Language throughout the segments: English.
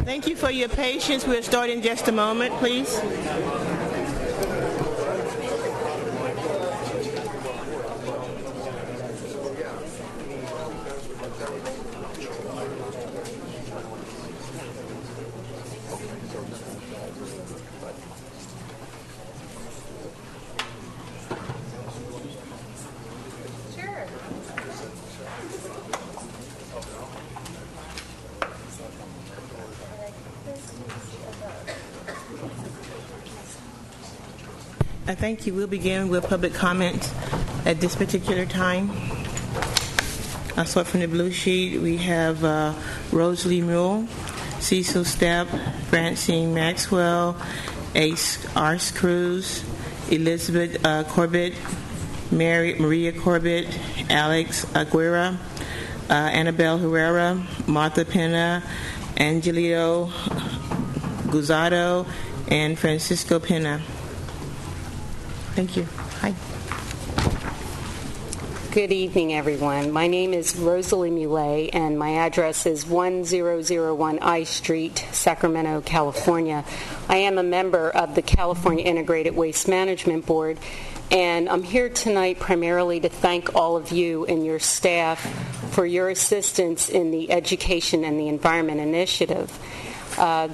Thank you for your patience. We'll start in just a moment, please. Thank you. We'll begin with public comment at this particular time. I'll start from the blue sheet. We have Rosalie Mule, Cecil Stepp, Francine Maxwell, Ars Cruz, Elizabeth Corbett, Maria Corbett, Alex Aguirre, Annabelle Herrera, Martha Pena, Angelito Guzado, and Francisco Pena. Thank you. Hi. Good evening, everyone. My name is Rosalie Muley, and my address is 1001 I Street, Sacramento, California. I am a member of the California Integrated Waste Management Board, and I'm here tonight primarily to thank all of you and your staff for your assistance in the Education and the Environment Initiative.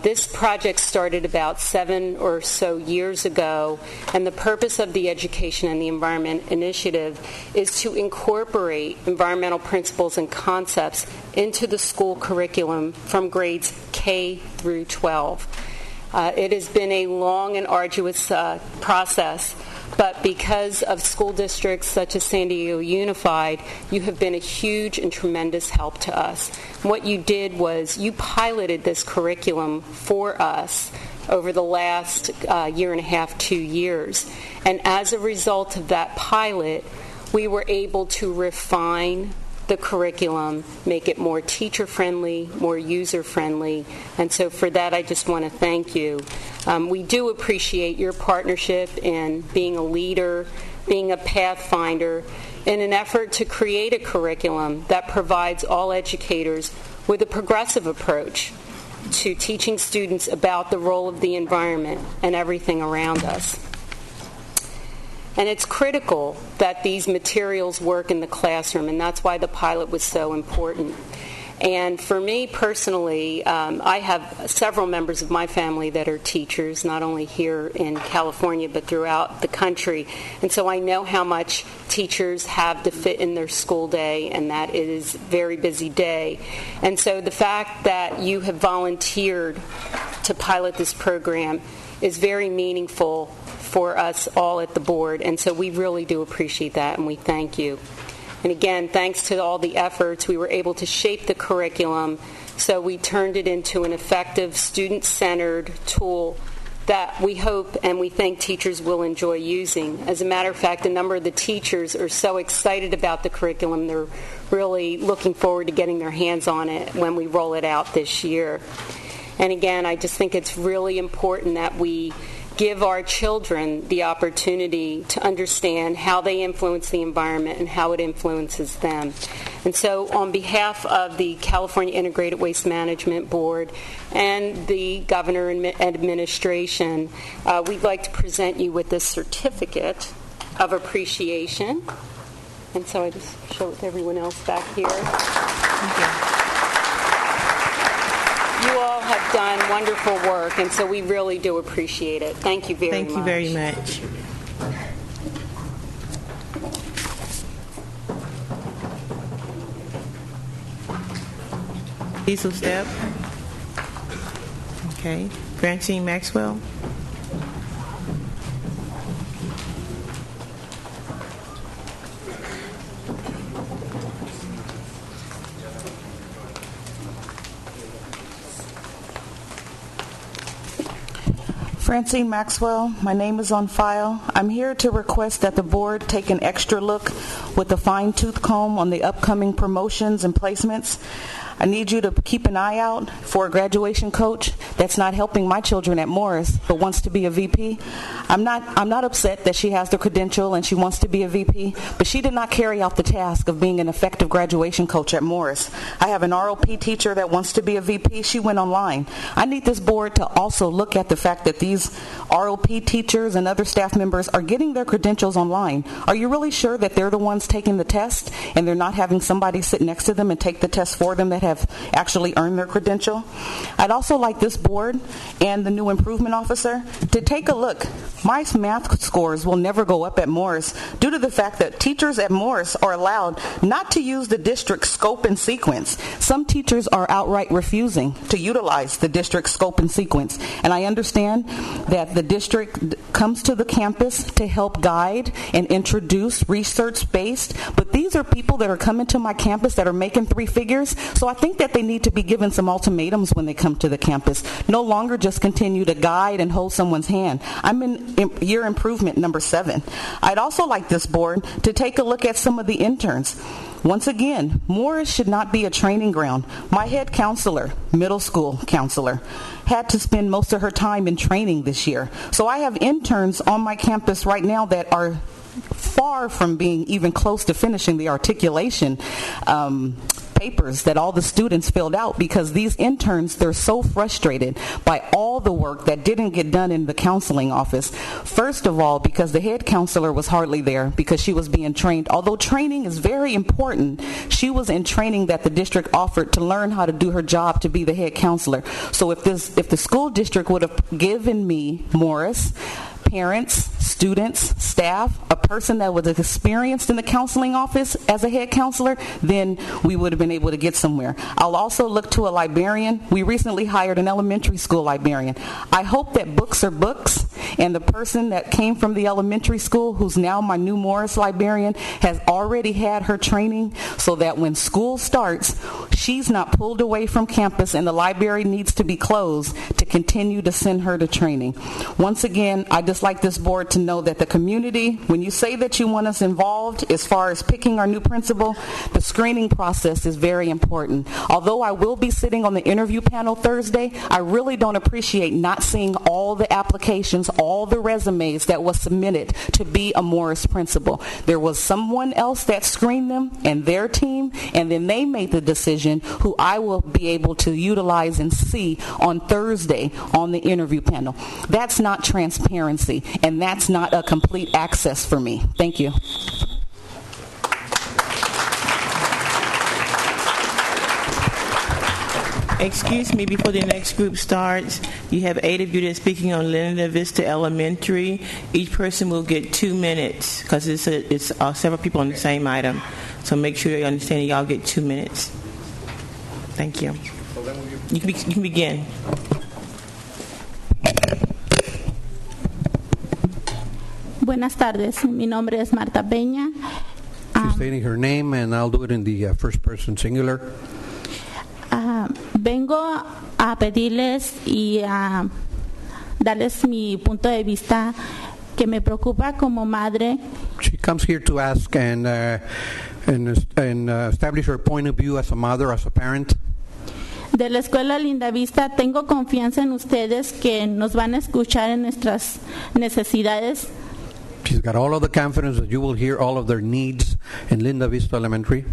This project started about 7 or so years ago, and the purpose of the Education and the Environment Initiative is to incorporate environmental principles and concepts into the school curriculum from grades K through 12. It has been a long and arduous process, but because of school districts such as San Diego Unified, you have been a huge and tremendous help to us. What you did was you piloted this curriculum for us over the last year and a half, 2 years. And as a result of that pilot, we were able to refine the curriculum, make it more teacher-friendly, more user-friendly. And so for that, I just want to thank you. We do appreciate your partnership in being a leader, being a pathfinder, in an effort to create a curriculum that provides all educators with a progressive approach to teaching students about the role of the environment and everything around us. And it's critical that these materials work in the classroom, and that's why the pilot was so important. And for me personally, I have several members of my family that are teachers, not only here in California, but throughout the country. And so I know how much teachers have to fit in their school day, and that it is a very busy day. And so the fact that you have volunteered to pilot this program is very meaningful for us all at the board, and so we really do appreciate that, and we thank you. And again, thanks to all the efforts, we were able to shape the curriculum so we turned it into an effective, student-centered tool that we hope and we think teachers will enjoy using. As a matter of fact, a number of the teachers are so excited about the curriculum, they're really looking forward to getting their hands on it when we roll it out this year. And again, I just think it's really important that we give our children the opportunity to understand how they influence the environment and how it influences them. And so on behalf of the California Integrated Waste Management Board and the Governor and administration, we'd like to present you with this certificate of appreciation. And so I just show it to everyone else back here. Thank you. You all have done wonderful work, and so we really do appreciate it. Thank you very much. Thank you very much. Cecil Stepp. Okay. Francine Maxwell. Francine Maxwell, my name is on file. I'm here to request that the board take an extra look with a fine-tooth comb on the upcoming promotions and placements. I need you to keep an eye out for a graduation coach that's not helping my children at Morris but wants to be a VP. I'm not upset that she has the credential and she wants to be a VP, but she did not carry out the task of being an effective graduation coach at Morris. I have an ROP teacher that wants to be a VP. She went online. I need this board to also look at the fact that these ROP teachers and other staff members are getting their credentials online. Are you really sure that they're the ones taking the test and they're not having somebody sit next to them and take the test for them that have actually earned their credential? I'd also like this board and the new improvement officer to take a look. My math scores will never go up at Morris due to the fact that teachers at Morris are allowed not to use the district scope and sequence. Some teachers are outright refusing to utilize the district scope and sequence. And I understand that the district comes to the campus to help guide and introduce research-based, but these are people that are coming to my campus that are making 3 figures, so I think that they need to be given some ultimatums when they come to the campus. No longer just continue to guide and hold someone's hand. I'm in year improvement number 7. I'd also like this board to take a look at some of the interns. Once again, Morris should not be a training ground. My head counselor, middle school counselor, had to spend most of her time in training this year. So I have interns on my campus right now that are far from being even close to finishing the articulation papers that all the students filled out, because these interns, they're so frustrated by all the work that didn't get done in the counseling office. First of all, because the head counselor was hardly there because she was being trained. Although training is very important, she was in training that the district offered to learn how to do her job to be the head counselor. So if the school district would have given me, Morris, parents, students, staff, a person that was experienced in the counseling office as a head counselor, then we would have been able to get somewhere. I'll also look to a librarian. We recently hired an elementary school librarian. I hope that books are books, and the person that came from the elementary school, who's now my new Morris librarian, has already had her training so that when school starts, she's not pulled away from campus and the library needs to be closed to continue to send her to training. Once again, I just like this board to know that the community, when you say that you want us involved as far as picking our new principal, the screening process is very important. Although I will be sitting on the interview panel Thursday, I really don't appreciate not seeing all the applications, all the resumes that was submitted to be a Morris principal. There was someone else that screened them and their team, and then they made the decision who I will be able to utilize and see on Thursday on the interview panel. That's not transparency, and that's not a complete access for me. Thank you. Excuse me, before the next group starts, you have 8 of you that are speaking on Linda Vista Elementary. Each person will get 2 minutes because it's several people on the same item. So make sure you understand y'all get 2 minutes. Thank you. You can begin. Buenas tardes, mi nombre es Marta Peña. She's stating her name, and I'll do it in the first person singular. Vengo a pedirles y a darles mi punto de vista que me preocupa como madre. She comes here to ask and establish her point of view as a mother, as a parent. De la Escuela Linda Vista, tengo confianza en ustedes que nos van a escuchar en nuestras necesidades. She's got all of the confidence that you will hear all of their needs in Linda Vista Elementary.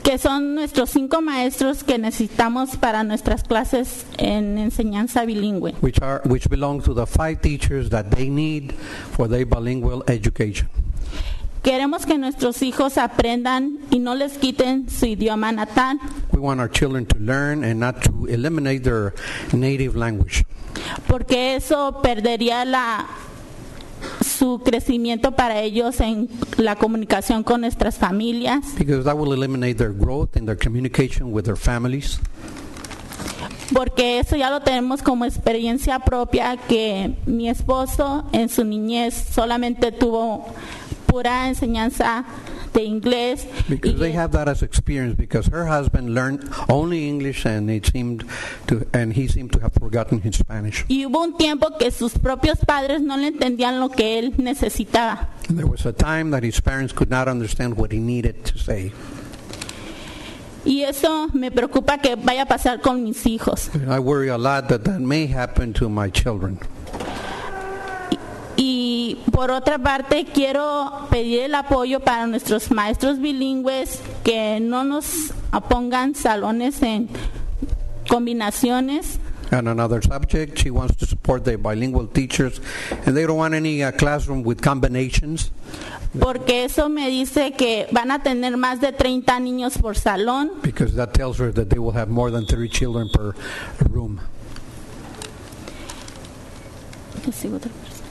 Que son nuestros 5 maestros que necesitamos para nuestras clases en enseñanza bilingüe. Which belong to the 5 teachers that they need for their bilingual education. Queremos que nuestros hijos aprendan y no les quiten su idioma natal. We want our children to learn and not to eliminate their native language. Porque eso perdería su crecimiento para ellos en la comunicación con nuestras familias. Because that will eliminate their growth and their communication with their families. Porque eso ya lo tenemos como experiencia propia, que mi esposo en su niñez solamente tuvo pura enseñanza de inglés. Because they have that as experience, because her husband learned only English and he seemed to have forgotten his Spanish. Y hubo un tiempo que sus propios padres no le entendían lo que él necesitaba. And there was a time that his parents could not understand what he needed to say. Y eso me preocupa que vaya a pasar con mis hijos. I worry a lot that may happen to my children. Y por otra parte, quiero pedir el apoyo para nuestros maestros bilingües que no nos pongan salones en combinaciones. And another subject, she wants to support the bilingual teachers, and they don't want any classroom with combinations. Porque eso me dice que van a tener más de 30 niños por salón. Because that tells her that they will have more than 30 children per room.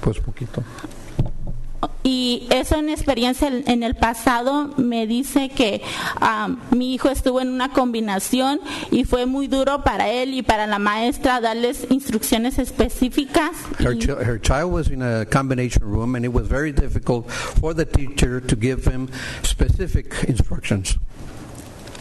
Pues poquito. Y eso en experiencia en el pasado me dice que mi hijo estuvo en una combinación y fue muy duro para él y para la maestra darles instrucciones específicas. Her child was in a combination room, and it was very difficult for the teacher to give him specific instructions.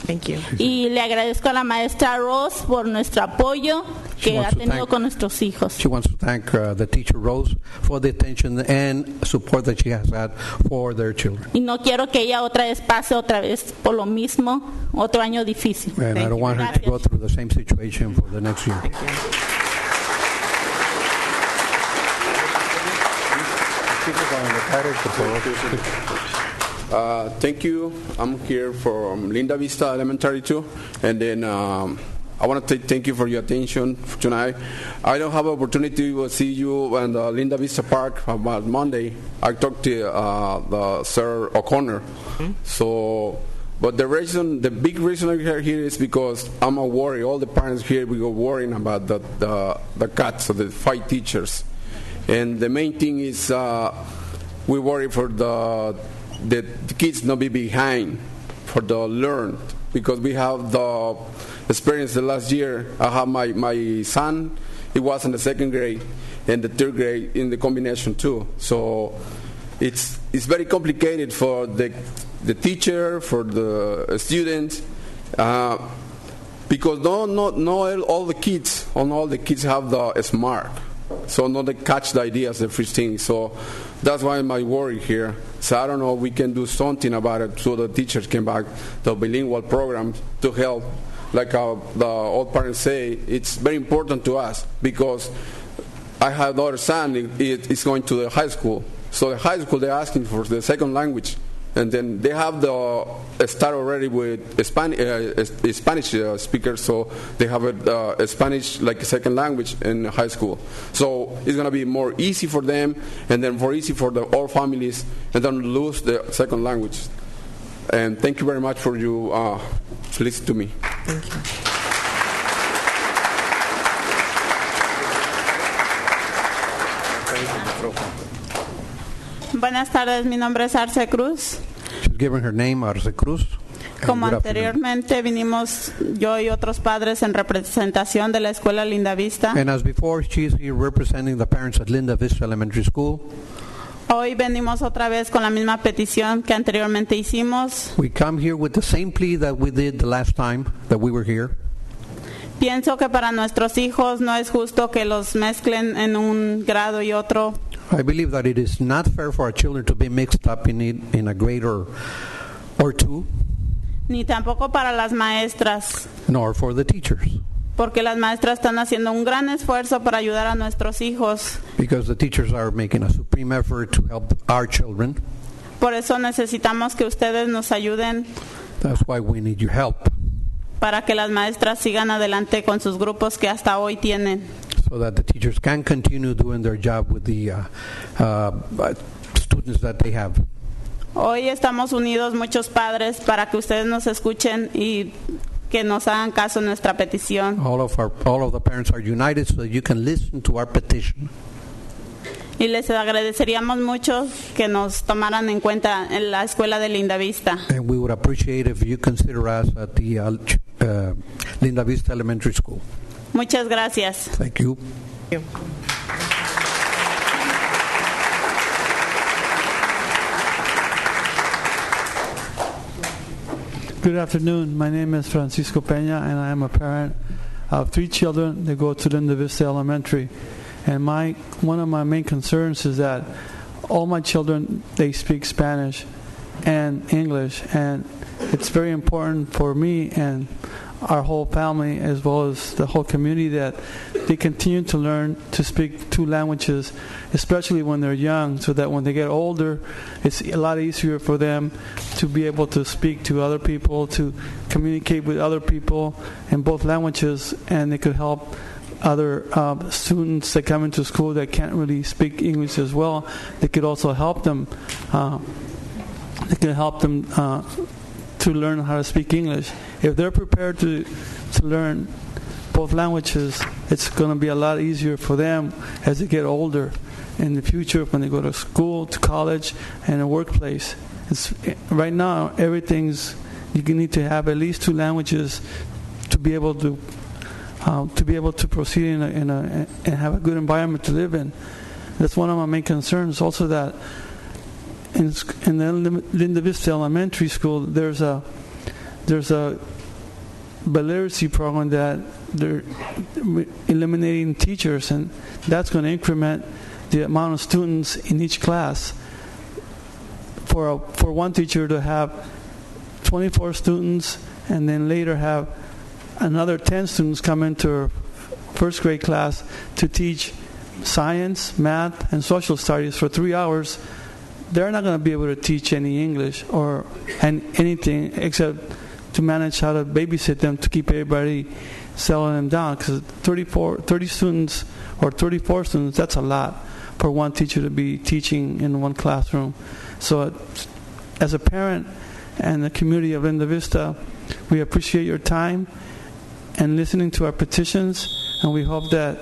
Thank you. Y le agradezco a la maestra Ross por nuestro apoyo que ha tenido con nuestros hijos. She wants to thank the teacher Rose for the attention and support that she has had for their children. Y no quiero que ella otra vez pase otra vez por lo mismo, otro año difícil. And I don't want her to go through the same situation for the next year. Thank you. I'm here from Linda Vista Elementary too, and then I want to thank you for your attention tonight. I don't have an opportunity to see you in the Linda Vista Park about Monday. I talked to the Sir O'Connor. So, but the big reason I'm here is because I'm a worry. All the parents here, we are worrying about the cuts of the 5 teachers, and the main thing is we worry for the kids not be behind for the learn, because we have the experience the last year. I have my son, he was in the 2nd grade and the 3rd grade in the combination too. So it's very complicated for the teacher, for the students, because not all the kids have the smart, so not they catch the ideas the first thing. So that's why my worry here. So I don't know if we can do something about it so the teachers can back the bilingual program to help. Like the old parents say, it's very important to us because I have another son, is going to the high school. So the high school, they're asking for the 2nd language. And then they have the start already with Spanish speakers, so they have a Spanish like a 2nd language in high school. So it's going to be more easy for them, and then more easy for all families, and then lose the 2nd language. And thank you very much for you listening to me. Thank you. Buenas tardes, mi nombre es Arce Cruz. She's given her name, Arce Cruz. Como anteriormente vinimos yo y otros padres en representación de la escuela Linda Vista. And as before, she's here representing the parents at Linda Vista Elementary School. Hoy venimos otra vez con la misma petición que anteriormente hicimos. We come here with the same plea that we did the last time that we were here. Pienso que para nuestros hijos no es justo que los mezclen en un grado y otro. I believe that it is not fair for our children to be mixed up in a grade or 2. Ni tampoco para las maestras. Nor for the teachers. Porque las maestras están haciendo un gran esfuerzo para ayudar a nuestros hijos. Because the teachers are making a supreme effort to help our children. Por eso necesitamos que ustedes nos ayuden. That's why we need your help. Para que las maestras sigan adelante con sus grupos que hasta hoy tienen. So that the teachers can continue doing their job with the students that they have. Hoy estamos unidos muchos padres para que ustedes nos escuchen y que nos hagan caso en nuestra petición. All of the parents are united so that you can listen to our petition. Y les agradeceríamos mucho que nos tomaran en cuenta en la escuela de Linda Vista. And we would appreciate if you consider us at the Linda Vista Elementary School. Muchas gracias. Thank you. Thank you. Good afternoon. My name is Francisco Peña, and I am a parent of 3 children that go to Linda Vista Elementary. And one of my main concerns is that all my children, they speak Spanish, and English, and it's very important for me and our whole family as well as the whole community that they continue to learn to speak 2 languages, especially when they're young, so that when they get older, it's a lot easier for them to be able to speak to other people, to communicate with other people in both languages, and they could help other students that come into school that can't really speak English as well. They could also help them. To learn how to speak English. If they're prepared to learn both languages, it's going to be a lot easier for them as they get older in the future when they go to school, to college, and a workplace. Right now, you need to have at least 2 languages to be able to proceed and have a good environment to live in. That's one of my main concerns. Also, that in the Linda Vista Elementary School, there's a literacy program that they're eliminating teachers, and that's going to increment the amount of students in each class. For one teacher to have 24 students, and then later have another 10 students come into her first grade class to teach science, math, and social studies for 3 hours, they're not going to be able to teach any English or anything except to manage how to babysit them to keep everybody settling them down. Because 30 students or 34 students, that's a lot for one teacher to be teaching in one classroom. So as a parent and the community of Linda Vista, we appreciate your time and listening to our petitions, and we hope that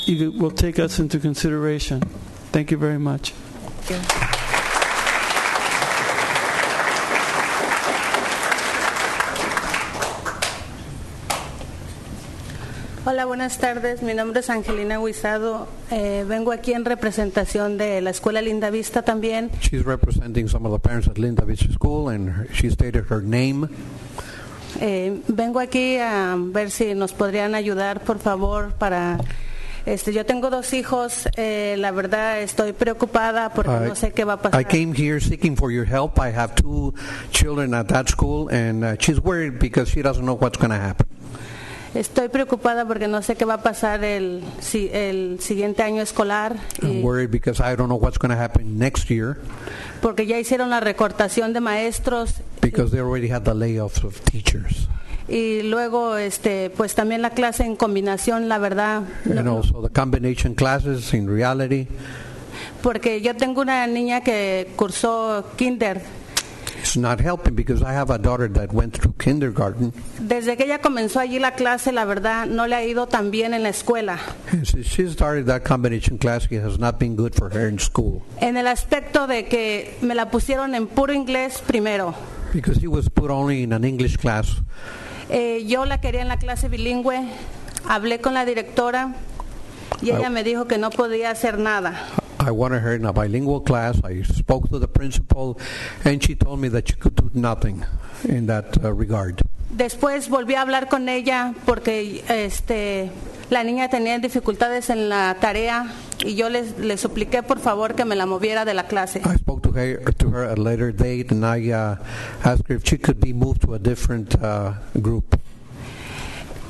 you will take us into consideration. Thank you very much. Thank you. Hola, buenas tardes. Mi nombre es Angelina Huizado. Vengo aquí en representación de la Escuela Linda Vista también. She's representing some of the parents at Linda Vista School, and she stated her name. Vengo aquí a ver si nos podrían ayudar, por favor, para... yo tengo 2 hijos. La verdad, estoy preocupada porque no sé qué va a pasar. I came here seeking for your help. I have 2 children at that school, and she's worried because she doesn't know what's going to happen. Estoy preocupada porque no sé qué va a pasar el siguiente año escolar. I'm worried because I don't know what's going to happen next year. Porque ya hicieron la recortación de maestros. Because they already had the layoffs of teachers. Y luego, pues también la clase en combinación, la verdad. And also the combination classes in reality. Porque yo tengo una niña que cursó kinder. It's not helping because I have a daughter that went through kindergarten. Desde que ella comenzó allí la clase, la verdad, no le ha ido tan bien en la escuela. Since she started that combination class, it has not been good for her in school. En el aspecto de que me la pusieron en puro inglés primero. Because she was put only in an English class. Yo la quería en la clase bilingüe. Hablé con la directora y ella me dijo que no podía hacer nada. I wanted her in a bilingual class. I spoke to the principal, and she told me that she could do nothing in that regard. Después volví a hablar con ella porque la niña tenía dificultades en la tarea y yo le supliqué por favor que me la moviera de la clase. I spoke to her at a later date, and I asked her if she could be moved to a different group.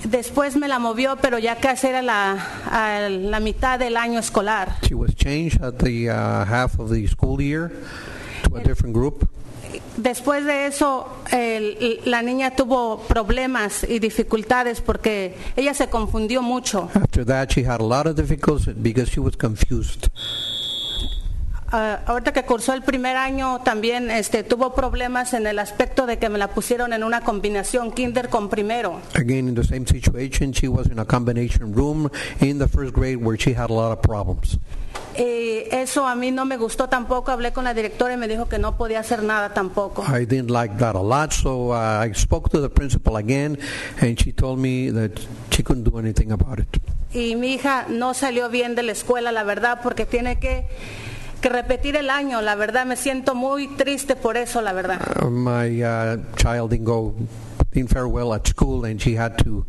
Después me la movió, pero ya casi era la mitad del año escolar. She was changed at the half of the school year to a different group. Después de eso, la niña tuvo problemas y dificultades porque ella se confundió mucho. After that, she had a lot of difficulties because she was confused. Ahorita que cursó el primer año también tuvo problemas en el aspecto de que me la pusieron en una combinación kinder con primero. Again, in the same situation, she was in a combination room in the first grade where she had a lot of problems. Eso a mí no me gustó tampoco. Hablé con la directora y me dijo que no podía hacer nada tampoco. I didn't like that a lot, so I spoke to the principal again, and she told me that she couldn't do anything about it. Y mi hija no salió bien de la escuela, la verdad, porque tiene que repetir el año. La verdad, me siento muy triste por eso, la verdad. My child didn't go didn't fare well at school, and she had to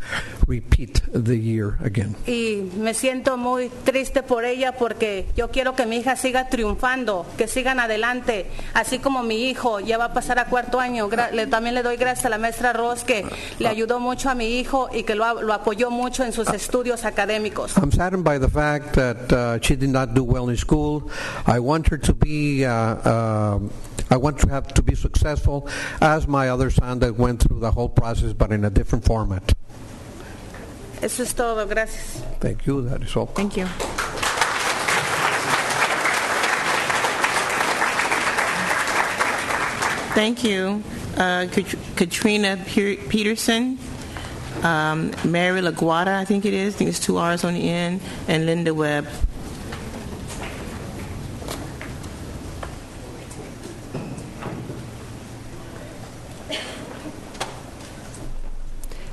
repeat the year again. Y me siento muy triste por ella porque yo quiero que mi hija siga triunfando, que sigan adelante, así como mi hijo ya va a pasar a 4º año. También le doy gracias a la maestra Ross que le ayudó mucho a mi hijo y que lo apoyó mucho en sus estudios académicos. I'm saddened by the fact that she did not do well in school. I want her to be I want to have to be successful as my other son that went through the whole process but in a different format. Eso es todo, gracias. Thank you, that is all. Thank you. Thank you. Katrina Peterson, Mary LaGuardia, I think it's 2 R's on the end, and Linda Webb.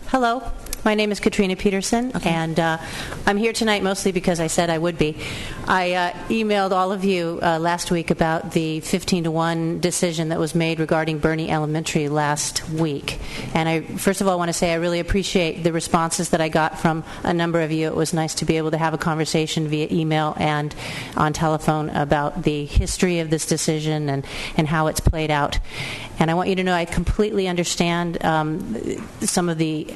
Hello, my name is Katrina Peterson, and I'm here tonight mostly because I said I would be. I emailed all of you last week about the 15-to-1 decision that was made regarding Bernie Elementary last week. And I first of all want to say I really appreciate the responses that I got from a number of you. It was nice to be able to have a conversation via email and on telephone about the history of this decision and how it's played out. And I want you to know I completely understand some of the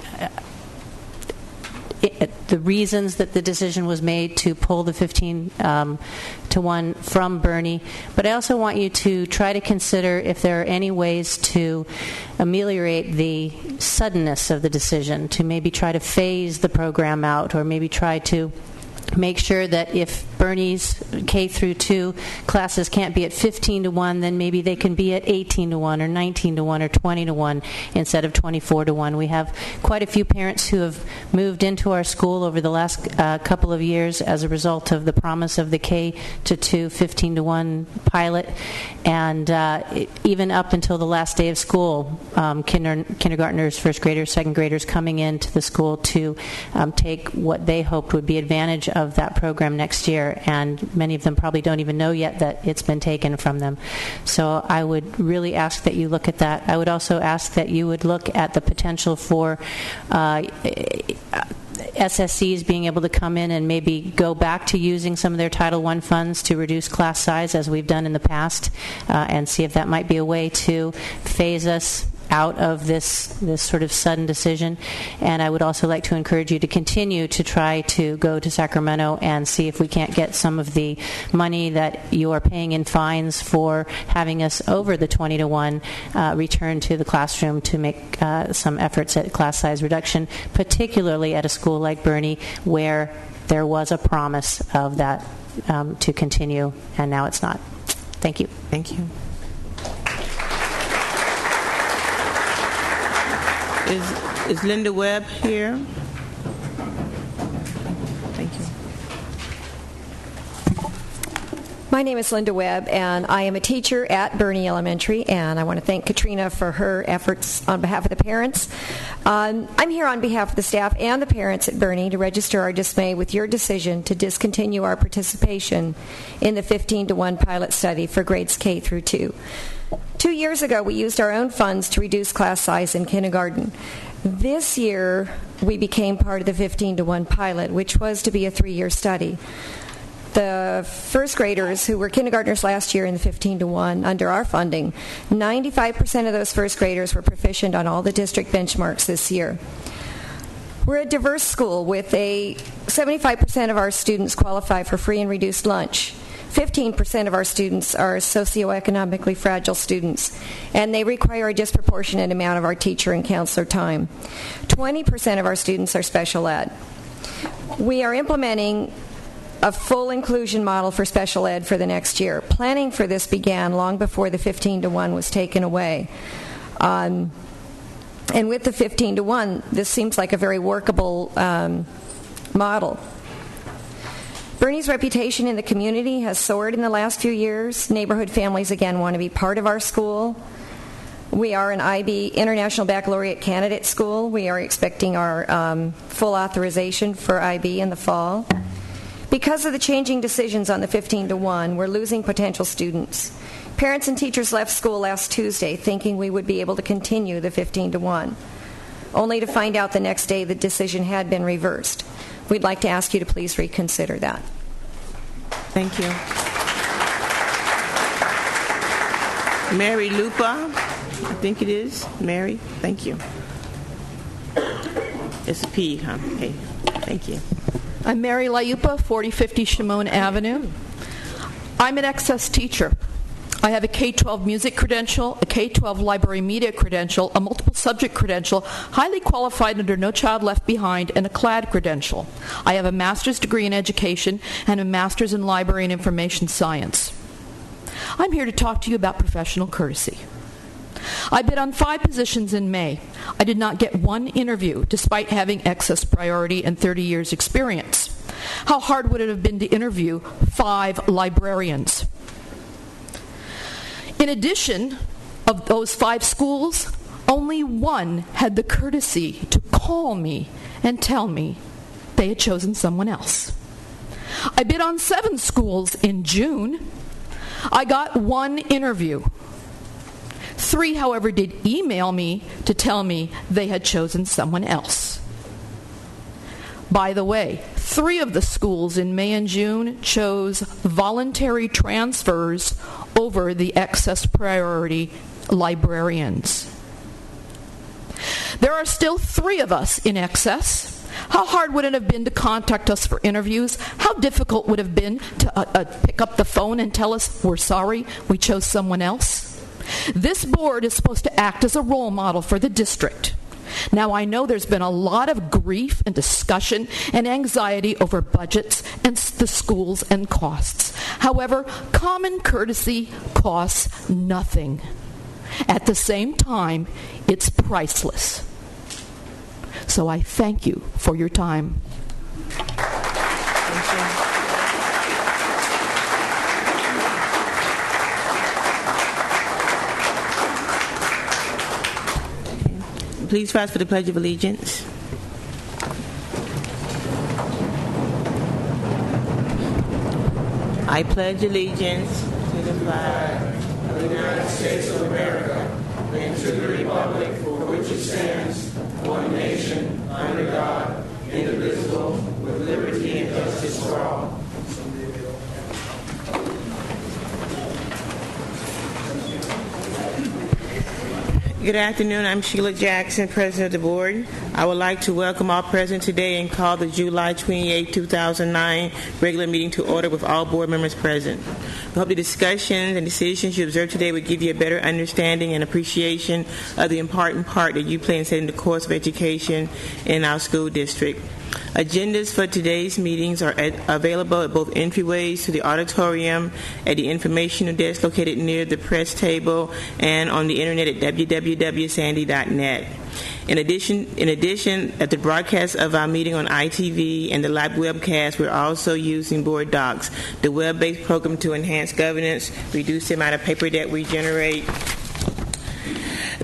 reasons that the decision was made to pull the 15-to-1 from Bernie, but I also want you to try to consider if there are any ways to ameliorate the suddenness of the decision, to maybe try to phase the program out, or maybe try to make sure that if Bernie's K through 2 classes can't be at 15-to-1, then maybe they can be at 18-to-1 or 19-to-1 or 20-to-1 instead of 24-to-1. We have quite a few parents who have moved into our school over the last couple of years as a result of the promise of the K to 2 15-to-1 pilot, and even up until the last day of school, kindergartners, first graders, second graders coming into the school to take what they hoped would be advantage of that program next year, and many of them probably don't even know yet that it's been taken from them. So I would really ask that you look at that. I would also ask that you would look at the potential for SSCs being able to come in and maybe go back to using some of their Title I funds to reduce class size, as we've done in the past, and see if that might be a way to phase us out of this sort of sudden decision. And I would also like to encourage you to continue to try to go to Sacramento and see if we can't get some of the money that you are paying in fines for having us over the 20-to-1 returned to the classroom to make some efforts at class size reduction, particularly at a school like Bernie where there was a promise of that to continue, and now it's not. Thank you. Thank you. Is Linda Webb here? Thank you. My name is Linda Webb, and I am a teacher at Bernie Elementary, and I want to thank Katrina for her efforts on behalf of the parents. I'm here on behalf of the staff and the parents at Bernie to register our dismay with your decision to discontinue our participation in the 15-to-1 pilot study for grades K through 2. 2 years ago, we used our own funds to reduce class size in kindergarten. This year, we became part of the 15-to-1 pilot, which was to be a 3-year study. The first graders who were kindergartners last year in the 15-to-1 under our funding, 95% of those first graders were proficient on all the district benchmarks this year. We're a diverse school with 75% of our students qualify for free and reduced lunch. 15% of our students are socioeconomically fragile students, and they require a disproportionate amount of our teacher and counselor time. 20% of our students are special ed. We are implementing a full inclusion model for special ed for the next year. Planning for this began long before the 15-to-1 was taken away. And with the 15-to-1, this seems like a very workable model. Bernie's reputation in the community has soared in the last few years. Neighborhood families, again, want to be part of our school. We are an IB International Baccalaureate candidate school. We are expecting our full authorization for IB in the fall. Because of the changing decisions on the 15-to-1, we're losing potential students. Parents and teachers left school last Tuesday thinking we would be able to continue the 15-to-1. only to find out the next day the decision had been reversed. We'd like to ask you to please reconsider that. Thank you. Mary Lupa, I think it is. Mary, thank you. It's a P, huh? Okay, thank you. I'm Mary Layupa, 4050 Shimon Avenue. I'm an excess teacher. I have a K-12 music credential, a K-12 library media credential, a multiple subject credential, highly qualified under No Child Left Behind, and a CLAD credential. I have a master's degree in education and a master's in library and information science. I'm here to talk to you about professional courtesy. I bid on 5 positions in May. I did not get one interview, despite having excess priority and 30 years experience. How hard would it have been to interview 5 librarians? In addition, of those 5 schools, only one had the courtesy to call me and tell me they had chosen someone else. I bid on 7 schools in June. I got 1 interview. 3, however, did email me to tell me they had chosen someone else. By the way, 3 of the schools in May and June chose voluntary transfers over the excess priority librarians. There are still 3 of us in excess. How hard would it have been to contact us for interviews? How difficult would it have been to pick up the phone and tell us, we're sorry, we chose someone else? This board is supposed to act as a role model for the district. Now, I know there's been a lot of grief and discussion and anxiety over budgets and the schools and costs. However, common courtesy costs nothing. At the same time, it's priceless. So I thank you for your time. Please rise for the Pledge of Allegiance. I pledge allegiance to the flag of the United States of America and to the republic for which it stands, one nation, under God, indivisible, with liberty and justice for all. Good afternoon. I'm Sheila Jackson, President of the Board. I would like to welcome all present today and call the July 28, 2009 regular meeting to order with all board members present. We hope the discussions and decisions you observe today will give you a better understanding and appreciation of the important part that you play in setting the course of education in our school district. Agendas for today's meetings are available at both entryways to the auditorium, at the informational desk located near the press table, and on the internet at www.sandy.net. In addition, at the broadcast of our meeting on ITV and the live webcast, we're also using Board Docs, the web-based program to enhance governance, reduce the amount of paper that we generate.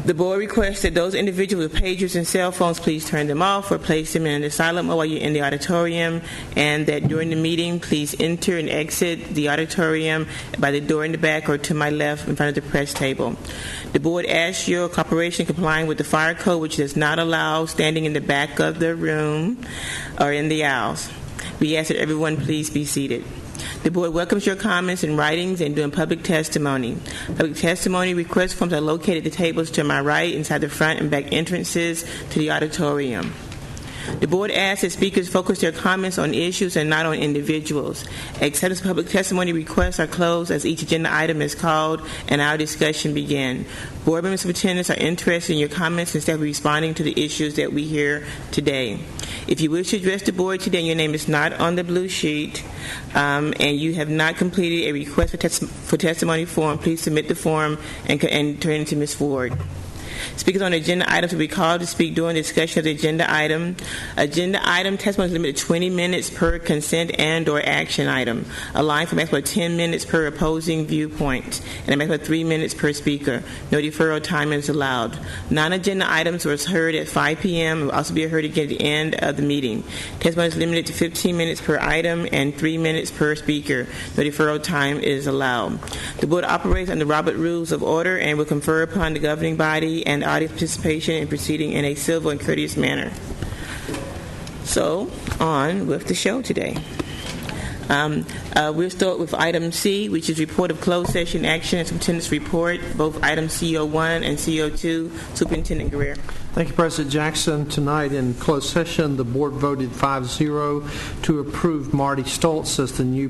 The board requests that those individuals with pagers and cell phones please turn them off or place them in the silent mode while you're in the auditorium, and that during the meeting please enter and exit the auditorium by the door in the back or to my left in front of the press table. The board asks your cooperation complying with the fire code, which does not allow standing in the back of the room or in the aisles. We ask that everyone please be seated. The board welcomes your comments and writings and doing public testimony. Public testimony request forms are located at the tables to my right inside the front and back entrances to the auditorium. The board asks that speakers focus their comments on issues and not on individuals. Acceptance of public testimony requests are closed as each agenda item is called and our discussion begins. Board members of attendance are interested in your comments instead of responding to the issues that we hear today. If you wish to address the board today and your name is not on the blue sheet and you have not completed a request for testimony form, please submit the form and turn it to Ms. Ford. Speakers on agenda items will be called to speak during the discussion of the agenda item. Agenda item testimony is limited to 20 minutes per consent and or action item, allowing for a maximum of 10 minutes per opposing viewpoint, and a maximum of 3 minutes per speaker. No deferral time is allowed. Non-agenda items were heard at 5 p.m. and will also be heard again at the end of the meeting. Testimony is limited to 15 minutes per item and 3 minutes per speaker. No deferral time is allowed. The board operates under Robert Rules of Order and will confer upon the governing body and audience participation in proceeding in a civil and courteous manner. So, on with the show today. We'll start with item C, which is report of closed session action and superintendent's report, both items CO1 and CO2. Superintendent Greer. Thank you, President Jackson. Tonight in closed session, the board voted 5-0 to approve Marty Stoltz as the new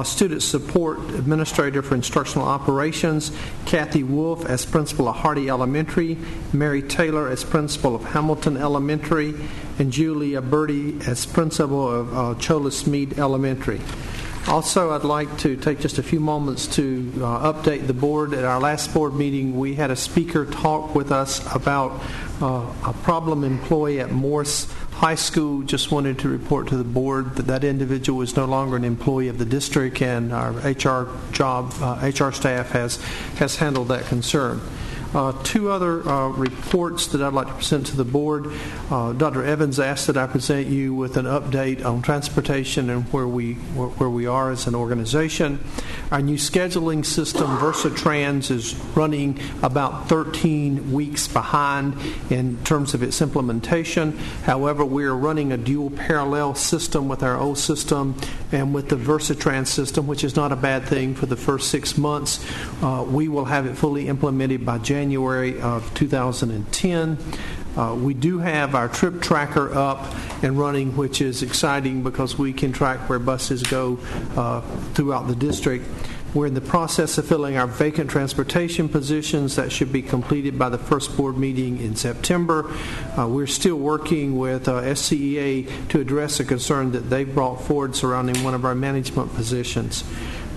student support administrator for instructional operations, Kathy Wolf as principal of Hardy Elementary, Mary Taylor as principal of Hamilton Elementary, and Julia Birdie as principal of Cholas Mead Elementary. Also, I'd like to take just a few moments to update the board. At our last board meeting, we had a speaker talk with us about a problem employee at Morse High School. Just wanted to report to the board that that individual is no longer an employee of the district, and our HR staff has handled that concern. Two other reports that I'd like to present to the board. Dr. Evans asked that I present you with an update on transportation and where we are as an organization. Our new scheduling system, VersaTrans, is running about 13 weeks behind in terms of its implementation. However, we are running a dual parallel system with our old system and with the VersaTrans system, which is not a bad thing for the first 6 months. We will have it fully implemented by January of 2010. We do have our trip tracker up and running, which is exciting because we can track where buses go throughout the district. We're in the process of filling our vacant transportation positions. That should be completed by the first board meeting in September. We're still working with SCEA to address a concern that they brought forward surrounding one of our management positions.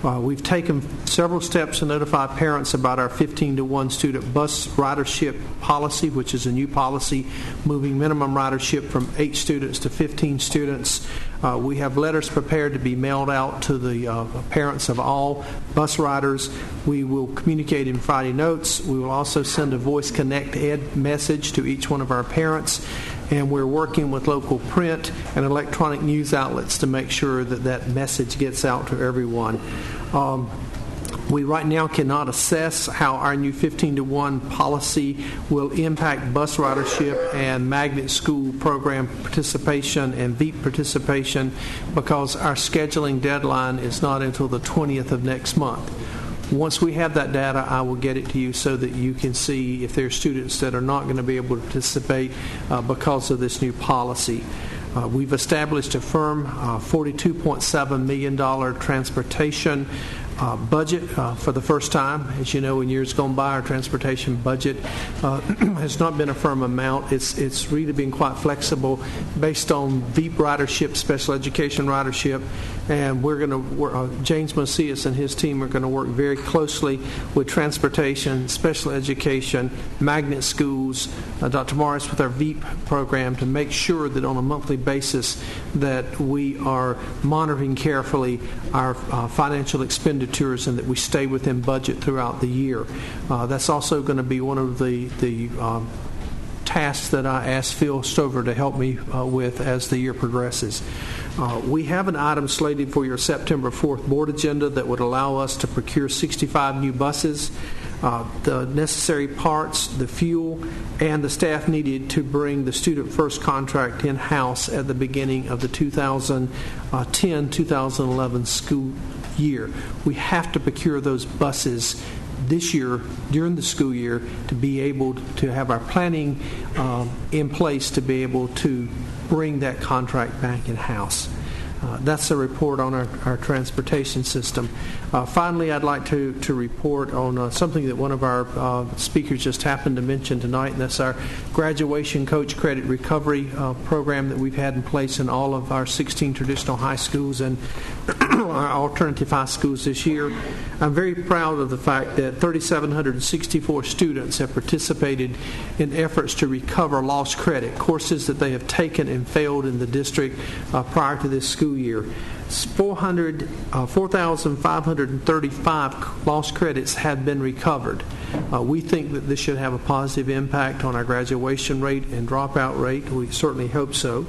We've taken several steps to notify parents about our 15-to-1 student bus ridership policy, which is a new policy moving minimum ridership from 8 students to 15 students. We have letters prepared to be mailed out to the parents of all bus riders. We will communicate in Friday notes. We will also send a Voice Connect Ed message to each one of our parents. And we're working with local print and electronic news outlets to make sure that that message gets out to everyone. We right now cannot assess how our new 15-to-1 policy will impact bus ridership and magnet school program participation and VEEP participation because our scheduling deadline is not until the 20th of next month. Once we have that data, I will get it to you so that you can see if there are students that are not going to be able to participate because of this new policy. We've established a firm $42.7 million transportation budget for the first time. As you know, in years gone by, our transportation budget has not been a firm amount. It's really been quite flexible based on VEEP ridership, special education ridership, and we're going to work, James Macias and his team are going to work very closely with transportation, special education, magnet schools, Dr. Morris with our VEEP program to make sure that on a monthly basis that we are monitoring carefully our financial expenditures and that we stay within budget throughout the year. That's also going to be one of the tasks that I asked Phil Stover to help me with as the year progresses. We have an item slated for your September 4th board agenda that would allow us to procure 65 new buses. The necessary parts, the fuel, and the staff needed to bring the Student First contract in-house at the beginning of the 2010-2011 school year. We have to procure those buses this year during the school year to be able to have our planning in place to be able to bring that contract back in-house. That's a report on our transportation system. Finally, I'd like to report on something that one of our speakers just happened to mention tonight, and that's our graduation coach credit recovery program that we've had in place in all of our 16 traditional high schools and our alternative high schools this year. I'm very proud of the fact that 3,764 students have participated in efforts to recover lost credit, courses that they have taken and failed in the district prior to this school year. 4,535 lost credits have been recovered. We think that this should have a positive impact on our graduation rate and dropout rate. We certainly hope so.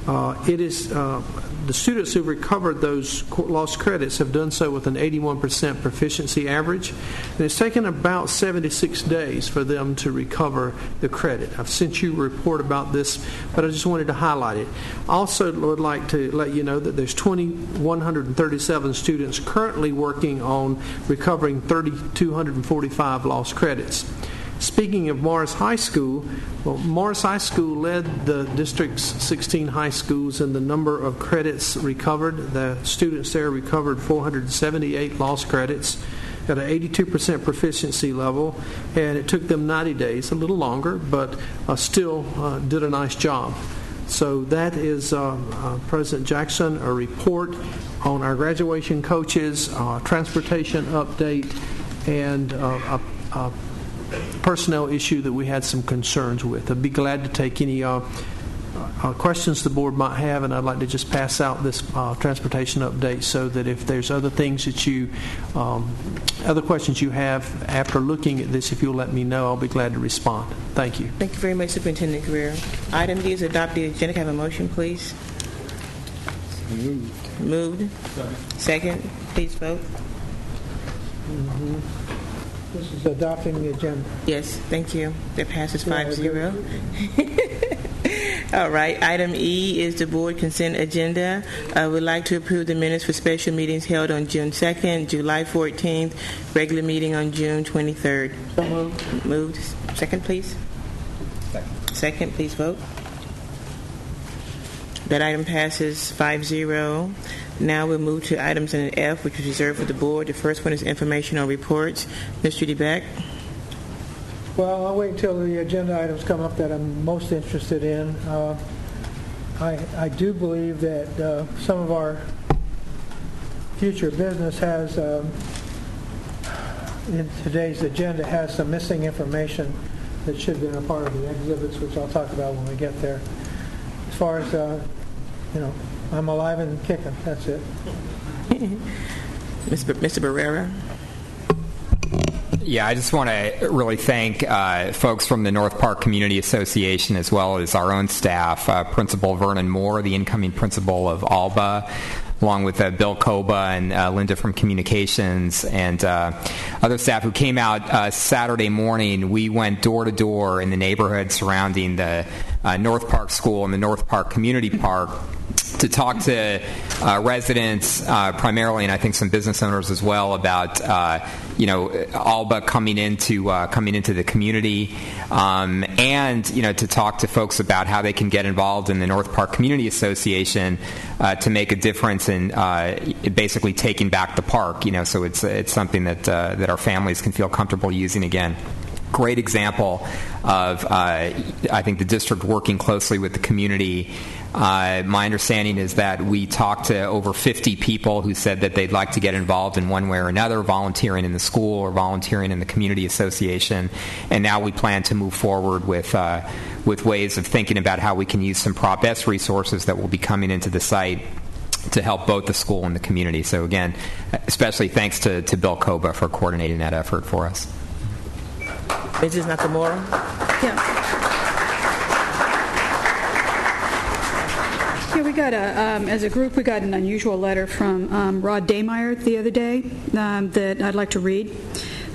It is the students who've recovered those lost credits have done so with an 81% proficiency average, and it's taken about 76 days for them to recover the credit. I've sent you a report about this, but I just wanted to highlight it. I also would like to let you know that there's 2,137 students currently working on recovering 3,245 lost credits. Speaking of Morris High School, well, Morris High School led the district's 16 high schools in the number of credits recovered. The students there recovered 478 lost credits at an 82% proficiency level, and it took them 90 days, a little longer, but still did a nice job. So that is, President Jackson, a report on our graduation coaches, transportation update, and a personnel issue that we had some concerns with. I'd be glad to take any questions the board might have, and I'd like to just pass out this transportation update so that if there's other things that you, other questions you have after looking at this, if you'll let me know, I'll be glad to respond. Thank you. Thank you very much, Superintendent Guerrero. Item D is adopt the agenda. Can I have a motion, please? Moved. Second. Please vote. This is adopting the agenda. Yes, thank you. That passes 5-0. All right. Item E is the board consent agenda. I would like to approve the minutes for special meetings held on June 2nd, July 14th, regular meeting on June 23rd. So moved. Moved. Second, please. Second, please vote. That item passes 5-0. Now we'll move to items in F, which is reserved for the board. The first one is information on reports. Mr. DeBeck. Well, I'll wait until the agenda items come up that I'm most interested in. I do believe that some of our future business has, in today's agenda, has some missing information that should have been a part of the exhibits, which I'll talk about when we get there. As far as, I'm alive and kicking. That's it. Mr. Barrera. Yeah, I just want to really thank folks from the North Park Community Association as well as our own staff, Principal Vernon Moore, the incoming principal of Alba, along with Bill Koba and Linda from Communications and other staff who came out Saturday morning. We went door to door in the neighborhood surrounding the North Park School and the North Park Community Park to talk to residents primarily, and I think some business owners as well, about Alba coming into the community, and to talk to folks about how they can get involved in the North Park Community Association to make a difference in basically taking back the park. So it's something that our families can feel comfortable using again. Great example of, I think, the district working closely with the community. My understanding is that we talked to over 50 people who said that they'd like to get involved in one way or another, volunteering in the school or volunteering in the community association. And now we plan to move forward with ways of thinking about how we can use some Prop S resources that will be coming into the site to help both the school and the community. So again, especially thanks to Bill Koba for coordinating that effort for us. Mrs. Nakamura? Yeah, we got as a group, we got an unusual letter from Rod Daymeyer the other day that I'd like to read.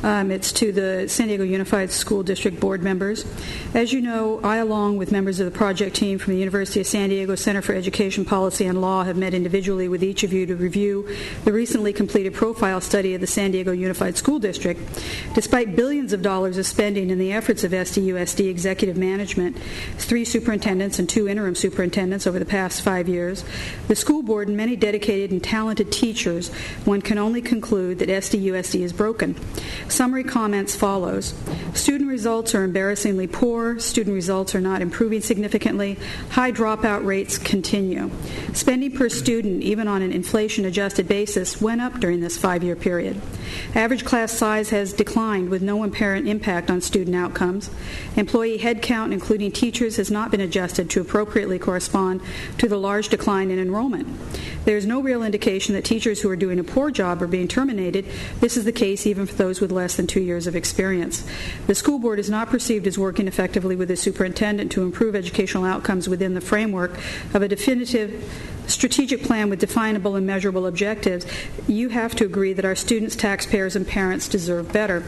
It's to the San Diego Unified School District board members. As you know, I, along with members of the project team from the University of San Diego Center for Education Policy and Law, have met individually with each of you to review the recently completed profile study of the San Diego Unified School District. Despite billions of dollars of spending in the efforts of SDUSD executive management, 3 superintendents and 2 interim superintendents over the past 5 years, the school board and many dedicated and talented teachers, one can only conclude that SDUSD is broken. Summary comments follows. Student results are embarrassingly poor. Student results are not improving significantly. High dropout rates continue. Spending per student, even on an inflation-adjusted basis, went up during this 5-year period. Average class size has declined with no apparent impact on student outcomes. Employee headcount, including teachers, has not been adjusted to appropriately correspond to the large decline in enrollment. There is no real indication that teachers who are doing a poor job are being terminated. This is the case even for those with less than 2 years of experience. The school board is not perceived as working effectively with the superintendent to improve educational outcomes within the framework of a definitive strategic plan with definable and measurable objectives. You have to agree that our students, taxpayers, and parents deserve better.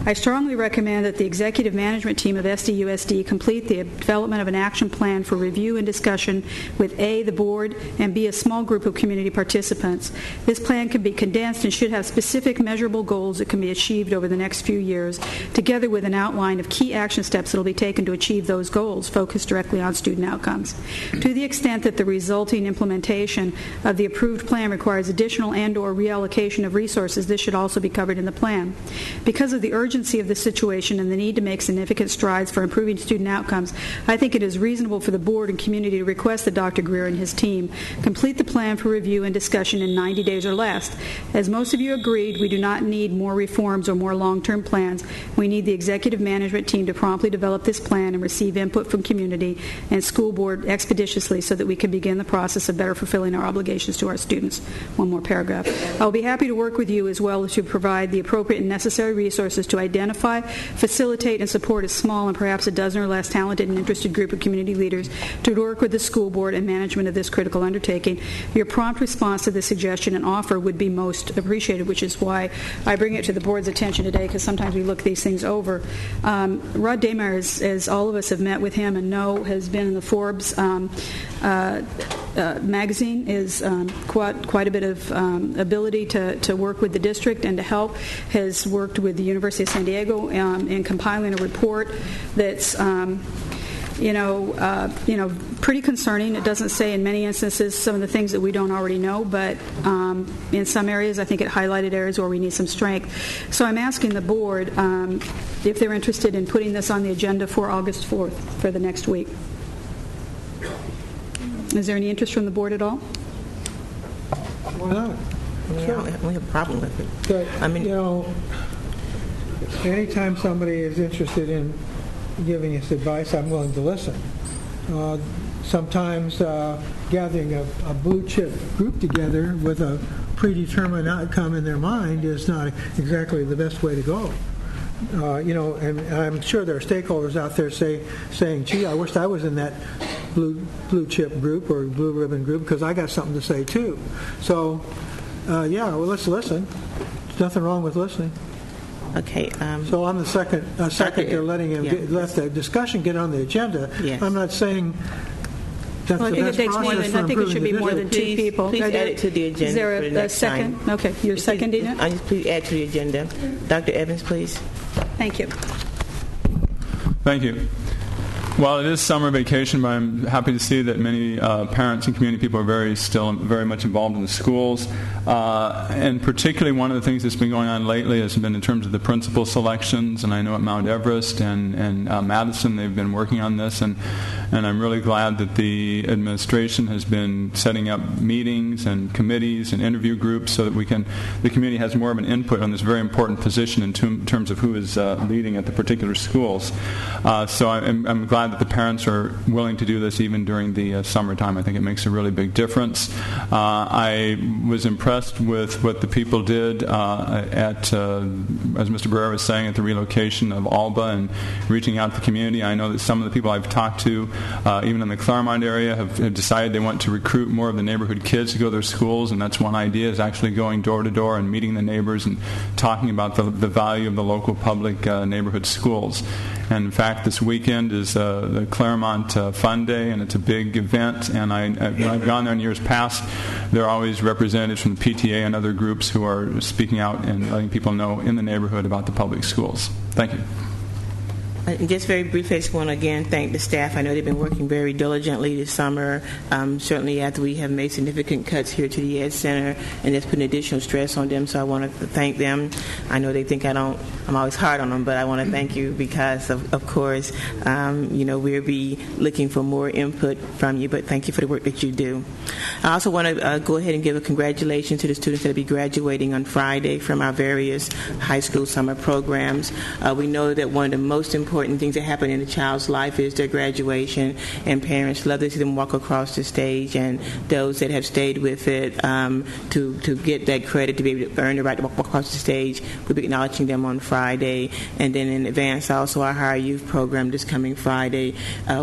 I strongly recommend that the executive management team of SDUSD complete the development of an action plan for review and discussion with A, the board, and B, a small group of community participants. This plan can be condensed and should have specific measurable goals that can be achieved over the next few years, together with an outline of key action steps that will be taken to achieve those goals, focused directly on student outcomes. To the extent that the resulting implementation of the approved plan requires additional and/or reallocation of resources, this should also be covered in the plan. Because of the urgency of the situation and the need to make significant strides for improving student outcomes, I think it is reasonable for the board and community to request that Dr. Greer and his team complete the plan for review and discussion in 90 days or less. As most of you agreed, we do not need more reforms or more long-term plans. We need the executive management team to promptly develop this plan and receive input from community and school board expeditiously so that we can begin the process of better fulfilling our obligations to our students. One more paragraph. I will be happy to work with you as well as to provide the appropriate and necessary resources to identify, facilitate, and support a small and perhaps a dozen or less talented and interested group of community leaders to work with the school board and management of this critical undertaking. Your prompt response to this suggestion and offer would be most appreciated, which is why I bring it to the board's attention today, because sometimes we look these things over. Rod Dameyer, as all of us have met with him and know, has been in the Forbes magazine, is quite a bit of ability to work with the district and to help, has worked with the University of San Diego in compiling a report that's pretty concerning. It doesn't say in many instances some of the things that we don't already know, but in some areas I think it highlighted areas where we need some strength. So I'm asking the board if they're interested in putting this on the agenda for August 4th for the next week. Is there any interest from the board at all? Why not? Sure. We have a problem with it. But, anytime somebody is interested in giving us advice, I'm willing to listen. Sometimes gathering a blue chip group together with a predetermined outcome in their mind is not exactly the best way to go. And I'm sure there are stakeholders out there saying, gee, I wish I was in that blue chip group or blue ribbon group because I got something to say too. So, let's listen. There's nothing wrong with listening. Okay. So on the second they're letting him let the discussion get on the agenda. Yes. I'm not saying that's the best process for I think it should be more than two people. Please add it to the agenda. Is there for the a next second? time. Okay, you're seconding it? Please add to the agenda. Dr. Evans, please. Thank you. Thank you. Well, it is summer vacation, but I'm happy to see that many parents and community people are still very much involved in the schools. And particularly one of the things that's been going on lately has been in terms of the principal selections. And I know at Mount Everest and Madison they've been working on this. And I'm really glad that the administration has been setting up meetings and committees and interview groups so that the community has more of an input on this very important position in terms of who is leading at the particular schools. So I'm glad that the parents are willing to do this even during the summertime. I think it makes a really big difference. I was impressed with what the people did as Mr. Barrera was saying, at the relocation of Alba and reaching out to the community. I know that some of the people I've talked to, even in the Claremont area, have decided they want to recruit more of the neighborhood kids to go to their schools, and that's one idea, is actually going door to door and meeting the neighbors and talking about the value of the local public neighborhood schools. And in fact, this weekend is the Claremont Fun Day, and it's a big event. And when I've gone there in years past, there are always representatives from the PTA and other groups who are speaking out and letting people know in the neighborhood about the public schools. Thank you. Just very briefly, I just want to again thank the staff. I know they've been working very diligently this summer, certainly after we have made significant cuts here to the Ed Center, and that's putting additional stress on them, so I want to thank them. I know they think I'm always hard on them, but I want to thank you because, of course, we'll be looking for more input from you, but thank you for the work that you do. I also want to go ahead and give a congratulations to the students that will be graduating on Friday from our various high school summer programs. We know that one of the most important important things that happen in a child's life is their graduation, and parents love to see them walk across the stage, and those that have stayed with it to get that credit, to be able to earn the right to walk across the stage. We'll be acknowledging them on Friday. And then in advance, also our Higher Youth program this coming Friday.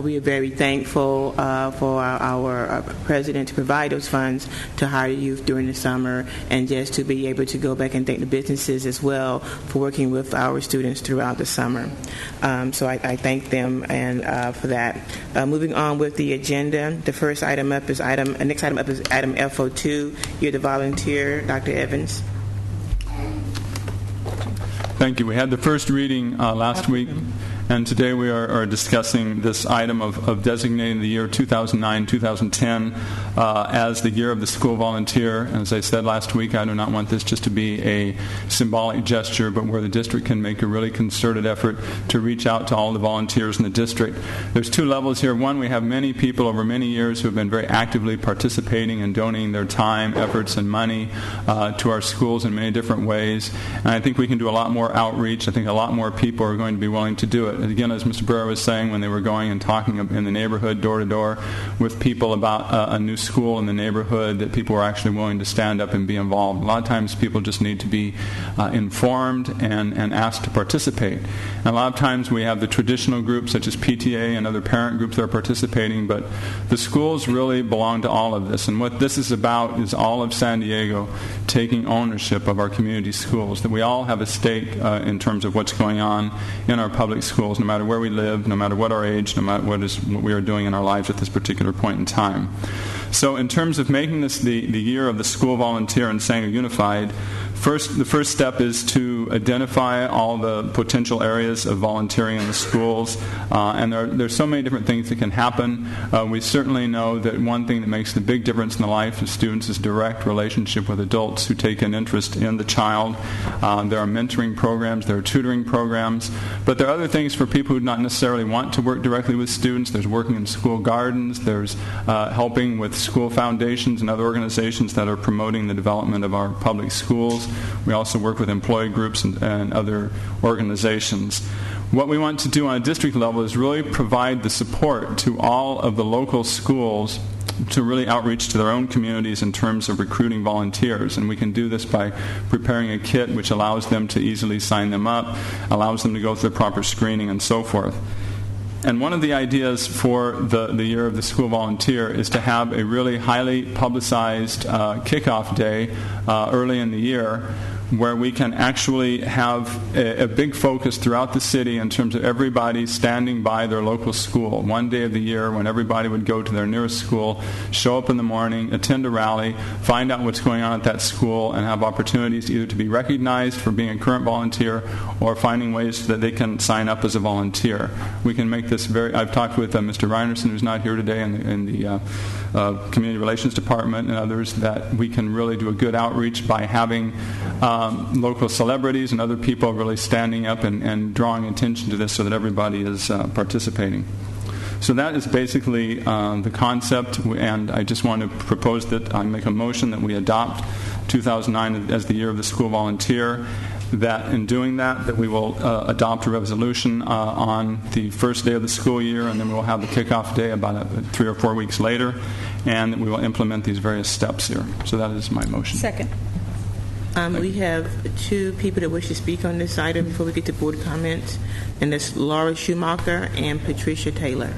We are very thankful for our president to provide those funds to Higher Youth during the summer, and just to be able to go back and thank the businesses as well for working with our students throughout the summer. So I thank them and for that. Moving on with the agenda, the next item up is item FO2. You're the volunteer, Dr. Evans. Thank you. We had the first reading last week, and today we are discussing this item of designating the year 2009-2010 as the year of the school volunteer. And as I said last week, I do not want this just to be a symbolic gesture, but where the district can make a really concerted effort to reach out to all the volunteers in the district. There's two levels here. One, we have many people over many years who have been very actively participating and donating their time, efforts, and money to our schools in many different ways. And I think we can do a lot more outreach. I think a lot more people are going to be willing to do it. And again, as Mr. Brewer was saying, when they were going and talking in the neighborhood, door to door, with people about a new school in the neighborhood, that people were actually willing to stand up and be involved. A lot of times people just need to be informed and asked to participate. And a lot of times we have the traditional groups such as PTA and other parent groups that are participating, but the schools really belong to all of this. And what this is about is all of San Diego taking ownership of our community schools, that we all have a stake in terms of what's going on in our public schools, no matter where we live, no matter what our age, no matter what we are doing in our lives at this particular point in time. So in terms of making this the year of the school volunteer in San Diego Unified, the first step is to identify all the potential areas of volunteering in the schools, and there's so many different things that can happen. We certainly know that one thing that makes the big difference in the life of students is direct relationship with adults who take an interest in the child. There are mentoring programs, there are tutoring programs, but there are other things for people who do not necessarily want to work directly with students. There's working in school gardens, there's helping with school foundations and other organizations that are promoting the development of our public schools. We also work with employee groups and other organizations. What we want to do on a district level is really provide the support to all of the local schools to really outreach to their own communities in terms of recruiting volunteers. And we can do this by preparing a kit which allows them to easily sign them up, allows them to go through the proper screening, and so forth. And one of the ideas for the year of the school volunteer is to have a really highly publicized kickoff day early in the year, where we can actually have a big focus throughout the city in terms of everybody standing by their local school. One day of the year when everybody would go to their nearest school, show up in the morning, attend a rally, find out what's going on at that school, and have opportunities either to be recognized for being a current volunteer or finding ways that they can sign up as a volunteer. We can make this I've talked with Mr. Reinerson, who's not here today, in the Community Relations Department, and others, that we can really do a good outreach by having local celebrities and other people really standing up and drawing attention to this so that everybody is participating. So that is basically the concept, and I just want to propose that I make a motion that we adopt 2009 as the year of the school volunteer, that in doing that we will adopt a resolution on the first day of the school year, and then we will have the kickoff day about 3 or 4 weeks later, and that we will implement these various steps here. So that is my motion. Second. We have two people that wish to speak on this item before we get to board comments, and that's Laura Schumacher and Patricia Taylor.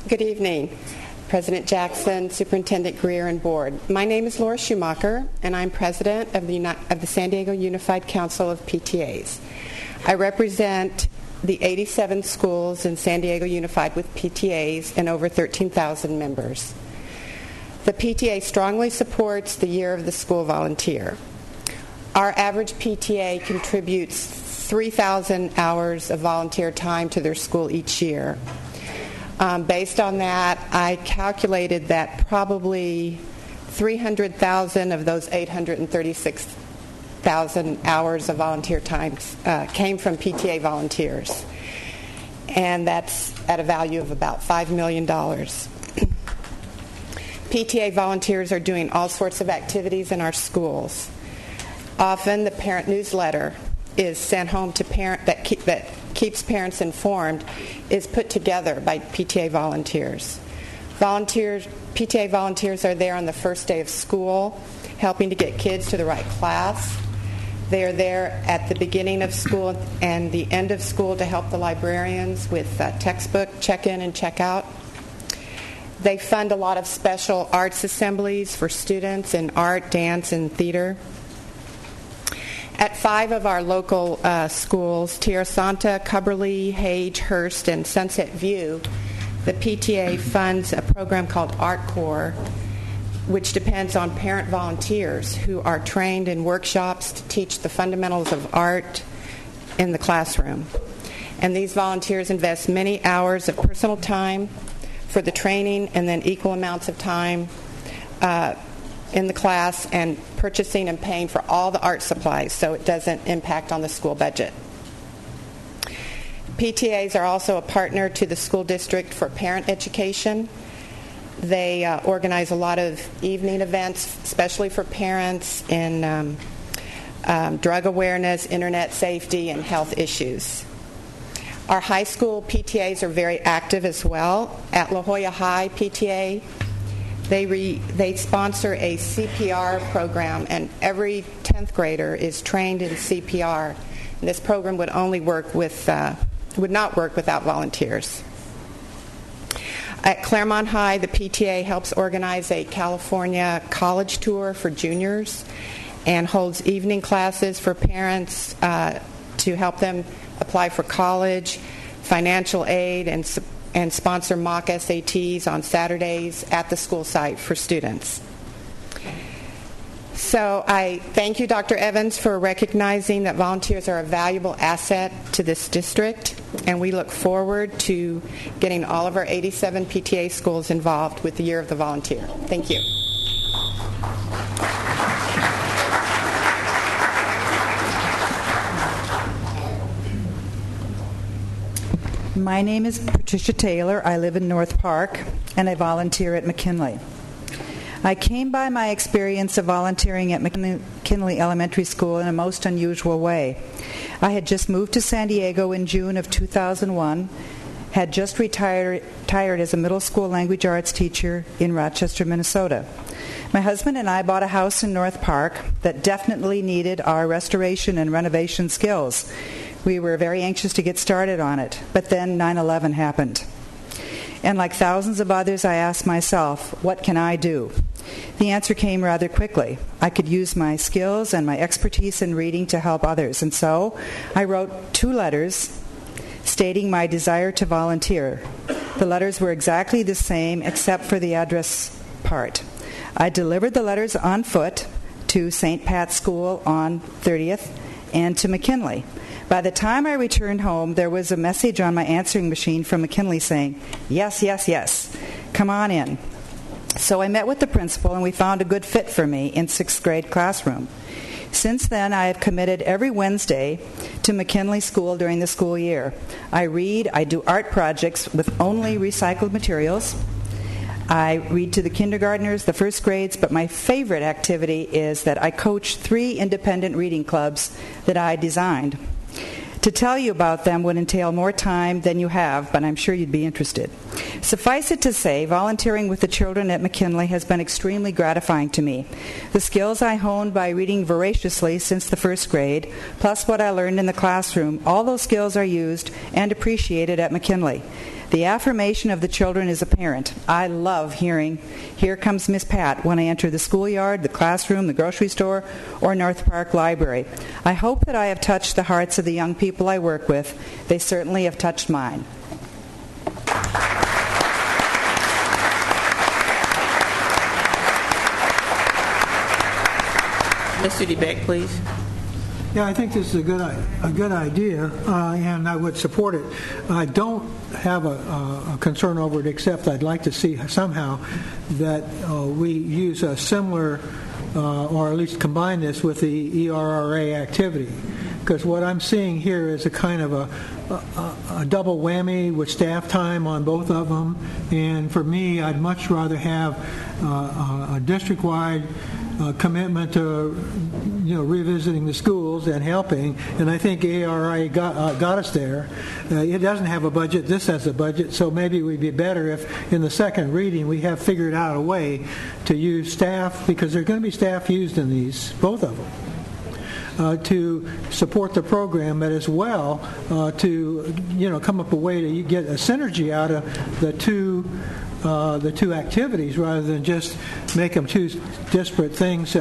Good evening, President Jackson, Superintendent Greer, and Board. My name is Laura Schumacher, and I'm President of the San Diego Unified Council of PTAs. I represent the 87 schools in San Diego Unified with PTAs and over 13,000 members. The PTA strongly supports the Year of the School Volunteer. Our average PTA contributes 3,000 hours of volunteer time to their school each year. Based on that, I calculated that probably 300,000 of those 836,000 hours of volunteer time came from PTA volunteers, and that's at a value of about $5 million. PTA volunteers are doing all sorts of activities in our schools. Often the parent newsletter is sent home to parent that keeps parents informed, is put together by PTA volunteers. PTA volunteers are there on the first day of school, helping to get kids to the right class. They are there at the beginning of school and the end of school to help the librarians with textbook check-in and check-out. They fund a lot of special arts assemblies for students in art, dance, and theater. At 5 of our local schools, Tierra Santa, Cubberley, Hage, Hearst, and Sunset View, the PTA funds a program called Art Corps, which depends on parent volunteers who are trained in workshops to teach the fundamentals of art in the classroom. And these volunteers invest many hours of personal time for the training and then equal amounts of time in the class and purchasing and paying for all the art supplies so it doesn't impact on the school budget. PTAs are also a partner to the school district for parent education. They organize a lot of evening events, especially for parents in drug awareness, internet safety, and health issues. Our high school PTAs are very active as well. At La Jolla High PTA, they sponsor a CPR program, and every 10th grader is trained in CPR. And this program would not work without volunteers. At Claremont High, the PTA helps organize a California college tour for juniors and holds evening classes for parents to help them apply for college, financial aid, and sponsor mock SATs on Saturdays at the school site for students. So I thank you, Dr. Evans, for recognizing that volunteers are a valuable asset to this district, and we look forward to getting all of our 87 PTA schools involved with the Year of the Volunteer. Thank you. My name is Patricia Taylor. I live in North Park, and I volunteer at McKinley. I came by my experience of volunteering at McKinley Elementary School in a most unusual way. I had just moved to San Diego in June of 2001, had just retired as a middle school language arts teacher in Rochester, Minnesota. My husband and I bought a house in North Park that definitely needed our restoration and renovation skills. We were very anxious to get started on it, but then 9/11 happened. And like thousands of others, I asked myself, what can I do? The answer came rather quickly. I could use my skills and my expertise in reading to help others. And so I wrote 2 letters stating my desire to volunteer. The letters were exactly the same except for the address part. I delivered the letters on foot to St. Pat's School on 30th and to McKinley. By the time I returned home, there was a message on my answering machine from McKinley saying, yes, yes, yes, come on in. So I met with the principal, and we found a good fit for me in 6th grade classroom. Since then, I have committed every Wednesday to McKinley School during the school year. I read, I do art projects with only recycled materials. I read to the kindergartners, the first grades, but my favorite activity is that I coach 3 independent reading clubs that I designed. To tell you about them would entail more time than you have, but I'm sure you'd be interested. Suffice it to say, volunteering with the children at McKinley has been extremely gratifying to me. The skills I honed by reading voraciously since the first grade, plus what I learned in the classroom, all those skills are used and appreciated at McKinley. The affirmation of the children is apparent. I love hearing, "Here comes Miss Pat," when I enter the schoolyard, the classroom, the grocery store, or North Park Library. I hope that I have touched the hearts of the young people I work with. They certainly have touched mine. Mr. DeBeck, please. Yeah, I think this is a good idea, and I would support it. I don't have a concern over it, except I'd like to see somehow that we use a similar, or at least combine this with the ERRA activity. because what I'm seeing here is a kind of a double whammy with staff time on both of them. And for me, I'd much rather have a district-wide commitment to revisiting the schools and helping, and I think ARI got us there. It doesn't have a budget. This has a budget, so maybe we'd be better if in the second reading we have figured out a way to use staff, because there are going to be staff used in these, both of them, to support the program, but as well to come up with a way to get a synergy out of the two activities, rather than just make them two disparate things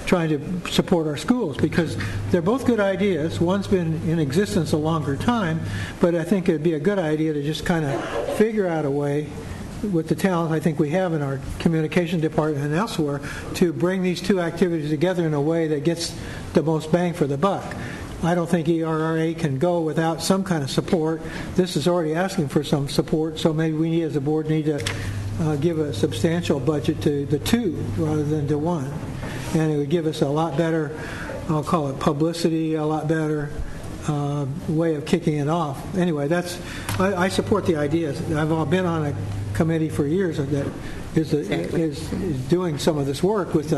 trying to support our schools, because they're both good ideas. One's been in existence a longer time, but I think it'd be a good idea to just kind of figure out a way with the talent I think we have in our communication department and elsewhere to bring these two activities together in a way that gets the most bang for the buck. I don't think ERRA can go without some kind of support. This is already asking for some support, so maybe we as a board need to give a substantial budget to the two rather than to one. And it would give us a lot better, I'll call it publicity, a lot better way of kicking it off. Anyway, I support the ideas. I've been on a committee for years that is doing some of this work with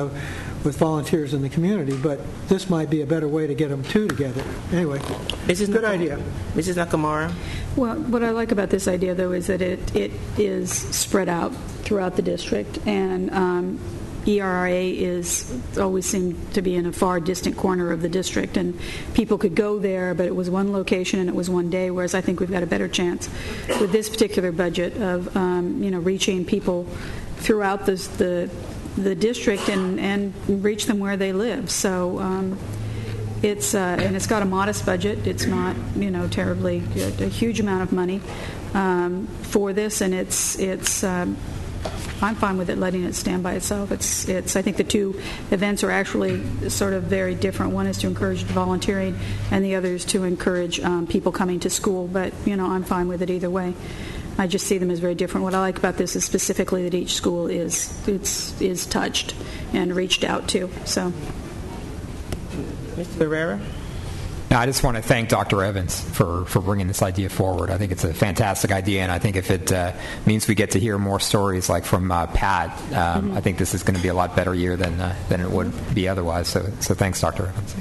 volunteers in the community, but this might be a better way to get them two together. Anyway, good idea. Mrs. Nakamura? Well, what I like about this idea, though, is that it is spread out throughout the district, and ERA is always seemed to be in a far distant corner of the district, and people could go there, but it was one location and it was one day, whereas I think we've got a better chance with this particular budget of reaching people throughout the district and reach them where they live. So it's and it's got a modest budget. It's not terribly a huge amount of money for this, and it's I'm fine with it, letting it stand by itself. It's I think the two events are actually sort of very different. One is to encourage volunteering, and the other is to encourage people coming to school. But I'm fine with it either way. I just see them as very different. What I like about this is specifically that each school is touched and reached out to. So, Mr. Barrera? I just want to thank Dr. Evans for bringing this idea forward. I think it's a fantastic idea, and I think if it means we get to hear more stories like from Pat, I think this is going to be a lot better year than it would be otherwise. So thanks, Dr. Evans.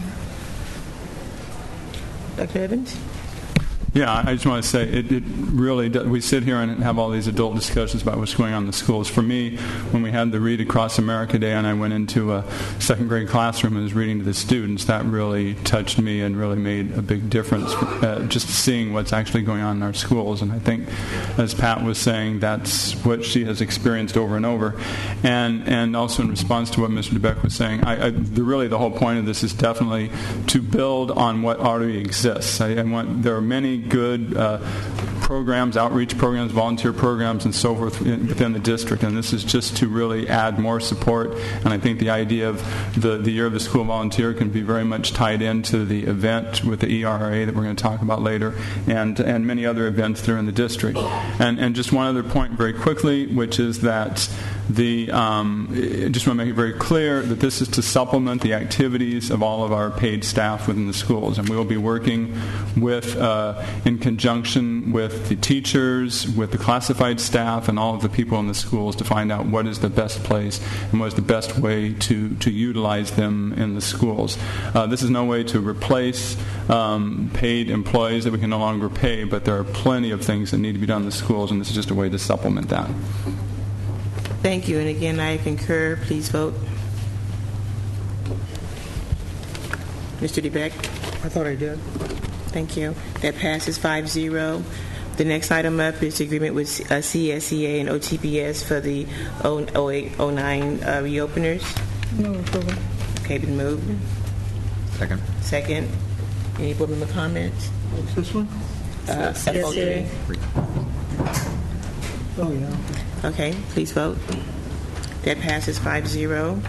Dr. Evans? Yeah, I just want to say it really does. We sit here and have all these adult discussions about what's going on in the schools. For me, when we had the Read Across America Day and I went into a second grade classroom and was reading to the students, that really touched me and really made a big difference, just seeing what's actually going on in our schools. And I think, as Pat was saying, that's what she has experienced over and over. And also in response to what Mr. DeBeck was saying, really the whole point of this is definitely to build on what already exists. There are many good programs, outreach programs, volunteer programs, and so forth within the district, and this is just to really add more support. And I think the idea of the Year of the School Volunteer can be very much tied into the event with the ERA that we're going to talk about later, and many other events that are in the district. And just one other point very quickly, which is that just want to make it very clear that this is to supplement the activities of all of our paid staff within the schools, and we will be working with in conjunction with the teachers, with the classified staff, and all of the people in the schools to find out what is the best place and what is the best way to utilize them in the schools. This is no way to replace paid employees that we can no longer pay, but there are plenty of things that need to be done in the schools, and this is just a way to supplement that. Thank you. And again, I concur. Please vote. Mr. DeBeck? I thought I did. Thank you. That passes 5-0. The next item up is the agreement with CSEA and OTPS for the 08-09 reopeners. Move approval. Okay, been moved. Second. Any board member comments? What's this one? FOA. Oh, yeah. Okay, please vote. That passes 5-0.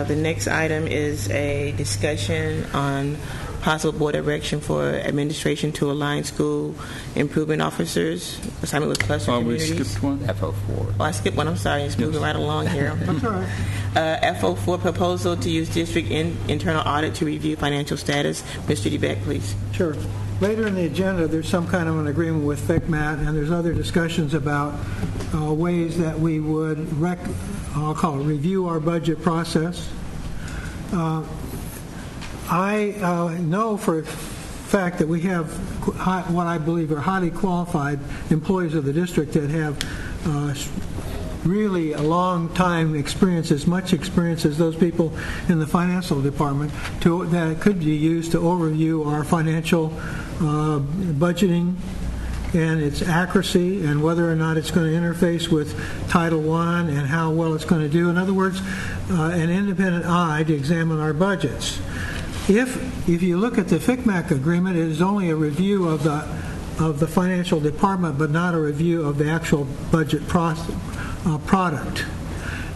The next item is a discussion on possible board direction for administration to align school improvement officers, assignment with cluster communities. We skipped one. FO4. Oh, I skipped one. I'm sorry. It's moving right along here. That's all right. FO4, proposal to use district internal audit to review financial status. Mr. DeBeck, please. Sure. Later in the agenda, there's some kind of an agreement with FCMAT, and there's other discussions about ways that we would, I'll call it, review our budget process. I know for a fact that we have what I believe are highly qualified employees of the district that have really a long time experience, as much experience as those people in the financial department, that could be used to overview our financial budgeting and its accuracy and whether or not it's going to interface with Title I and how well it's going to do. In other words, an independent eye to examine our budgets. If you look at the FCMAC agreement, it is only a review of the financial department, but not a review of the actual budget product.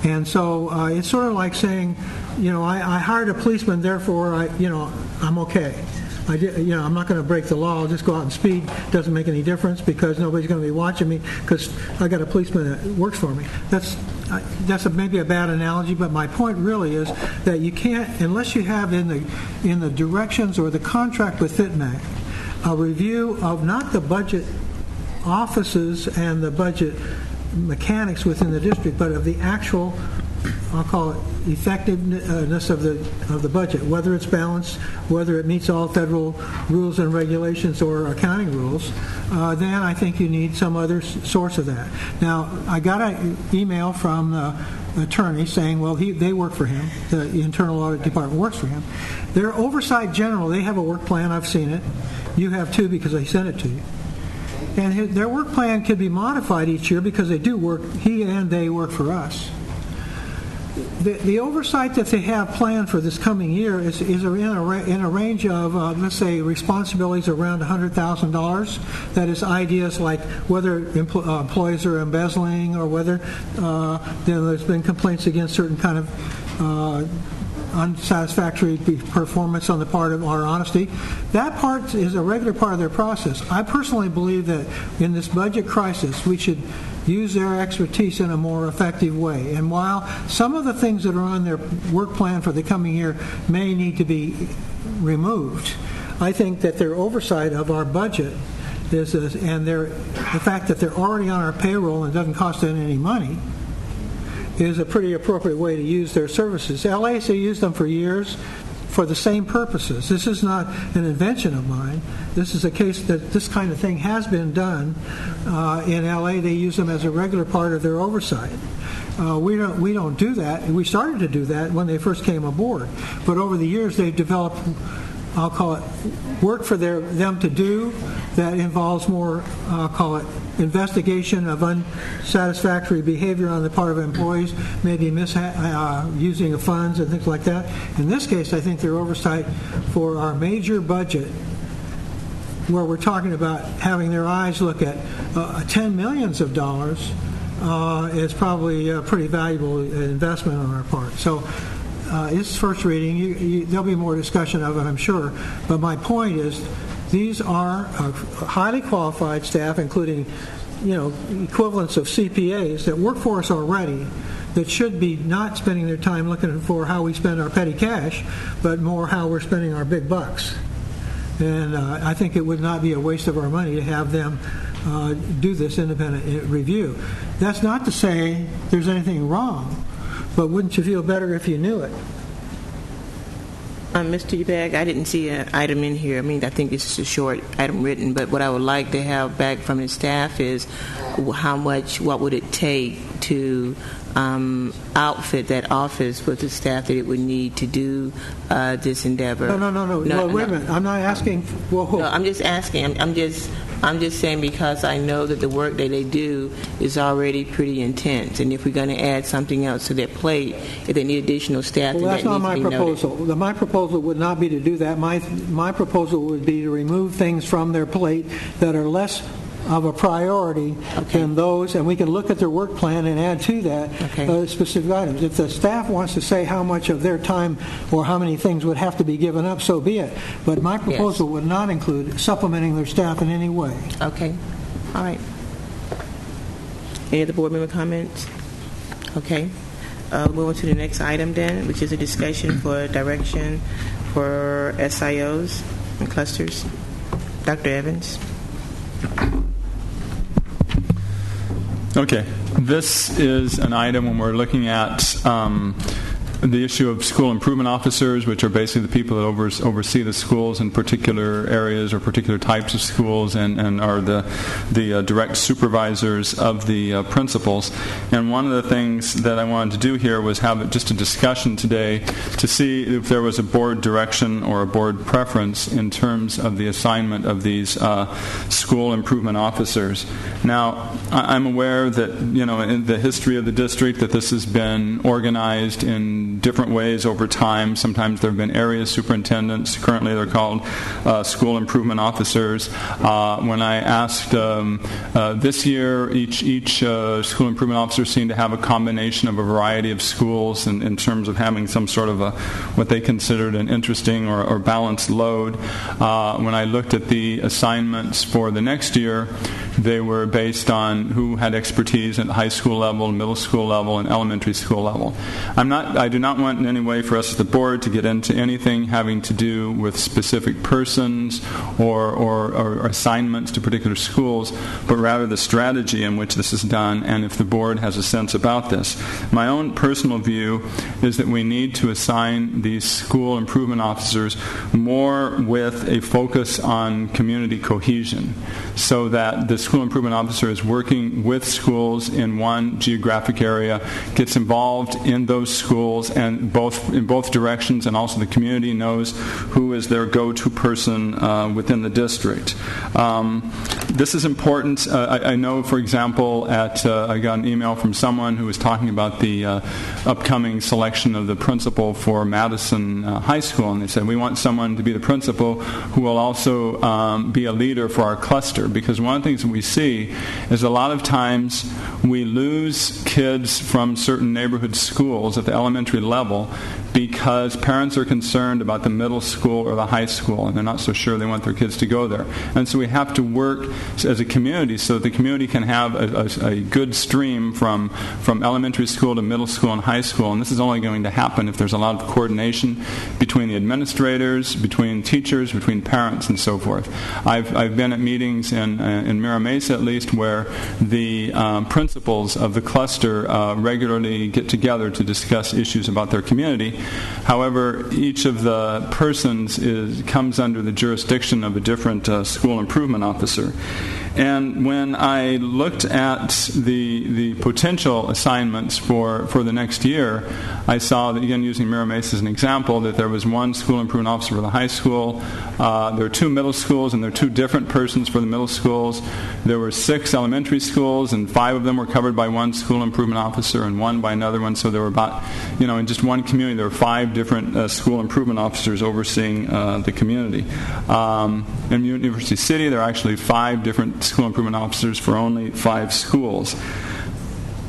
And so it's sort of like saying, I hired a policeman, therefore I'm okay. I'm not going to break the law. I'll just go out and speed. Doesn't make any difference because nobody's going to be watching me because I got a policeman that works for me. That's maybe a bad analogy, but my point really is that you can't, unless you have in the directions or the contract with FCMAC a review of not the budget offices and the budget mechanics within the district, but of the actual, I'll call it, effectiveness of the budget, whether it's balanced, whether it meets all federal rules and regulations or accounting rules, then I think you need some other source of that. Now, I got an email from the attorney saying, well, they work for him. The internal audit department works for him. Their oversight general, they have a work plan. I've seen it. You have too because I sent it to you. And their work plan could be modified each year because they do work, he and they work for us. The oversight that they have planned for this coming year is in a range of, let's say, responsibilities around $100,000. That is ideas like whether employees are embezzling or whether there's been complaints against certain kind of unsatisfactory performance on the part of our honesty. That part is a regular part of their process. I personally believe that in this budget crisis, we should use their expertise in a more effective way. And while some of the things that are on their work plan for the coming year may need to be removed, I think that their oversight of our budget and the fact that they're already on our payroll and doesn't cost them any money is a pretty appropriate way to use their services. LA has used them for years for the same purposes. This is not an invention of mine. This is a case that this kind of thing has been done in LA. They use them as a regular part of their oversight. We don't do that. We started to do that when they first came aboard. But over the years, they've developed, I'll call it, work for them to do that involves more, I'll call it, investigation of unsatisfactory behavior on the part of employees, maybe using of funds and things like that. In this case, I think their oversight for our major budget, where we're talking about having their eyes look at $10 million is probably a pretty valuable investment on our part. So it's first reading. There'll be more discussion of it, I'm sure. But my point is, these are highly qualified staff, including, equivalents of CPAs that work for us already, that should be not spending their time looking for how we spend our petty cash, but more how we're spending our big bucks. And I think it would not be a waste of our money to have them do this independent review. That's not to say there's anything wrong, but wouldn't you feel better if you knew it? Mr. Ebag, I didn't see an item in here. I mean, I think this is a short item written, but what I would like to have back from the staff is what would it take to outfit that office with the staff that it would need to do this endeavor. No, wait a minute. I'm not asking. Whoa. No, I'm just asking. I'm just saying because I know that the work that they do is already pretty intense, and if we're going to add something else to their plate, if they need additional staff, well, that's not my proposal. My proposal would not be to do that. My proposal would be to remove things from their plate that are less of a priority than those, and we can look at their work plan and add to that specific items. If the staff wants to say how much of their time or how many things would have to be given up, so be it. But my proposal would not include supplementing their staff in any way. Okay. All right. Any other board member comments? Okay. Move on to the next item then, which is a discussion for direction for SIOs and clusters. Dr. Evans. Okay. This is an item when we're looking at the issue of school improvement officers, which are basically the people that oversee the schools in particular areas or particular types of schools and are the direct supervisors of the principals. And one of the things that I wanted to do here was have just a discussion today to see if there was a board direction or a board preference in terms of the assignment of these school improvement officers. Now, I'm aware that, in the history of the district that this has been organized in different ways over time. Sometimes there have been area superintendents. Currently they're called school improvement officers. When I asked this year, each school improvement officer seemed to have a combination of a variety of schools in terms of having some sort of what they considered an interesting or balanced load. When I looked at the assignments for the next year, they were based on who had expertise at the high school level, middle school level, and elementary school level. I do not want in any way for us as the board to get into anything having to do with specific persons or assignments to particular schools, but rather the strategy in which this is done and if the board has a sense about this. My own personal view is that we need to assign these school improvement officers more with a focus on community cohesion, so that the school improvement officer is working with schools in one geographic area, gets involved in those schools and in both directions, and also the community knows who is their go-to person within the district. This is important. I know, for example, I got an email from someone who was talking about the upcoming selection of the principal for Madison High School, and they said, we want someone to be the principal who will also be a leader for our cluster, because one of the things that we see is a lot of times we lose kids from certain neighborhood schools at the elementary level because parents are concerned about the middle school or the high school, and they're not so sure they want their kids to go there. And so we have to work as a community so that the community can have a good stream from elementary school to middle school and high school. And this is only going to happen if there's a lot of coordination between the administrators, between teachers, between parents, and so forth. I've been at meetings in Mira Mesa, at least, where the principals of the cluster regularly get together to discuss issues about their community. However, each of the persons comes under the jurisdiction of a different school improvement officer. And when I looked at the potential assignments for the next year, I saw that, again, using Mira Mesa as an example, that there was one school improvement officer for the high school. There are two middle schools, and there are two different persons for the middle schools. There were 6 elementary schools, and 5 of them were covered by one school improvement officer and one by another one. So there were about, in just one community, there were 5 different school improvement officers overseeing the community. In University City, there are actually 5 different school improvement officers for only 5 schools.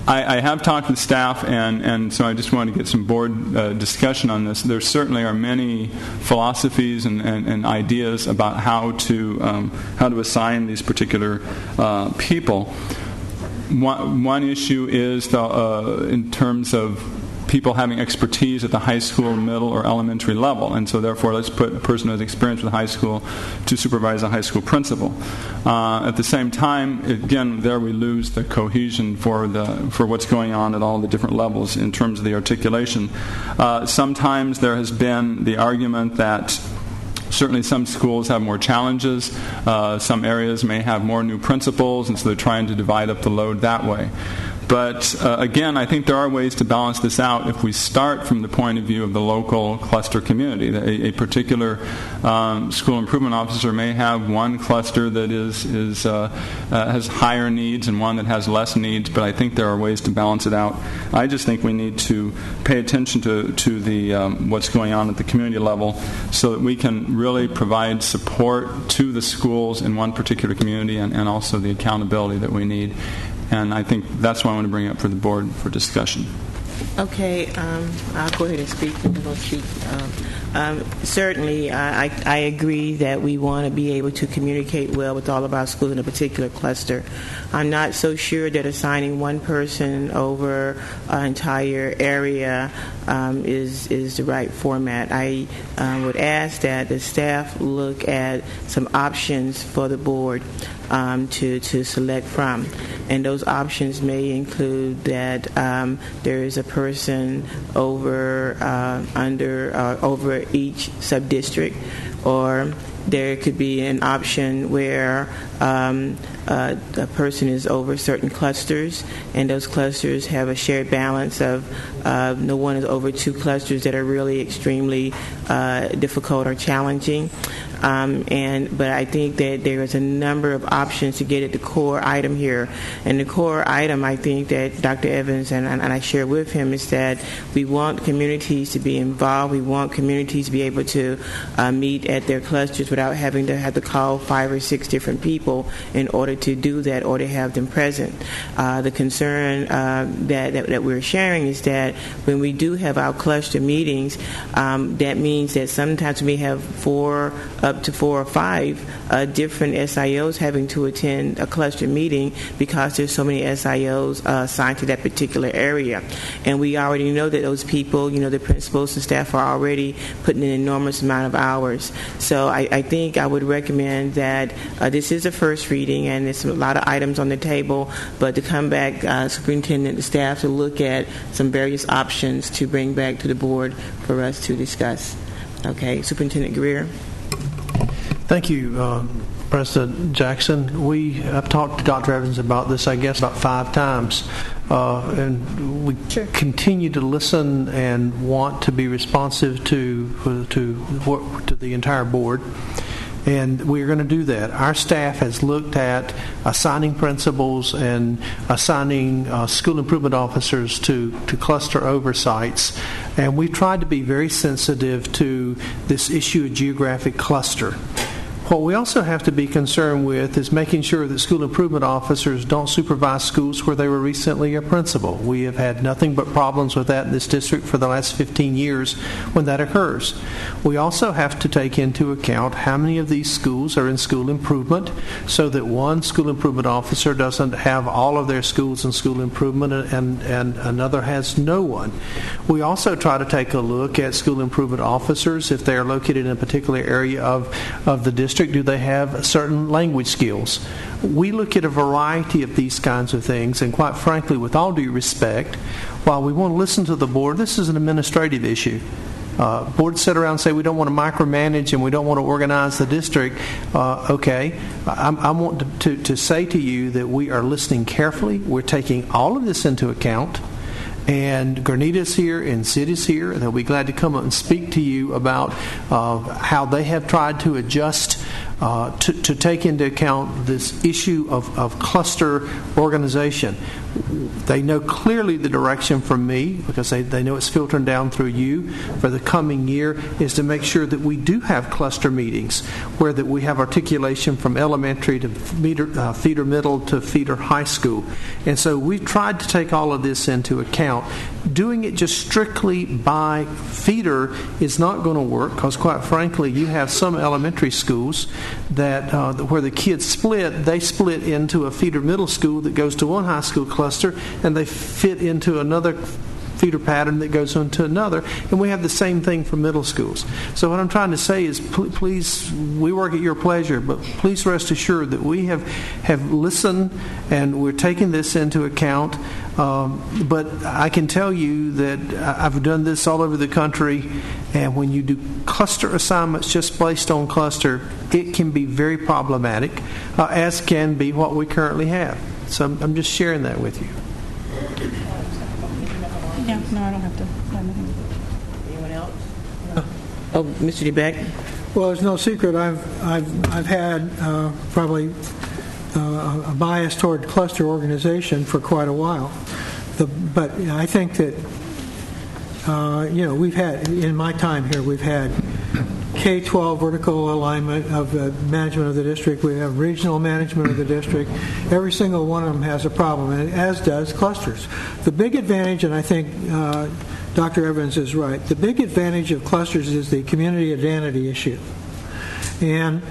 I have talked to the staff, and so I just wanted to get some board discussion on this. There certainly are many philosophies and ideas about how to assign these particular people. One issue is in terms of people having expertise at the high school, middle, or elementary level, and so therefore let's put a person who has experience with high school to supervise a high school principal. At the same time, again, there we lose the cohesion for what's going on at all the different levels in terms of the articulation. Sometimes there has been the argument that certainly some schools have more challenges. Some areas may have more new principals, and so they're trying to divide up the load that way. But again, I think there are ways to balance this out if we start from the point of view of the local cluster community. A particular school improvement officer may have one cluster that has higher needs and one that has less needs, but I think there are ways to balance it out. I just think we need to pay attention to the what's going on at the community level so that we can really provide support to the schools in one particular community and also the accountability that we need. And I think that's why I want to bring it up for the board for discussion. Okay, I'll go ahead and speak. Certainly, I agree that we want to be able to communicate well with all of our schools in a particular cluster. I'm not so sure that assigning one person over an entire area is the right format. I would ask that the staff look at some options for the board to select from, and those options may include that there is a person over over each sub-district, or there could be an option where a person is over certain clusters, and those clusters have a shared balance of no one is over two clusters that are really extremely difficult or challenging. But I think that there is a number of options to get at the core item here. And the core item, I think that Dr. Evans and I share with him, is that we want communities to be involved. We want communities to be able to meet at their clusters without having to have to call 5 or 6 different people in order to do that or to have them present. The concern that we're sharing is that when we do have our cluster meetings, that means that sometimes we have up to 4 or 5 different SIOs having to attend a cluster meeting because there's so many SIOs assigned to that particular area. And we already know that those people, the principals and staff are already putting an enormous amount of hours. So I think I would recommend that this is a first reading and there's a lot of items on the table, but to come back, superintendent and staff, to look at some various options to bring back to the board for us to discuss. Okay, Superintendent Greer. Thank you, President Jackson. I've talked to Dr. Evans about this, I guess, about 5 times. And we continue to listen and want to be responsive to the entire board. And we're going to do that. Our staff has looked at assigning principals and assigning school improvement officers to cluster oversights. And we've tried to be very sensitive to this issue of geographic cluster. What we also have to be concerned with is making sure that school improvement officers don't supervise schools where they were recently a principal. We have had nothing but problems with that in this district for the last 15 years when that occurs. We also have to take into account how many of these schools are in school improvement so that one school improvement officer doesn't have all of their schools in school improvement and another has no one. We also try to take a look at school improvement officers if they are located in a particular area of the district. Do they have certain language skills? We look at a variety of these kinds of things, and quite frankly, with all due respect, while we want to listen to the board, this is an administrative issue. Boards sit around and say we don't want to micromanage and we don't want to organize the district. Okay, I want to say to you that we are listening carefully. We're taking all of this into account. And Granita's here and Sid is here, and they'll be glad to come up and speak to you about how they have tried to adjust to take into account this issue of cluster organization. They know clearly the direction from me, because they know it's filtering down through you for the coming year, is to make sure that we do have cluster meetings where that we have articulation from elementary to feeder middle to feeder high school. And so we've tried to take all of this into account. Doing it just strictly by feeder is not going to work, because quite frankly, you have some elementary schools that where the kids split. They split into a feeder middle school that goes to one high school cluster, and they fit into another feeder pattern that goes into another, and we have the same thing for middle schools. So what I'm trying to say is, please, we work at your pleasure, but please rest assured that we have listened and we're taking this into account. But I can tell you that I've done this all over the country, and when you do cluster assignments just based on cluster, it can be very problematic, as can be what we currently have. So I'm just sharing that with you. Anyone else? Oh, Mr. DeBeck. Well, it's no secret. I've had probably a bias toward cluster organization for quite a while. But I think that we've had, in my time here, we've had K-12 vertical alignment of the management of the district. We have regional management of the district. Every single one of them has a problem, and as does clusters. The big advantage, and I think Dr. Evans is right, the big advantage of clusters is the community identity issue. And,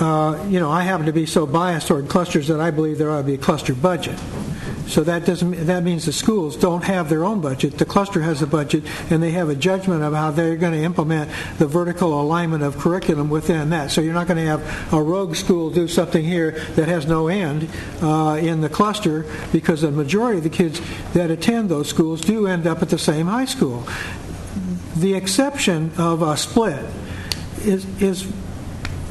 I happen to be so biased toward clusters that I believe there ought to be a cluster budget. So that means the schools don't have their own budget. The cluster has a budget, and they have a judgment of how they're going to implement the vertical alignment of curriculum within that. So you're not going to have a rogue school do something here that has no end in the cluster, because the majority of the kids that attend those schools do end up at the same high school. The exception of a split is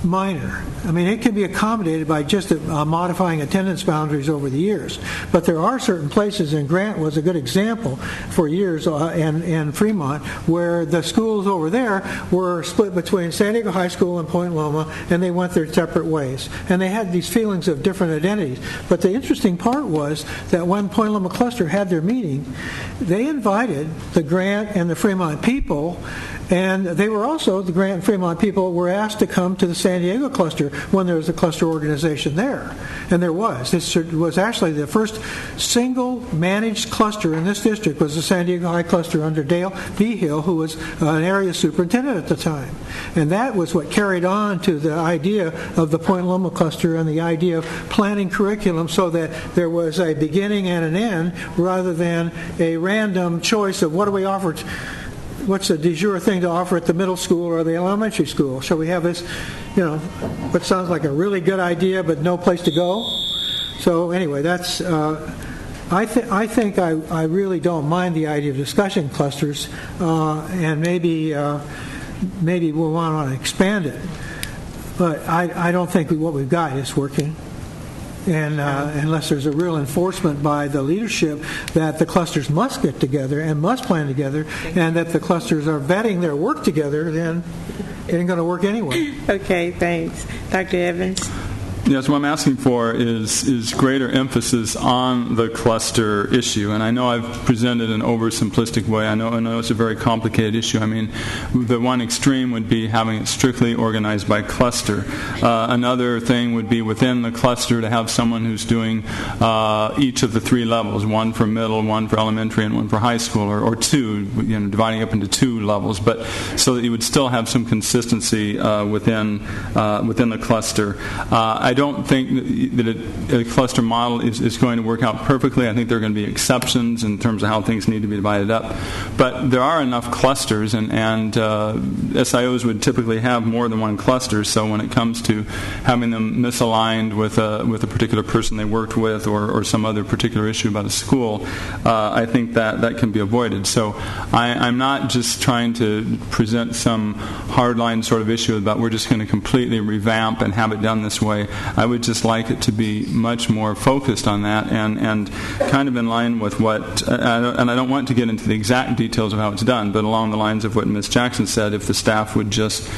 minor. I mean, it can be accommodated by just modifying attendance boundaries over the years. But there are certain places, and Grant was a good example for years, and Fremont, where the schools over there were split between San Diego High School and Point Loma, and they went their separate ways. And they had these feelings of different identities. But the interesting part was that when Point Loma Cluster had their meeting, they invited the Grant and the Fremont people, and they were also, the Grant and Fremont people were asked to come to the San Diego cluster when there was a cluster organization there. And there was. This was actually the first single managed cluster in this district, was the San Diego High cluster under Dale Behill, who was an area superintendent at the time. And that was what carried on to the idea of the Point Loma cluster and the idea of planning curriculum so that there was a beginning and an end rather than a random choice of what do we offer what's the de jure thing to offer at the middle school or the elementary school? Shall we have this, what sounds like a really good idea but no place to go? So anyway, that's. I think I really don't mind the idea of discussion clusters, and maybe we'll want to expand it. But I don't think what we've got is working. And unless there's a real enforcement by the leadership that the clusters must get together and must plan together, and that the clusters are vetting their work together, then it ain't going to work anyway. Okay, thanks. Dr. Evans? Yes, what I'm asking for is greater emphasis on the cluster issue. And I know I've presented an oversimplistic way. I know it's a very complicated issue. I mean, the one extreme would be having it strictly organized by cluster. Another thing would be within the cluster to have someone who's doing each of the three levels, one for middle, one for elementary, and one for high school, or two, dividing up into two levels, but so that you would still have some consistency within the cluster. I don't think that a cluster model is going to work out perfectly. I think there are going to be exceptions in terms of how things need to be divided up. But there are enough clusters, and SIOs would typically have more than one cluster, so when it comes to having them misaligned with a particular person they worked with or some other particular issue about a school, I think that can be avoided. So I'm not just trying to present some hardline sort of issue about we're just going to completely revamp and have it done this way. I would just like it to be much more focused on that and kind of in line with what, and I don't want to get into the exact details of how it's done, but along the lines of what Ms. Jackson said, if the staff would just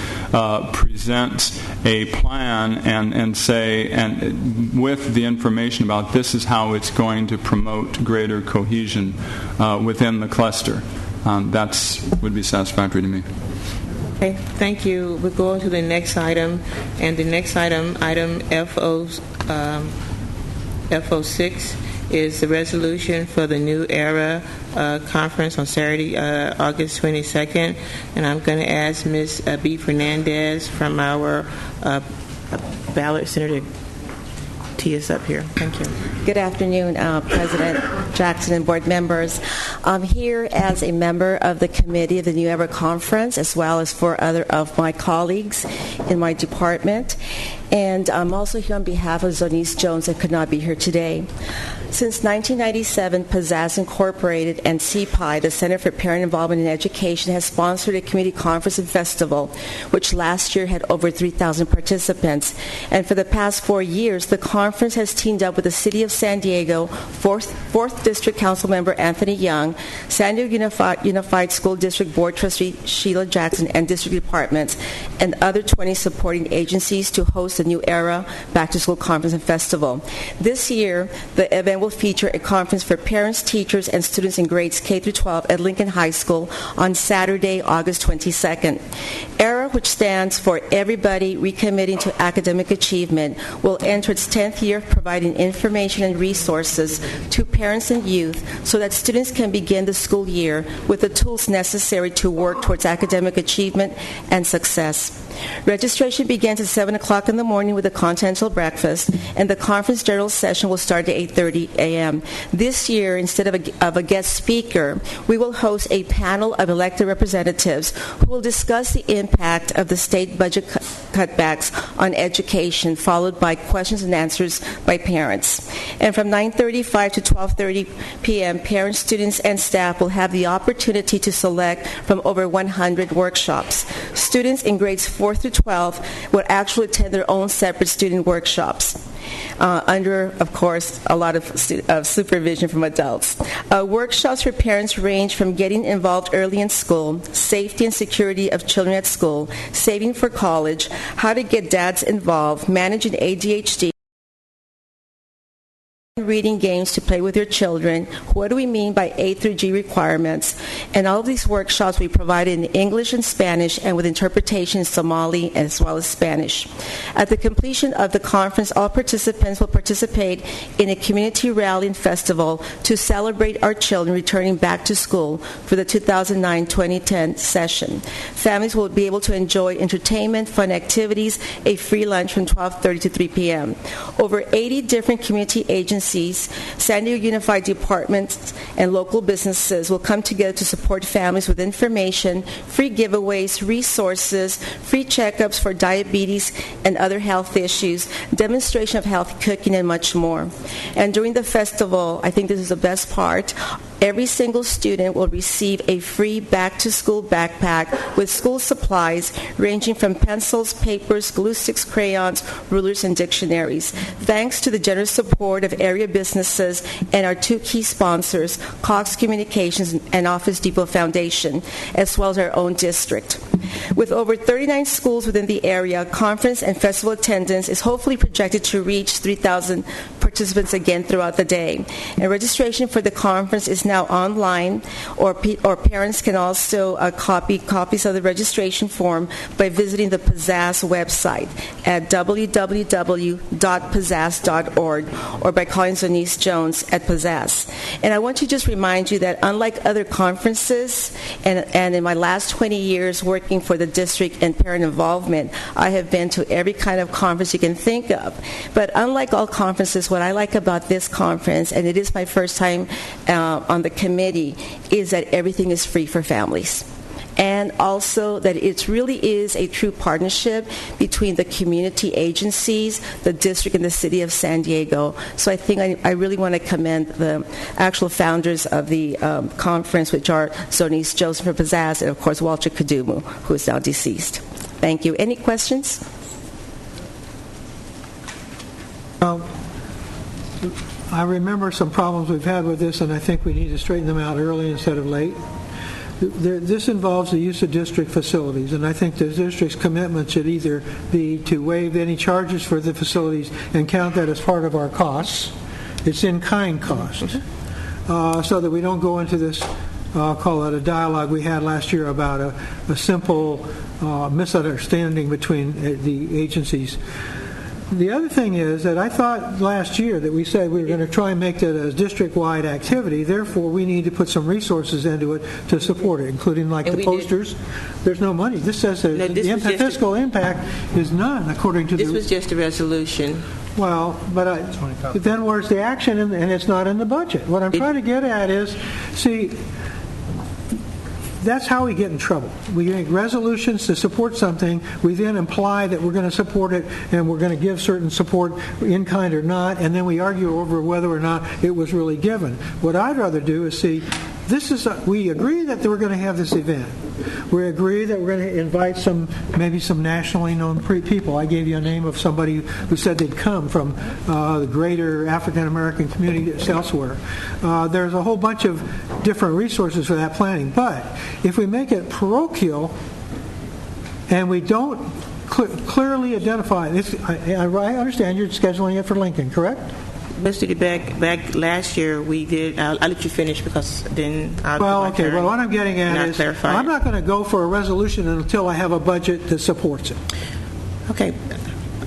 present a plan and say, and with the information about this is how it's going to promote greater cohesion within the cluster, that would be satisfactory to me. Okay, thank you. We'll go on to the next item, and the next item FO6, is the resolution for the New Era conference on Saturday, August 22nd, and I'm going to ask Ms. B. Fernandez from our ballot senator tee us up here. Thank you. Good afternoon, President Jackson and board members. I'm here as a member of the committee of the New Era Conference, as well as for other of my colleagues in my department. And I'm also here on behalf of Zonice Jones that could not be here today. Since 1997, Pizzazz Incorporated and CPI, the Center for Parent Involvement in Education, has sponsored a community conference and festival, which last year had over 3,000 participants. And for the past 4 years, the conference has teamed up with the City of San Diego, 4th District Council Member Anthony Young, San Diego Unified School District Board Trustee Sheila Jackson, and district departments, and other 20 supporting agencies to host the New Era Back to School Conference and Festival. This year, the event will feature a conference for parents, teachers, and students in grades K through 12 at Lincoln High School on Saturday, August 22nd. ERA, which stands for Everybody Recommitting to Academic Achievement, will enter its 10th year of providing information and resources to parents and youth so that students can begin the school year with the tools necessary to work towards academic achievement and success. Registration begins at 7 o'clock in the morning with a continental breakfast, and the conference general session will start at 8:30 a.m. This year, instead of a guest speaker, we will host a panel of elected representatives who will discuss the impact of the state budget cutbacks on education, followed by questions and answers by parents. And from 9:35 to 12:30 p.m., parents, students, and staff will have the opportunity to select from over 100 workshops. Students in grades 4 through 12 will actually attend their own separate student workshops under, of course, a lot of supervision from adults. Workshops for parents range from getting involved early in school, safety and security of children at school, saving for college, how to get dads involved, managing ADHD, reading games to play with your children, what do we mean by A through G requirements, and all of these workshops we provide in English and Spanish and with interpretation in Somali as well as Spanish. At the completion of the conference, all participants will participate in a community rally and festival to celebrate our children returning back to school for the 2009-2010 session. Families will be able to enjoy entertainment, fun activities, a free lunch from 12:30 to 3 p.m. Over 80 different community agencies, San Diego Unified departments, and local businesses will come together to support families with information, free giveaways, resources, free checkups for diabetes and other health issues, demonstration of healthy cooking, and much more. And during the festival, I think this is the best part, every single student will receive a free back-to-school backpack with school supplies ranging from pencils, papers, glue sticks, crayons, rulers, and dictionaries. Thanks to the generous support of area businesses and our two key sponsors, Cox Communications and Office Depot Foundation, as well as our own district. With over 39 schools within the area, conference and festival attendance is hopefully projected to reach 3,000 participants again throughout the day. And registration for the conference is now online, or parents can also copy copies of the registration form by visiting the Pizzazz website at www.pizzazz.org or by calling Zonice Jones at Pizzazz. And I want to just remind you that unlike other conferences, and in my last 20 years working for the district and parent involvement, I have been to every kind of conference you can think of. But unlike all conferences, what I like about this conference, and it is my first time on the committee, is that everything is free for families. And also that it really is a true partnership between the community agencies, the district, and the city of San Diego. So I think I really want to commend the actual founders of the conference, which are Zonice Jones from Pizzazz and, of course, Walter Kadumu, who is now deceased. Thank you. Any questions? I remember some problems we've had with this, and I think we need to straighten them out early instead of late. This involves the use of district facilities, and I think the district's commitment should either be to waive any charges for the facilities and count that as part of our costs. It's in-kind costs, so that we don't go into this, I'll call it a dialogue we had last year about a simple misunderstanding between the agencies. The other thing is that I thought last year that we said we were going to try and make that a district-wide activity. Therefore, we need to put some resources into it to support it, including like the posters. There's no money. This says that the fiscal impact is none, according to this was just a resolution. Well, but then where's the action, and it's not in the budget. What I'm trying to get at is, see, that's how we get in trouble. We make resolutions to support something. We then imply that we're going to support it and we're going to give certain support in kind or not, and then we argue over whether or not it was really given. What I'd rather do is see we agree that we're going to have this event. We agree that we're going to invite maybe some nationally known people. I gave you a name of somebody who said they'd come from the greater African American community that's elsewhere. There's a whole bunch of different resources for that planning. But if we make it parochial and we don't clearly identify this, I understand you're scheduling it for Lincoln, correct? Mr. DeBeck, back last year we did. I'll let you finish because then I'll. Well, okay. Well, what I'm getting at is I'm not going to go for a resolution until I have a budget that supports it. Okay.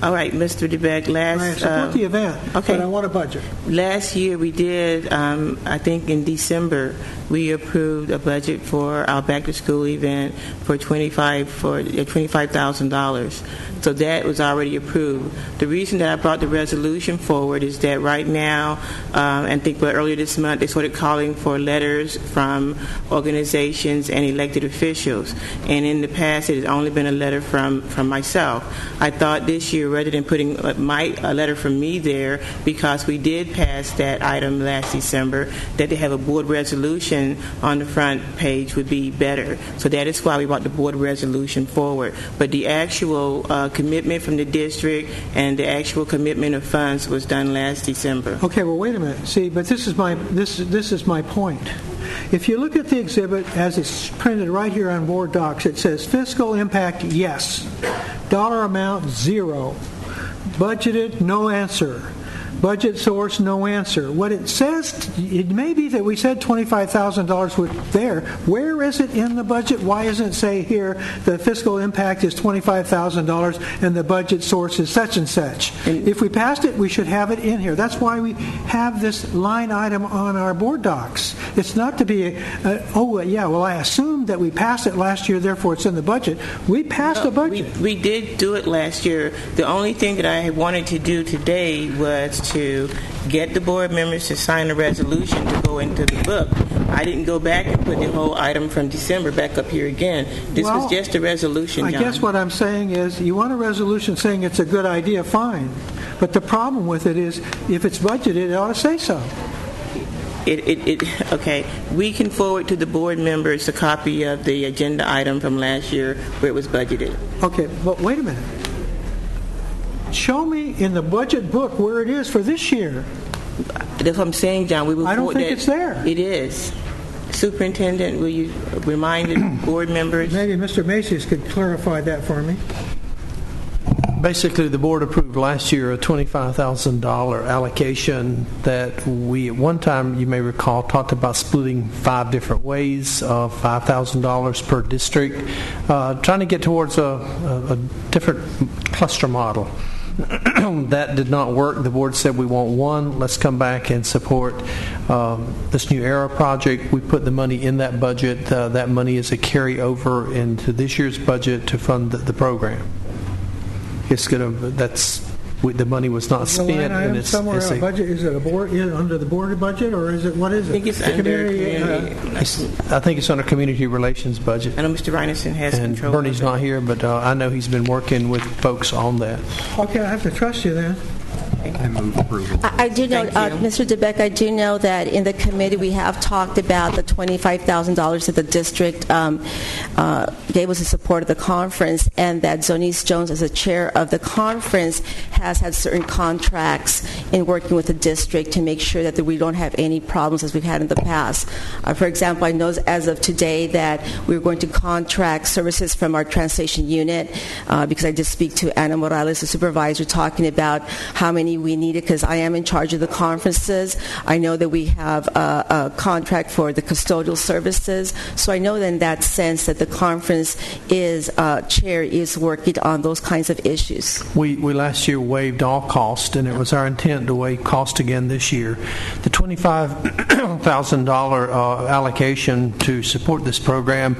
All right, Mr. DeBeck. I support the event, okay. But I want a budget. Last year we did. I think in December we approved a budget for our back to school event for $25,000. So that was already approved. The reason that I brought the resolution forward is that right now, and I think earlier this month, they started calling for letters from organizations and elected officials. And in the past, it has only been a letter from myself. I thought this year, rather than putting a letter from me there, because we did pass that item last December, that they have a board resolution on the front page would be better. So that is why we brought the board resolution forward. But the actual commitment from the district and the actual commitment of funds was done last December. Okay, well, wait a minute. See, but this is my point. If you look at the exhibit as it's printed right here on board docs, it says fiscal impact, yes. Dollar amount, zero. Budgeted, no answer. Budget source, no answer. What it says, it may be that we said $25,000 was there. Where is it in the budget? Why doesn't it say here the fiscal impact is $25,000 and the budget source is such and such? If we passed it, we should have it in here. That's why we have this line item on our board docs. It's not to be, I assumed that we passed it last year, therefore it's in the budget. We passed the budget. We did do it last year. The only thing that I wanted to do today was to get the board members to sign a resolution to go into the book. I didn't go back and put the whole item from December back up here again. This was just a resolution, John. I guess what I'm saying is you want a resolution saying it's a good idea, fine. But the problem with it is if it's budgeted, it ought to say so. Okay, we can forward to the board members a copy of the agenda item from last year where it was budgeted. Okay, but wait a minute. Show me in the budget book where it is for this year. That's what I'm saying, John. I don't think it's there. It is. Superintendent, will you remind the board members? Maybe Mr. Macy's could clarify that for me. Basically, the board approved last year a $25,000 allocation that we, at one time, you may recall, talked about splitting 5 different ways of $5,000 per district, trying to get towards a different cluster model. That did not work. The board said we want one. Let's come back and support this New Era project. We put the money in that budget. That money is a carryover into this year's budget to fund the program. The money was not spent. The line item somewhere in the budget, is it under the board budget, or is it, what is it? I think it's under community. I think it's under community relations budget. I know Mr. Reinerson has control. Bernie's not here, but I know he's been working with folks on that. Okay, I have to trust you then. I move approval. I do know, Mr. DeBeck, I do know that in the committee we have talked about the $25,000 that the district gave us in support of the conference, and that Zonice Jones, as the chair of the conference, has had certain contracts in working with the district to make sure that we don't have any problems as we've had in the past. For example, I know as of today that we're going to contract services from our translation unit because I did speak to Ana Morales, the supervisor, talking about how many we needed, because I am in charge of the conferences. I know that we have a contract for the custodial services, so I know that in that sense that the conference chair is working on those kinds of issues. We last year waived all cost, and it was our intent to waive cost again this year. The $25,000 allocation to support this program,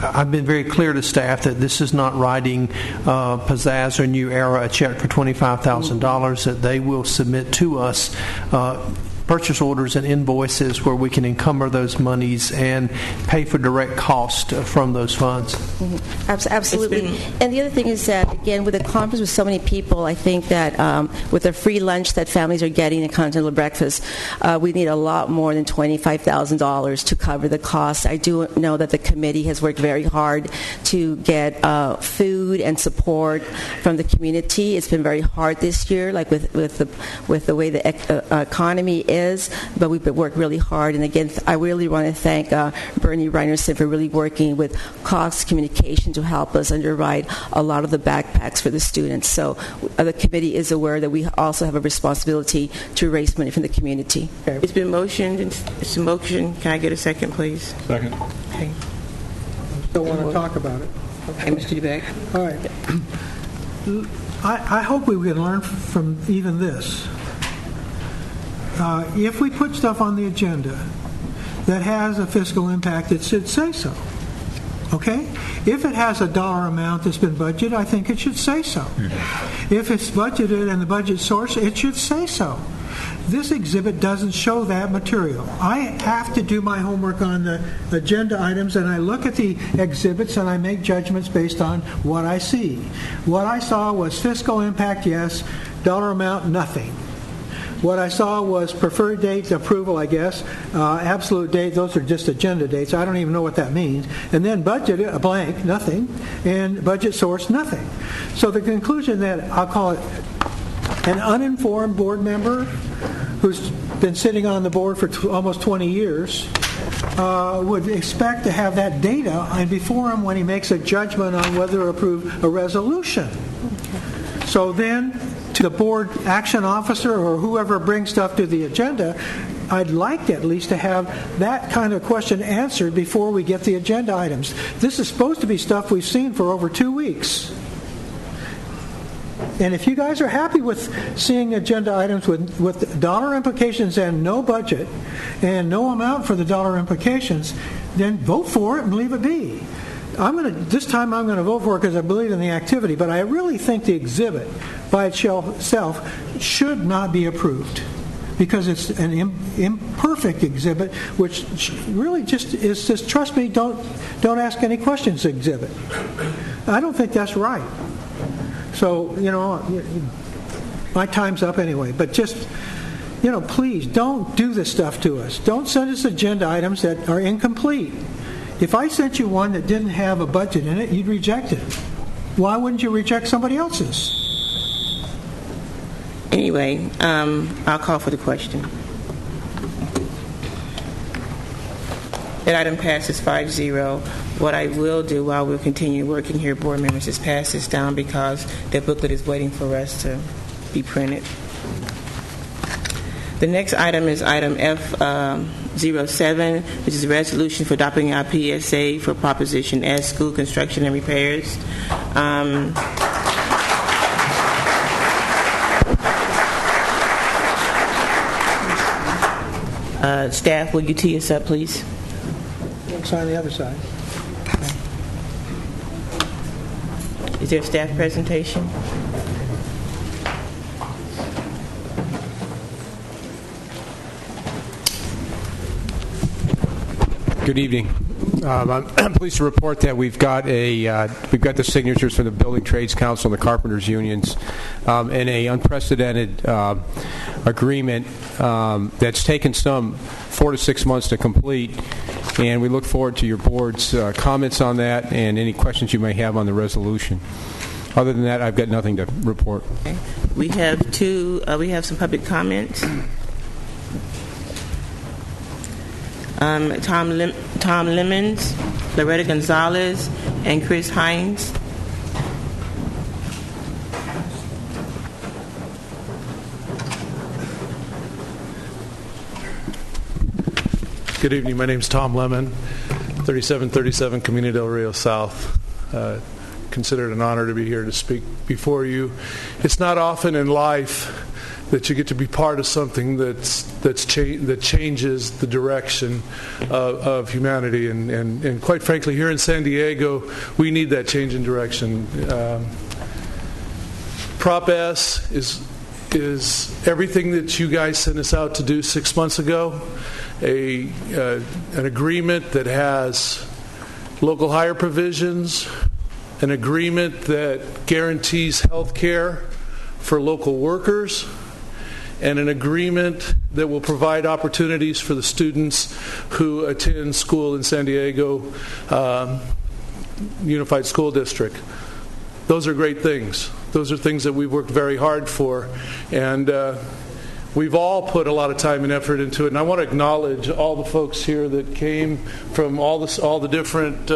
I've been very clear to staff that this is not writing Pizzazz or New Era a check for $25,000, that they will submit to us purchase orders and invoices where we can encumber those monies and pay for direct cost from those funds. Absolutely. And the other thing is that, again, with a conference with so many people, I think that with the free lunch that families are getting and continental breakfast, we need a lot more than $25,000 to cover the costs. I do know that the committee has worked very hard to get food and support from the community. It's been very hard this year, like with the way the economy is, but we've worked really hard. And again, I really want to thank Bernie Reinerson for really working with Cox Communication to help us underwrite a lot of the backpacks for the students. So the committee is aware that we also have a responsibility to raise money from the community. It's been motioned. It's a motion. Can I get a second, please? Second. Okay. Still want to talk about it. Okay, Mr. DeBeck. All right. I hope we can learn from even this. If we put stuff on the agenda that has a fiscal impact, it should say so. Okay? If it has a dollar amount that's been budgeted, I think it should say so. If it's budgeted and the budget source, it should say so. This exhibit doesn't show that material. I have to do my homework on the agenda items, and I look at the exhibits and I make judgments based on what I see. What I saw was fiscal impact, yes. Dollar amount, nothing. What I saw was preferred date approval, I guess. Absolute date, those are just agenda dates. I don't even know what that means. And then budget, a blank, nothing. And budget source, nothing. So the conclusion that I'll call it an uninformed board member who's been sitting on the board for almost 20 years would expect to have that data and before him when he makes a judgment on whether to approve a resolution. So then, to the board action officer or whoever brings stuff to the agenda, I'd like at least to have that kind of question answered before we get the agenda items. This is supposed to be stuff we've seen for over 2 weeks. And if you guys are happy with seeing agenda items with dollar implications and no budget and no amount for the dollar implications, then vote for it and leave it be. This time I'm going to vote for it because I believe in the activity, but I really think the exhibit by itself should not be approved because it's an imperfect exhibit, which really just is just trust me, don't ask any questions exhibit. I don't think that's right. So, my time's up anyway, but just, please don't do this stuff to us. Don't send us agenda items that are incomplete. If I sent you one that didn't have a budget in it, you'd reject it. Why wouldn't you reject somebody else's? Anyway, I'll call for the question. That item passes 5-0. What I will do while we'll continue working here, board members, is pass this down because the booklet is waiting for us to be printed. The next item is item F07, which is a resolution for adopting our PSA for Proposition S, school construction and repairs. Staff, will you tee us up, please? Sign the other side. Is there a staff presentation? Good evening. I'm pleased to report that we've got the signatures from the Building Trades Council and the Carpenters Unions in a unprecedented agreement that's taken some 4 to 6 months to complete, and we look forward to your board's comments on that and any questions you may have on the resolution. Other than that, I've got nothing to report. Okay. We have some public comments. Tom Lemons, Loretta Gonzalez, and Chris Hines. Good evening. My name is Tom Lemon, 3737 Camino del Rio South. Consider it an honor to be here to speak before you. It's not often in life that you get to be part of something that changes the direction of humanity, and quite frankly, here in San Diego, we need that change in direction. Prop S is everything that you guys sent us out to do 6 months ago, an agreement that has local hire provisions, an agreement that guarantees health care for local workers, and an agreement that will provide opportunities for the students who attend school in San Diego Unified School District. Those are great things. Those are things that we've worked very hard for, and we've all put a lot of time and effort into it. And I want to acknowledge all the folks here that came from all the different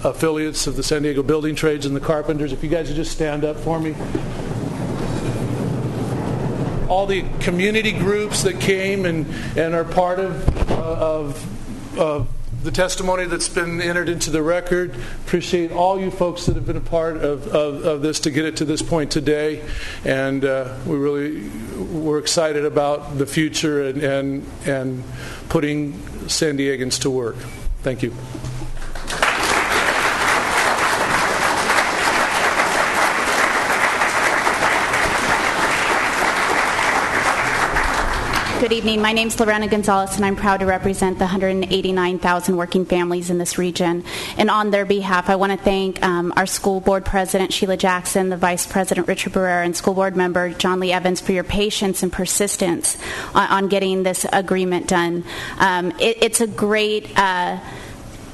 affiliates of the San Diego Building Trades and the Carpenters. If you guys would just stand up for me. All the community groups that came and are part of the testimony that's been entered into the record. Appreciate all you folks that have been a part of this to get it to this point today. And we're excited about the future and putting San Diegans to work. Thank you. Good evening. My name is Lorena Gonzalez, and I'm proud to represent the 189,000 working families in this region. And on their behalf, I want to thank our school board president, Sheila Jackson, the vice president, Richard Barrera, and school board member, John Lee Evans, for your patience and persistence on getting this agreement done. It's a great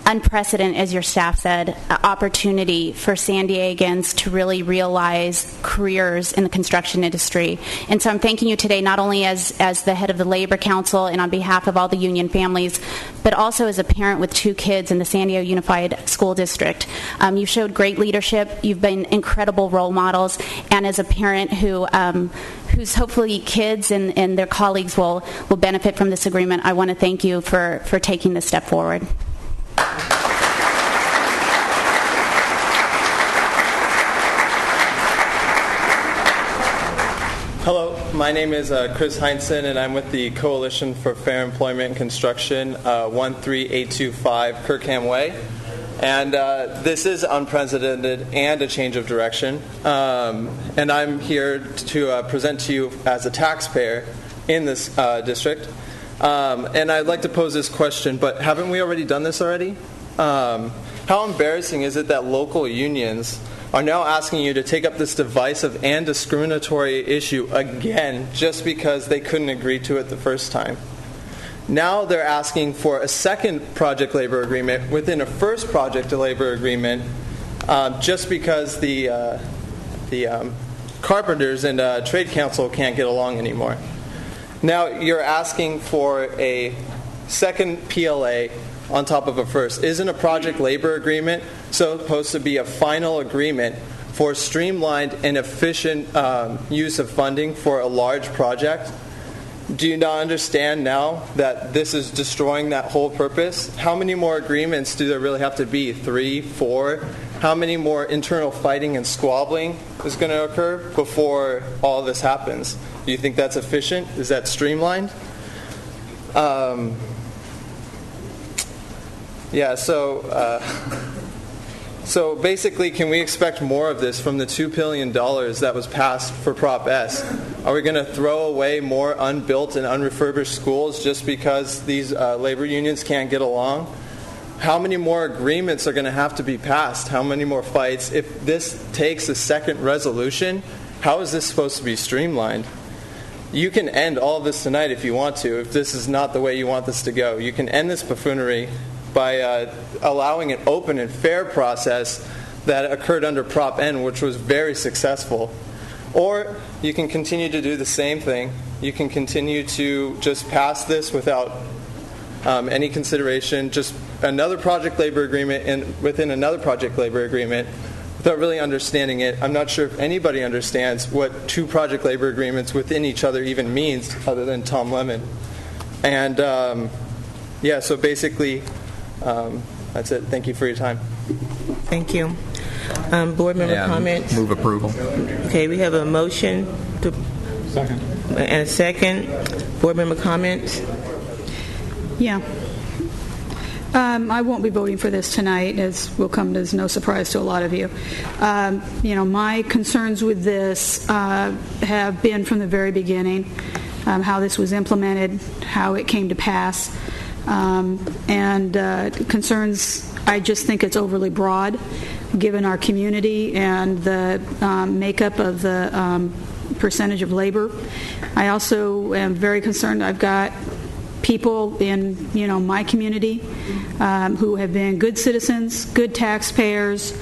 unprecedented, as your staff said, opportunity for San Diegans to really realize careers in the construction industry. And so I'm thanking you today not only as the head of the Labor Council and on behalf of all the union families, but also as a parent with 2 kids in the San Diego Unified School District. You showed great leadership. You've been incredible role models. And as a parent whose hopefully kids and their colleagues will benefit from this agreement, I want to thank you for taking this step forward. Hello, my name is Chris Heinsohn, and I'm with the Coalition for Fair Employment and Construction, 13825 Kirkham Way. And this is unprecedented and a change of direction. And I'm here to present to you as a taxpayer in this district. And I'd like to pose this question, but haven't we already done this already? How embarrassing is it that local unions are now asking you to take up this divisive and discriminatory issue again just because they couldn't agree to it the first time? Now they're asking for a second project labor agreement within a first project labor agreement just because the carpenters and trade council can't get along anymore. Now you're asking for a second PLA on top of a first. Isn't a project labor agreement supposed to be a final agreement for streamlined and efficient use of funding for a large project? Do you not understand now that this is destroying that whole purpose? How many more agreements do there really have to be? 3, 4? How many more internal fighting and squabbling is going to occur before all this happens? Do you think that's efficient? Is that streamlined? So basically, can we expect more of this from the $2 billion that was passed for Prop S? Are we going to throw away more unbuilt and unrefurbished schools just because these labor unions can't get along? How many more agreements are going to have to be passed? How many more fights? If this takes a second resolution, how is this supposed to be streamlined? You can end all of this tonight if you want to, if this is not the way you want this to go. You can end this buffoonery by allowing an open and fair process that occurred under Prop N, which was very successful. Or you can continue to do the same thing. You can continue to just pass this without any consideration, just another project labor agreement and within another project labor agreement without really understanding it. I'm not sure if anybody understands what 2 project labor agreements within each other even means other than Tom Lemon. And so basically, that's it. Thank you for your time. Thank you. Board member comments? Move approval. Okay, we have a motion to second. And a second. Board member comments? Yeah. I won't be voting for this tonight, as will come as no surprise to a lot of you. My concerns with this have been from the very beginning, how this was implemented, how it came to pass, and concerns, I just think it's overly broad, given our community and the makeup of the percentage of labor. I also am very concerned. I've got people in my community who have been good citizens, good taxpayers,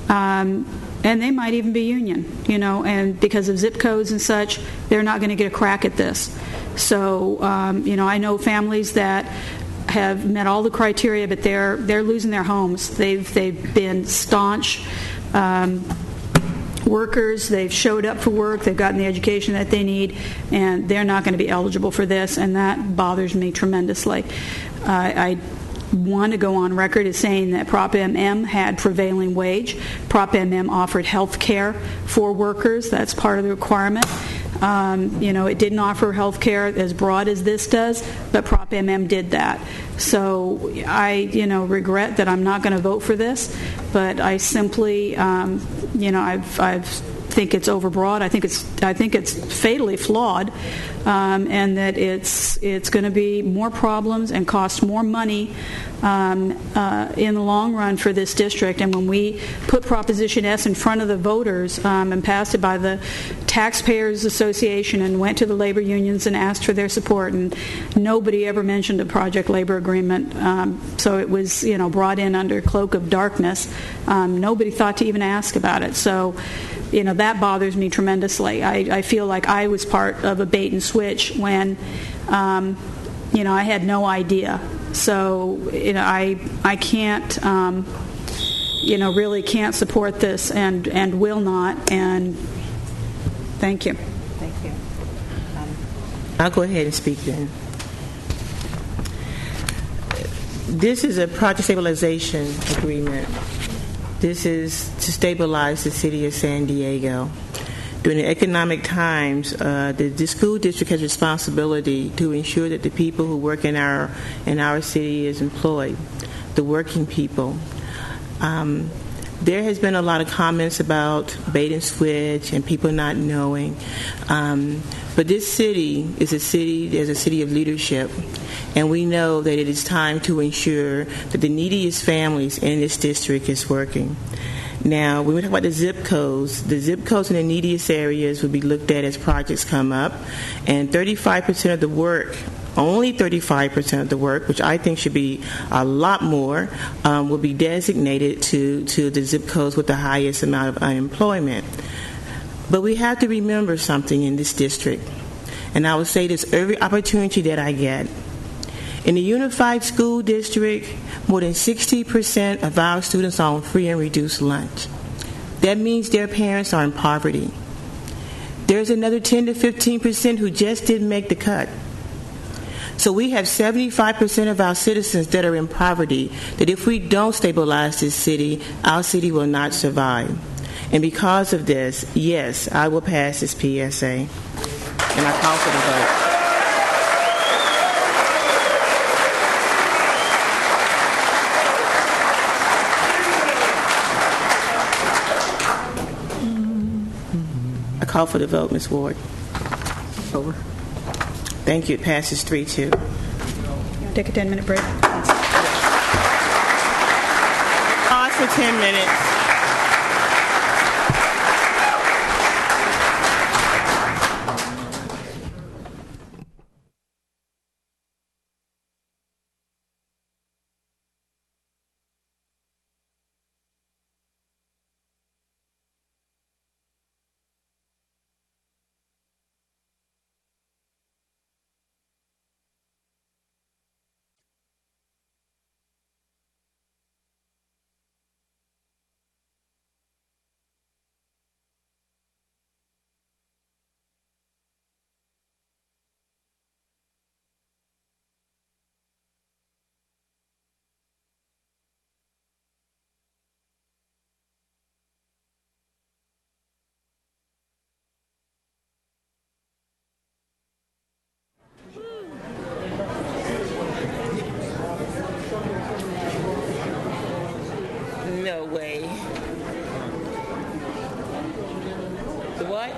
and they might even be union, and because of zip codes and such, they're not going to get a crack at this. So, I know families that have met all the criteria, but they're losing their homes. They've been staunch workers. They've showed up for work. They've gotten the education that they need, and they're not going to be eligible for this, and that bothers me tremendously. I want to go on record as saying that Prop MM had prevailing wage. Prop MM offered health care for workers. That's part of the requirement. It didn't offer health care as broad as this does, but Prop MM did that. So I, regret that I'm not going to vote for this, but I simply, I think it's overbroad. I think it's fatally flawed, and that it's going to be more problems and cost more money in the long run for this district. And when we put Proposition S in front of the voters and passed it by the Taxpayers Association and went to the labor unions and asked for their support, and nobody ever mentioned a project labor agreement, so it was brought in under cloak of darkness. Nobody thought to even ask about it. So that bothers me tremendously. I feel like I was part of a bait and switch when I had no idea. So I can't really can't support this and will not. And thank you. Thank you. I'll go ahead and speak then. This is a project stabilization agreement. This is to stabilize the city of San Diego. During the economic times, the school district has responsibility to ensure that the people who work in our city is employed, the working people. There has been a lot of comments about bait and switch and people not knowing. But this city is a city of leadership, and we know that it is time to ensure that the neediest families in this district is working. Now, when we talk about the zip codes in the neediest areas will be looked at as projects come up, and 35% of the work, only 35% of the work, which I think should be a lot more, will be designated to the zip codes with the highest amount of unemployment. But we have to remember something in this district, and I will say this every opportunity that I get. In the Unified School District, more than 60% of our students are on free and reduced lunch. That means their parents are in poverty. There's another 10 to 15% who just didn't make the cut. So we have 75% of our citizens that are in poverty, that if we don't stabilize this city, our city will not survive. And because of this, yes, I will pass this PSA. And I call for the vote. I call for the vote, Ms. Ward. Over. Thank you. It passes 3-2. Take a 10-minute break. Pause for 10 minutes. video away. The what?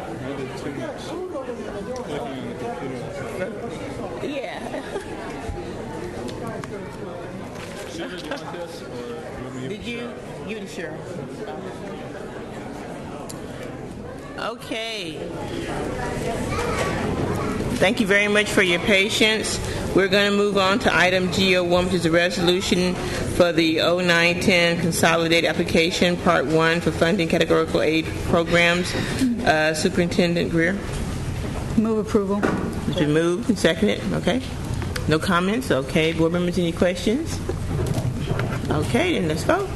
Yeah. Did you? You sure? Okay. Thank you very much for your patience. We're going to move on to item GO1, which is a resolution for the 0910 Consolidated Application Part 1 for funding categorical aid programs. Superintendent Greer. Move approval. It's been moved and seconded. Okay. No comments? Okay. Board members, any questions? Okay, then let's vote.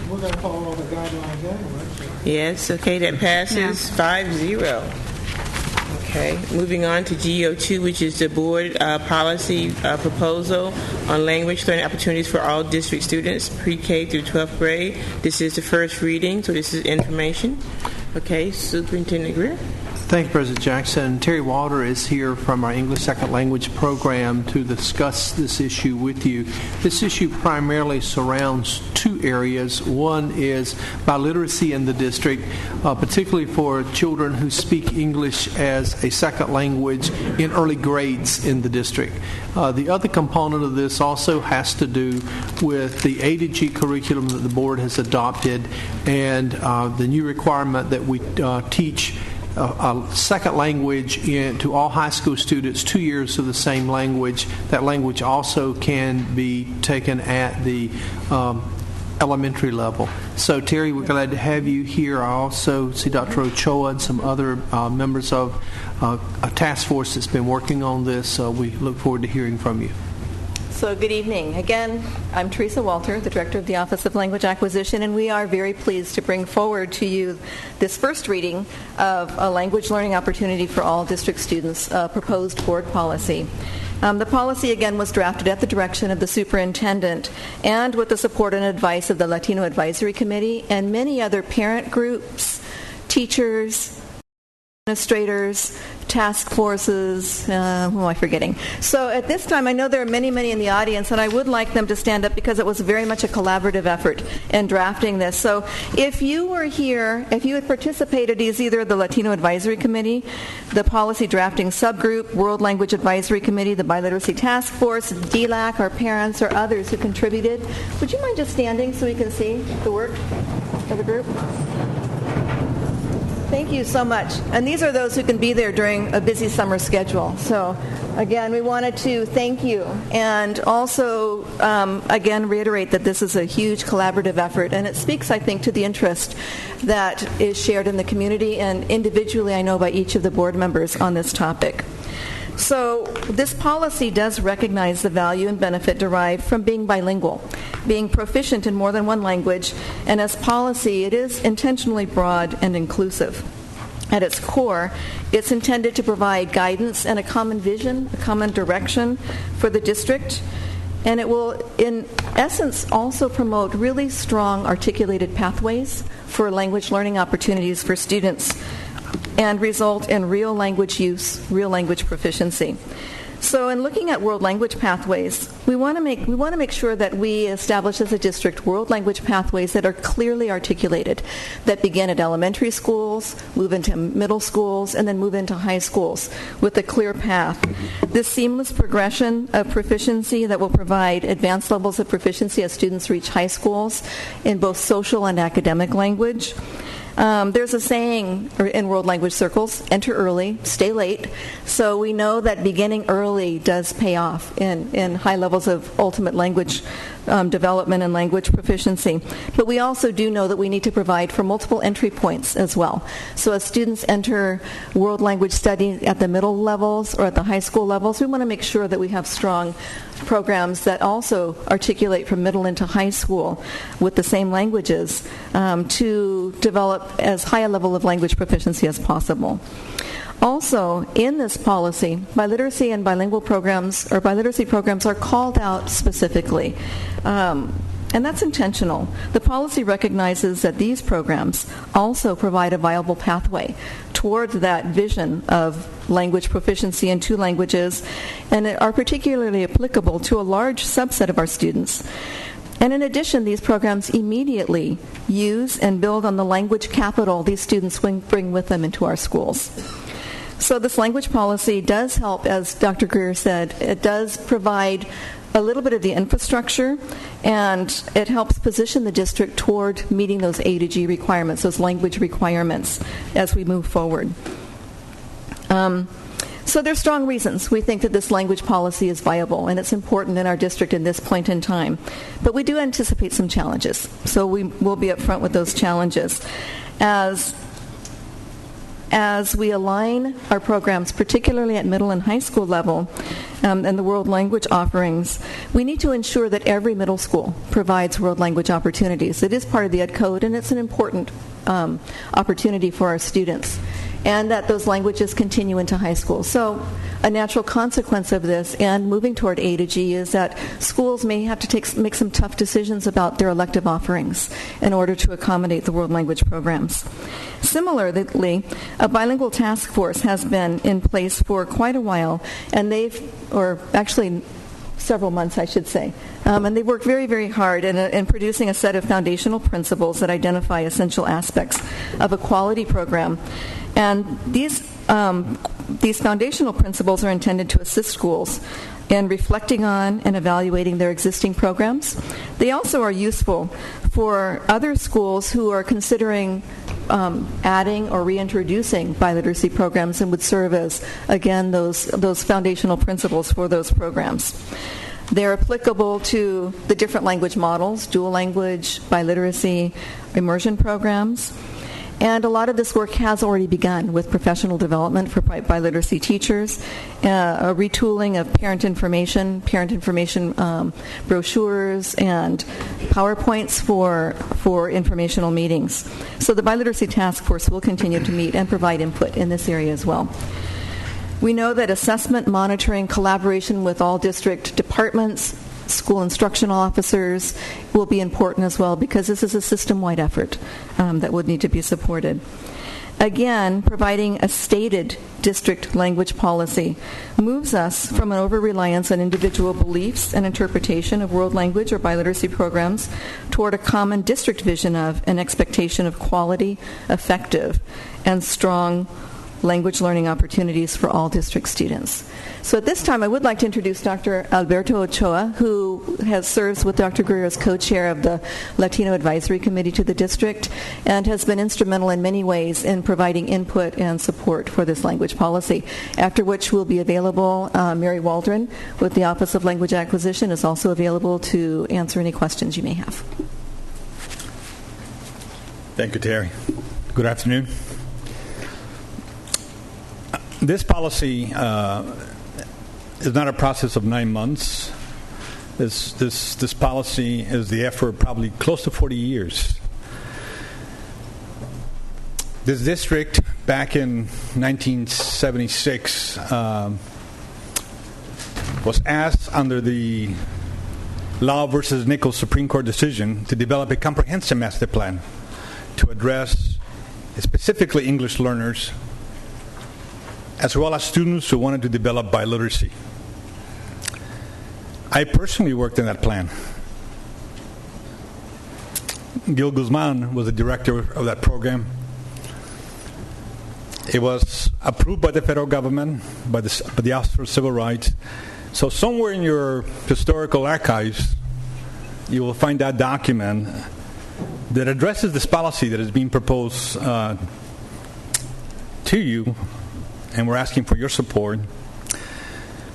We're going to follow all the guidelines anyway. Yes, okay, that passes 5-0. Okay, moving on to GO2, which is the board policy proposal on language learning opportunities for all district students, pre-K through 12th grade. This is the first reading, so this is information. Okay, Superintendent Greer. Thank you, President Jackson. Terry Walter is here from our English Second Language program to discuss this issue with you. This issue primarily surrounds two areas. One is biliteracy in the district, particularly for children who speak English as a second language in early grades in the district. The other component of this also has to do with the A to G curriculum that the board has adopted and the new requirement that we teach a second language to all high school students, 2 years of the same language. That language also can be taken at the elementary level. So, Terry, we're glad to have you here. I also see Dr. Ochoa and some other members of a task force that's been working on this. So we look forward to hearing from you. So good evening. Again, I'm Teresa Walter, the Director of the Office of Language Acquisition, and we are very pleased to bring forward to you this first reading of a language learning opportunity for all district students, proposed board policy. The policy, again, was drafted at the direction of the superintendent and with the support and advice of the Latino Advisory Committee and many other parent groups, teachers, administrators, task forces, who am I forgetting? So at this time, I know there are many, many in the audience, and I would like them to stand up because it was very much a collaborative effort in drafting this. So if you were here, if you had participated as either the Latino Advisory Committee, the Policy Drafting Subgroup, World Language Advisory Committee, the Biliteracy Task Force, DLAC, our parents, or others who contributed, would you mind just standing so we can see the work of the group? Thank you so much. And these are those who can be there during a busy summer schedule. So, again, we wanted to thank you and also, again, reiterate that this is a huge collaborative effort. And it speaks, I think, to the interest that is shared in the community and individually, I know, by each of the board members on this topic. So this policy does recognize the value and benefit derived from being bilingual, being proficient in more than one language, and as policy, it is intentionally broad and inclusive. At its core, it's intended to provide guidance and a common vision, a common direction for the district, and it will, in essence, also promote really strong articulated pathways for language learning opportunities for students and result in real language use, real language proficiency. So in looking at world language pathways, we want to make sure that we establish as a district world language pathways that are clearly articulated, that begin at elementary schools, move into middle schools, and then move into high schools with a clear path. This seamless progression of proficiency that will provide advanced levels of proficiency as students reach high schools in both social and academic language. There's a saying in world language circles, enter early, stay late. So we know that beginning early does pay off in high levels of ultimate language development and language proficiency. But we also do know that we need to provide for multiple entry points as well. So as students enter world language study at the middle levels or at the high school levels, we want to make sure that we have strong programs that also articulate from middle into high school with the same languages to develop as high a level of language proficiency as possible. Also, in this policy, biliteracy and bilingual programs or biliteracy programs are called out specifically. And that's intentional. The policy recognizes that these programs also provide a viable pathway toward that vision of language proficiency in two languages and are particularly applicable to a large subset of our students. And in addition, these programs immediately use and build on the language capital these students bring with them into our schools. So this language policy does help, as Dr. Greer said. It does provide a little bit of the infrastructure, and it helps position the district toward meeting those A to G requirements, those language requirements, as we move forward. So there's strong reasons we think that this language policy is viable, and it's important in our district in this point in time. But we do anticipate some challenges, so we will be up front with those challenges. As we align our programs, particularly at middle and high school level, and the world language offerings, we need to ensure that every middle school provides world language opportunities. It is part of the Ed Code, and it's an important opportunity for our students, and that those languages continue into high school. So a natural consequence of this and moving toward A to G is that schools may have to make some tough decisions about their elective offerings in order to accommodate the world language programs. Similarly, a bilingual task force has been in place for quite a while, and actually several months, I should say. And they worked very, very hard in producing a set of foundational principles that identify essential aspects of a quality program. And these foundational principles are intended to assist schools in reflecting on and evaluating their existing programs. They also are useful for other schools who are considering adding or reintroducing biliteracy programs, and would serve as, again, those foundational principles for those programs. They're applicable to the different language models, dual language, biliteracy, immersion programs. And a lot of this work has already begun with professional development for biliteracy teachers, a retooling of parent information brochures, and PowerPoints for informational meetings. So the biliteracy task force will continue to meet and provide input in this area as well. We know that assessment, monitoring, collaboration with all district departments, school instructional officers will be important as well, because this is a system-wide effort that would need to be supported. Again, providing a stated district language policy moves us from an over-reliance on individual beliefs and interpretation of world language or biliteracy programs toward a common district vision of an expectation of quality, effective, and strong language learning opportunities for all district students. So at this time, I would like to introduce Dr. Alberto Ochoa, who serves with Dr. Greer as co-chair of the Latino Advisory Committee to the district, and has been instrumental in many ways in providing input and support for this language policy, after which will be available. Mary Waldron with the Office of Language Acquisition is also available to answer any questions you may have. Thank you, Terry. Good afternoon. This policy is not a process of 9 months. This policy is the effort of probably close to 40 years. This district, back in 1976, was asked under the Law versus Nichols Supreme Court decision to develop a comprehensive master plan to address specifically English learners, as well as students who wanted to develop biliteracy. I personally worked in that plan. Gil Guzman was the director of that program. It was approved by the federal government, by the Office for Civil Rights. So somewhere in your historical archives, you will find that document that addresses this policy that is being proposed to you, and we're asking for your support.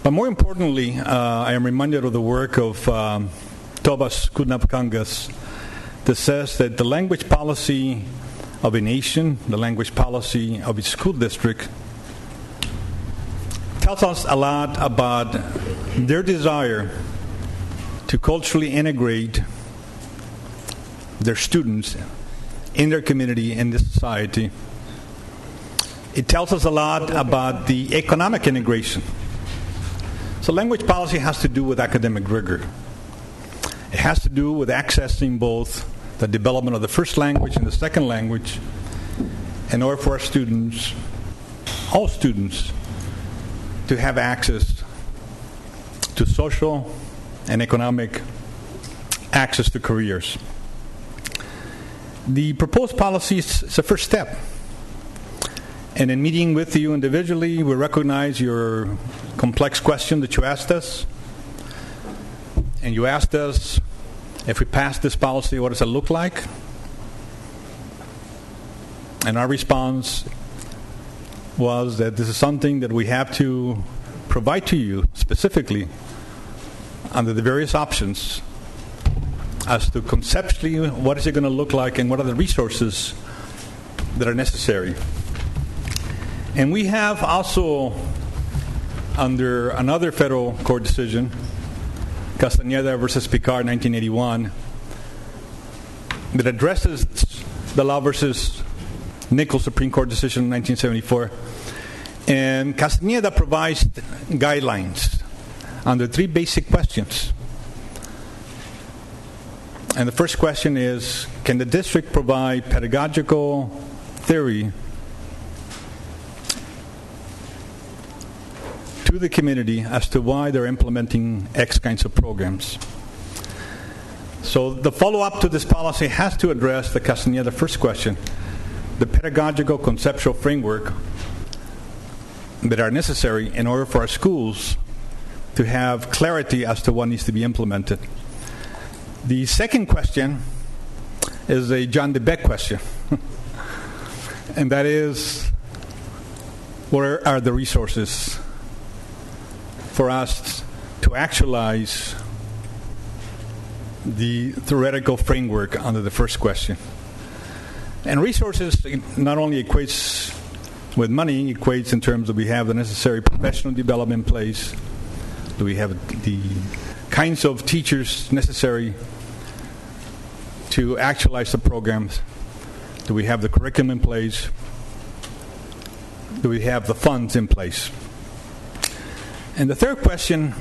But more importantly, I am reminded of the work of Tobas Kudnapkangas that says that the language policy of a nation, the language policy of a school district, tells us a lot about their desire to culturally integrate their students in their community, in this society. It tells us a lot about the economic integration. So language policy has to do with academic rigor. It has to do with accessing both the development of the first language and the second language in order for our students, all students, to have access to social and economic access to careers. The proposed policy is a first step. And in meeting with you individually, we recognize your complex question that you asked us. And you asked us, if we pass this policy, what does it look like? And our response was that this is something that we have to provide to you specifically under the various options as to conceptually what is it going to look like and what are the resources that are necessary. And we have also, under another federal court decision, Castañeda versus Picard, 1981, that addresses the Law versus Nichols Supreme Court decision in 1974. And Castañeda provides guidelines under three basic questions. And the first question is, can the district provide pedagogical theory to the community as to why they're implementing X kinds of programs? So the follow-up to this policy has to address the Castañeda first question, the pedagogical conceptual framework that are necessary in order for our schools to have clarity as to what needs to be implemented. The second question is a John DeBeck question, and that is, what are the resources for us to actualize the theoretical framework under the first question? And resources not only equates with money, equates in terms of we have the necessary professional development in place, do we have the kinds of teachers necessary to actualize the programs, do we have the curriculum in place, do we have the funds in place? And the third question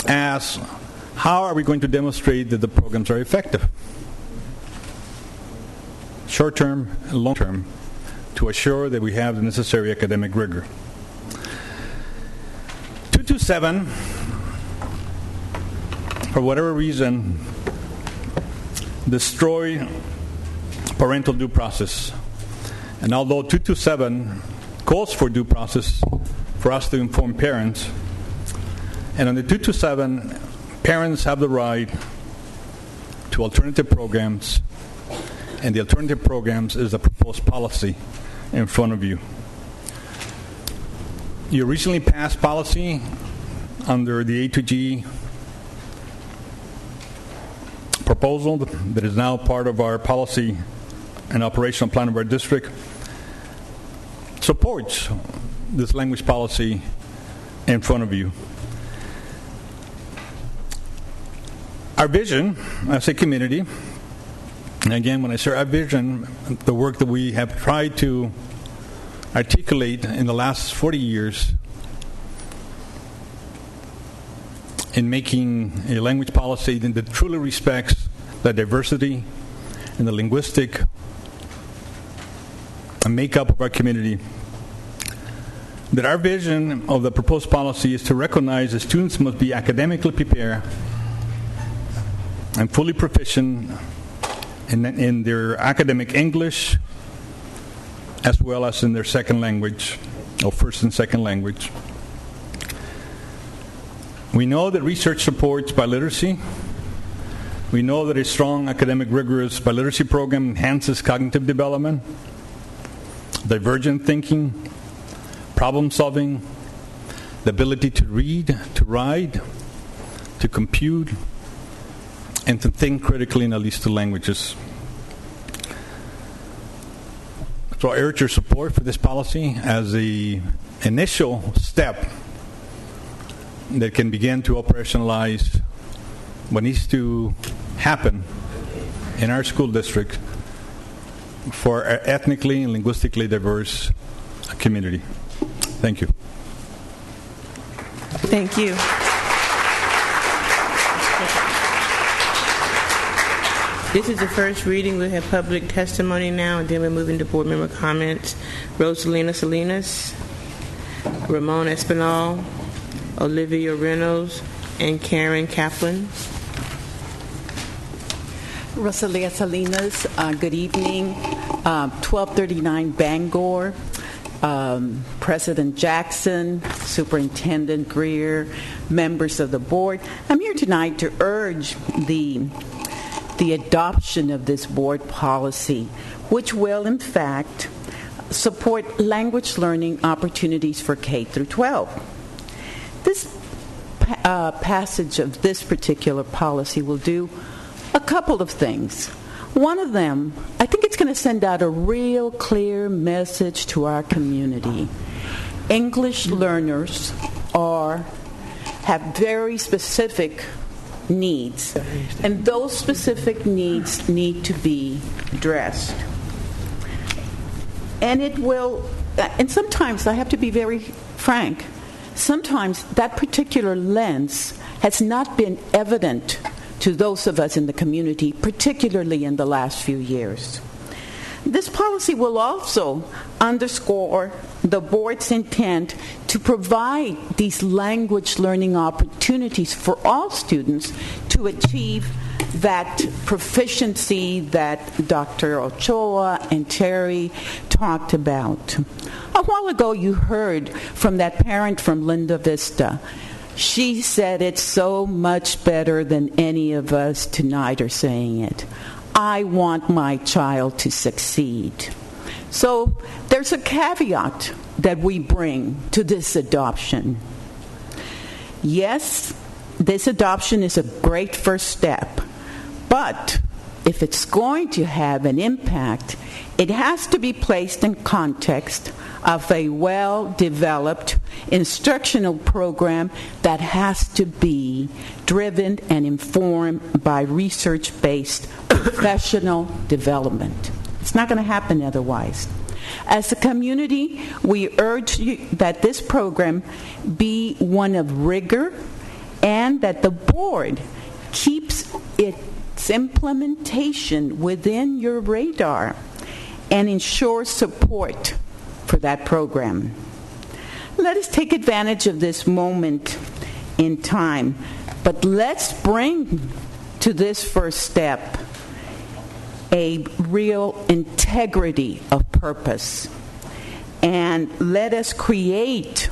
asks, how are we going to demonstrate that the programs are effective, short-term and long-term, to assure that we have the necessary academic rigor? 227, for whatever reason, destroy parental due process. And although 227 calls for due process for us to inform parents, and under 227, parents have the right to alternative programs, and the alternative programs is the proposed policy in front of you. You recently passed policy under the A2G proposal that is now part of our policy and operational plan of our district, supports this language policy in front of you. Our vision as a community, and again, when I say our vision, the work that we have tried to articulate in the last 40 years in making a language policy that truly respects the diversity and the linguistic makeup of our community, that our vision of the proposed policy is to recognize that students must be academically prepared and fully proficient in their academic English as well as in their second language or first and second language. We know that research supports biliteracy. We know that a strong academic rigorous biliteracy program enhances cognitive development, divergent thinking, problem solving, the ability to read, to write, to compute, and to think critically in at least two languages. So I urge your support for this policy as the initial step that can begin to operationalize what needs to happen in our school district for our ethnically and linguistically diverse community. Thank you. Thank you. This is the first reading. We'll have public testimony now, and then we're moving to board member comments. Rosalina Salinas, Ramon Espinal, Olivia Reynolds, and Karen Kaplan. Rosalia Salinas, good evening. 1239 Bangor, President Jackson, Superintendent Greer, members of the board. I'm here tonight to urge the adoption of this board policy, which will, in fact, support language learning opportunities for K through 12. This passage of this particular policy will do a couple of things. One of them, I think it's going to send out a real clear message to our community. English learners have very specific needs, and those specific needs need to be addressed. And it will, and sometimes, I have to be very frank, sometimes that particular lens has not been evident to those of us in the community, particularly in the last few years. This policy will also underscore the board's intent to provide these language learning opportunities for all students to achieve that proficiency that Dr. Ochoa and Terry talked about. A while ago, you heard from that parent from Linda Vista. She said it's so much better than any of us tonight are saying it. I want my child to succeed. So there's a caveat that we bring to this adoption. Yes, this adoption is a great first step, but if it's going to have an impact, it has to be placed in context of a well-developed instructional program that has to be driven and informed by research-based professional development. It's not going to happen otherwise. As a community, we urge you that this program be one of rigor and that the board keeps its implementation within your radar and ensures support for that program. Let us take advantage of this moment in time, but let's bring to this first step a real integrity of purpose, and let us create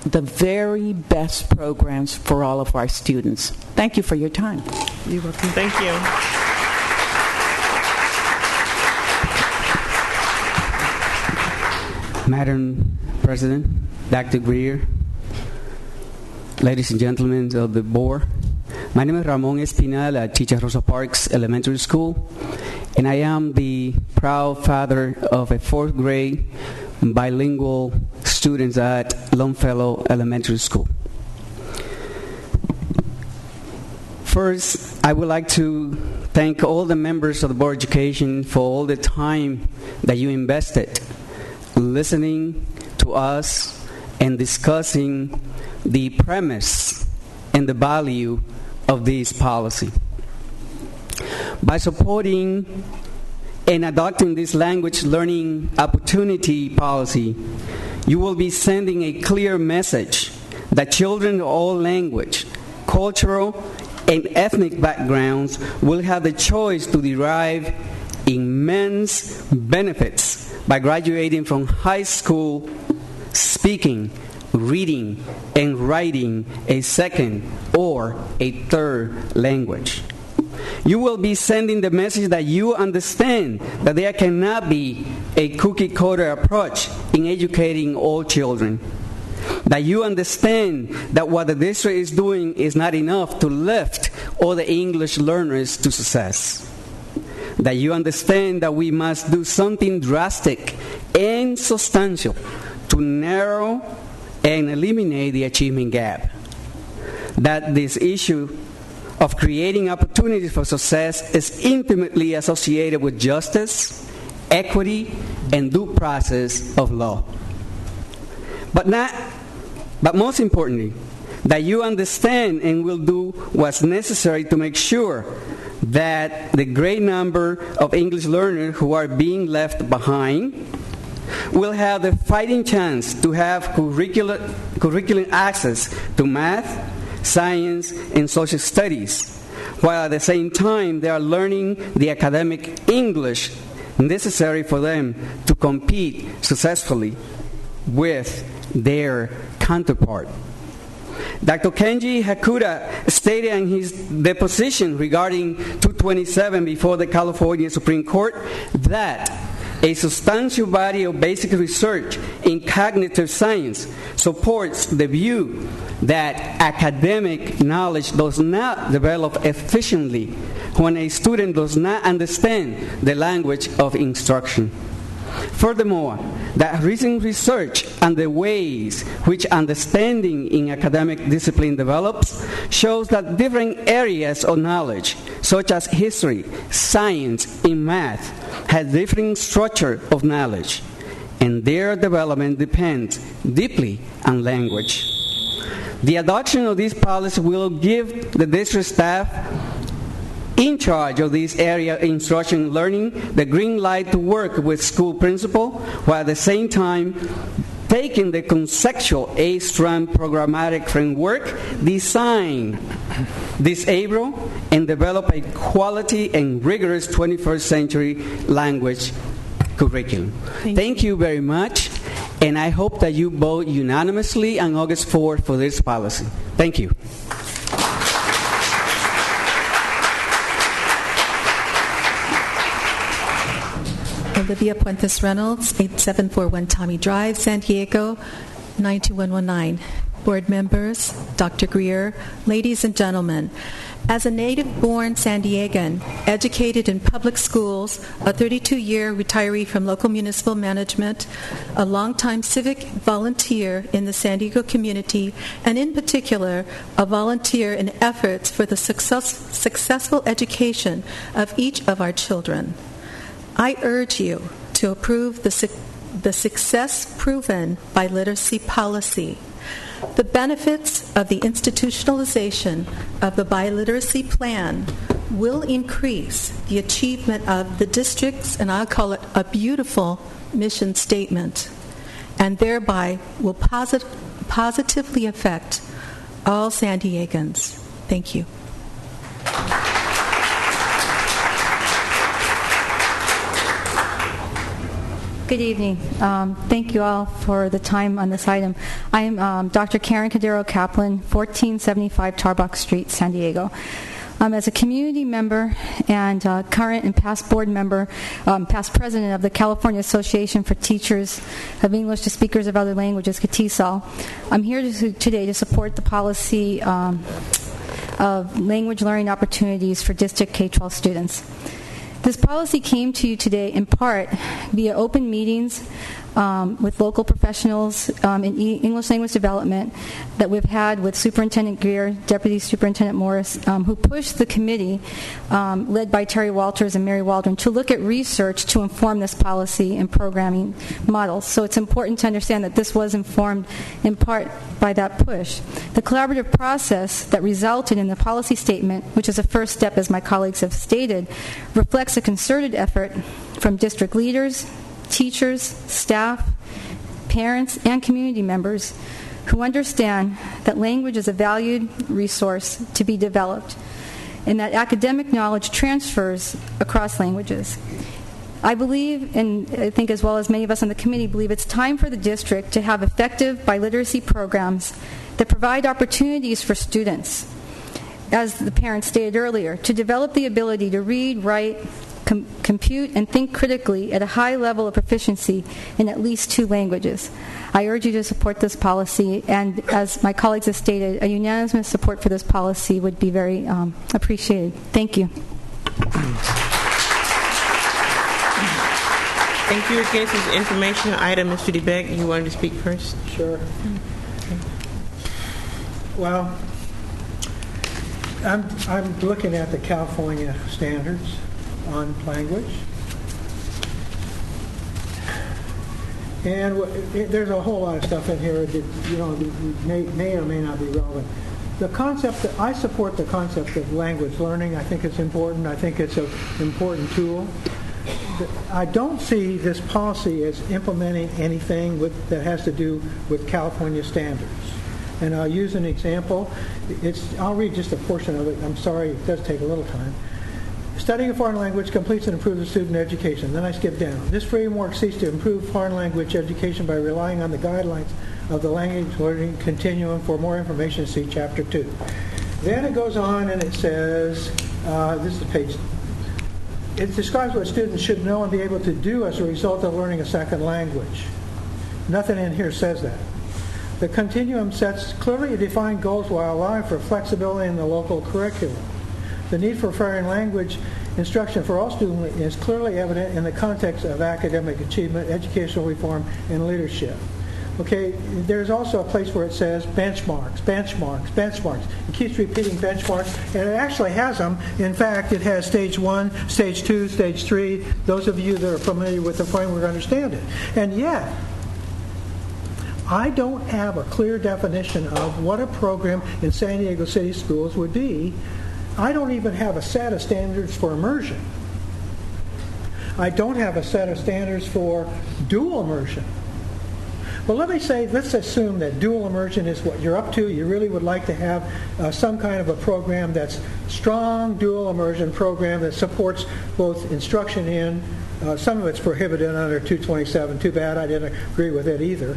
the very best programs for all of our students. Thank you for your time. You're welcome. Thank you. Madam President, Dr. Greer, ladies and gentlemen of the board, my name is Ramon Espinal. I teach at Rosa Parks Elementary School, and I am the proud father of a fourth grade bilingual students at Longfellow Elementary School. First, I would like to thank all the members of the Board of Education for all the time that you invested listening to us and discussing the premise and the value of this policy. By supporting and adopting this language learning opportunity policy, you will be sending a clear message that children of all language, cultural, and ethnic backgrounds will have the choice to derive immense benefits by graduating from high school speaking, reading, and writing a second or a third language. You will be sending the message that you understand that there cannot be a cookie-cutter approach in educating all children. That you understand that what the district is doing is not enough to lift all the English learners to success. That you understand that we must do something drastic and substantial to narrow and eliminate the achievement gap. That this issue of creating opportunities for success is intimately associated with justice, equity, and due process of law. But most importantly, that you understand and will do what's necessary to make sure that the great number of English learners who are being left behind will have the fighting chance to have curriculum access to math, science, and social studies, while at the same time they are learning the academic English necessary for them to compete successfully with their counterpart. Dr. Kenji Hakuda stated in his deposition regarding 227 before the California Supreme Court that a substantial body of basic research in cognitive science supports the view that academic knowledge does not develop efficiently when a student does not understand the language of instruction. Furthermore, that recent research and the ways which understanding in academic discipline develops shows that different areas of knowledge, such as history, science, and math, have different structure of knowledge, and their development depends deeply on language. The adoption of this policy will give the district staff in charge of this area of instruction and learning the green light to work with school principal, while at the same time taking the conceptual A-STRAM programmatic framework, design, disable, and develop a quality and rigorous 21st century language curriculum. Thank you very much, and I hope that you vote unanimously on August 4th for this policy. Thank you. Olivia Puentes Reynolds, 8741 Tommy Drive, San Diego, 92119. Board members, Dr. Greer, ladies and gentlemen, as a native-born San Diegan, educated in public schools, a 32-year retiree from local municipal management, a longtime civic volunteer in the San Diego community, and in particular, a volunteer in efforts for the successful education of each of our children, I urge you to approve the success proven by literacy policy. The benefits of the institutionalization of the biliteracy plan will increase the achievement of the district's, and I'll call it a beautiful, mission statement, and thereby will positively affect all San Diegans. Thank you. Good evening. Thank you all for the time on this item. I am Dr. Karen Cadero Kaplan, 1475 Tarbox Street, San Diego. As a community member and current and past board member, past president of the California Association for Teachers of English to Speakers of Other Languages, CATESOL, I'm here today to support the policy of language learning opportunities for District K-12 students. This policy came to you today in part via open meetings with local professionals in English language development that we've had with Superintendent Greer, Deputy Superintendent Morris, who pushed the committee, led by Terry Walters and Mary Waldron, to look at research to inform this policy and programming models. So it's important to understand that this was informed in part by that push. The collaborative process that resulted in the policy statement, which is a first step, as my colleagues have stated, reflects a concerted effort from district leaders, teachers, staff, parents, and community members who understand that language is a valued resource to be developed and that academic knowledge transfers across languages. I believe, and I think as well as many of us on the committee believe, it's time for the district to have effective biliteracy programs that provide opportunities for students, as the parents stated earlier, to develop the ability to read, write, compute, and think critically at a high level of proficiency in at least 2 languages. I urge you to support this policy, and as my colleagues have stated, a unanimous support for this policy would be very appreciated. Thank you. Thank you. Again, this is an informational item. Mr. DeBeck, you wanted to speak first? Sure. Well, I'm looking at the California standards on language, and there's a whole lot of stuff in here that may or may not be relevant. The concept, I support the concept of language learning. I think it's important. I think it's an important tool. I don't see this policy as implementing anything that has to do with California standards. And I'll use an example. I'll read just a portion of it. I'm sorry, it does take a little time. Studying a foreign language completes and improves the student education. Then I skip down. This framework seeks to improve foreign language education by relying on the guidelines of the language learning continuum. For more information, see Chapter 2. Then it goes on and it says, this is page, it describes what students should know and be able to do as a result of learning a second language. Nothing in here says that. The continuum sets clearly defined goals while allowing for flexibility in the local curriculum. The need for foreign language instruction for all students is clearly evident in the context of academic achievement, educational reform, and leadership. Okay, there's also a place where it says benchmarks, benchmarks, benchmarks. It keeps repeating benchmarks, and it actually has them. In fact, it has stage 1, stage 2, stage 3. Those of you that are familiar with the framework understand it. And yet, I don't have a clear definition of what a program in San Diego City schools would be. I don't even have a set of standards for immersion. I don't have a set of standards for dual immersion. Well, let's assume that dual immersion is what you're up to. You really would like to have some kind of a program that's strong dual immersion program that supports both instruction in, some of it's prohibited under 227. Too bad I didn't agree with it either.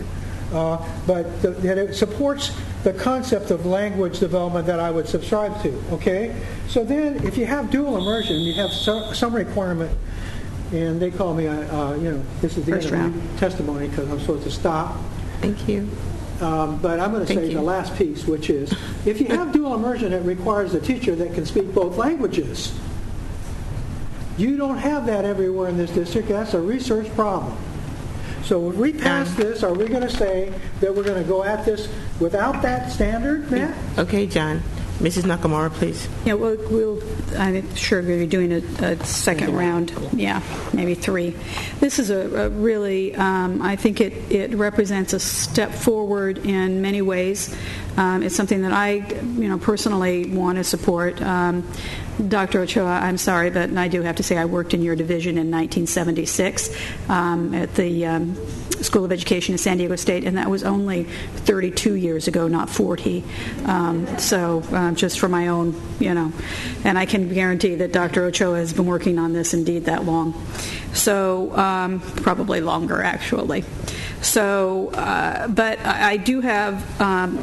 But that it supports the concept of language development that I would subscribe to. Okay? So then, if you have dual immersion, you have some requirement, and they call me, this is the end of my testimony because I'm supposed to stop. Thank you. But I'm going to say the last piece, which is, if you have dual immersion, it requires a teacher that can speak both languages. You don't have that everywhere in this district. That's a research problem. So if we pass this, are we going to say that we're going to go at this without that standard, Matt? Okay, John. Mrs. Nakamura, please. Yeah, I'm sure we're going to be doing a second round. Yeah, maybe 3. This is a really, I think it represents a step forward in many ways. It's something that I, personally want to support. Dr. Ochoa, I'm sorry, but I do have to say I worked in your division in 1976 at the School of Education in San Diego State, and that was only 32 years ago, not 40. Just for my own, and I can guarantee that Dr. Ochoa has been working on this indeed that long. So probably longer, actually. So, but I do have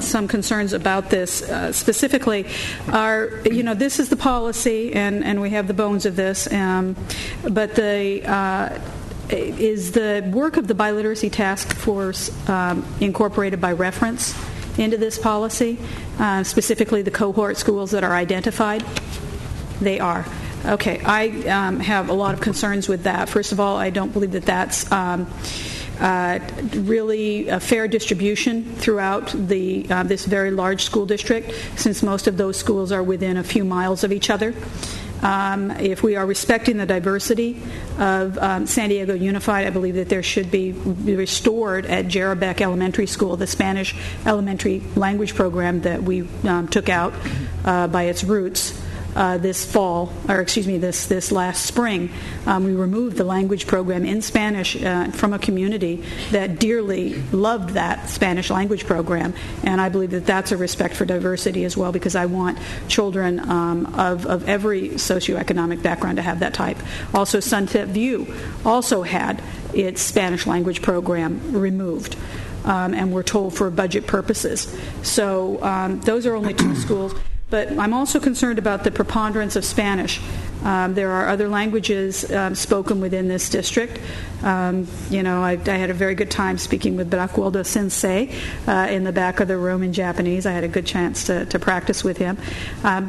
some concerns about this. Specifically, this is the policy, and we have the bones of this. But is the work of the biliteracy task force incorporated by reference into this policy? Specifically, the cohort schools that are identified. They are. Okay, I have a lot of concerns with that. First of all, I don't believe that that's really a fair distribution throughout this very large school district, since most of those schools are within a few miles of each other. If we are respecting the diversity of San Diego Unified, I believe that there should be restored at Jarabek Elementary School the Spanish elementary language program that we took out by its roots. This last spring, we removed the language program in Spanish from a community that dearly loved that Spanish language program, and I believe that that's a respect for diversity as well, because I want children of every socioeconomic background to have that type. Also, Sunset View also had its Spanish language program removed. And we're told for budget purposes. So those are only 2 schools. But I'm also concerned about the preponderance of Spanish. There are other languages spoken within this district. I had a very good time speaking with Bracualdo Sensei in the back of the room in Japanese. I had a good chance to practice with him.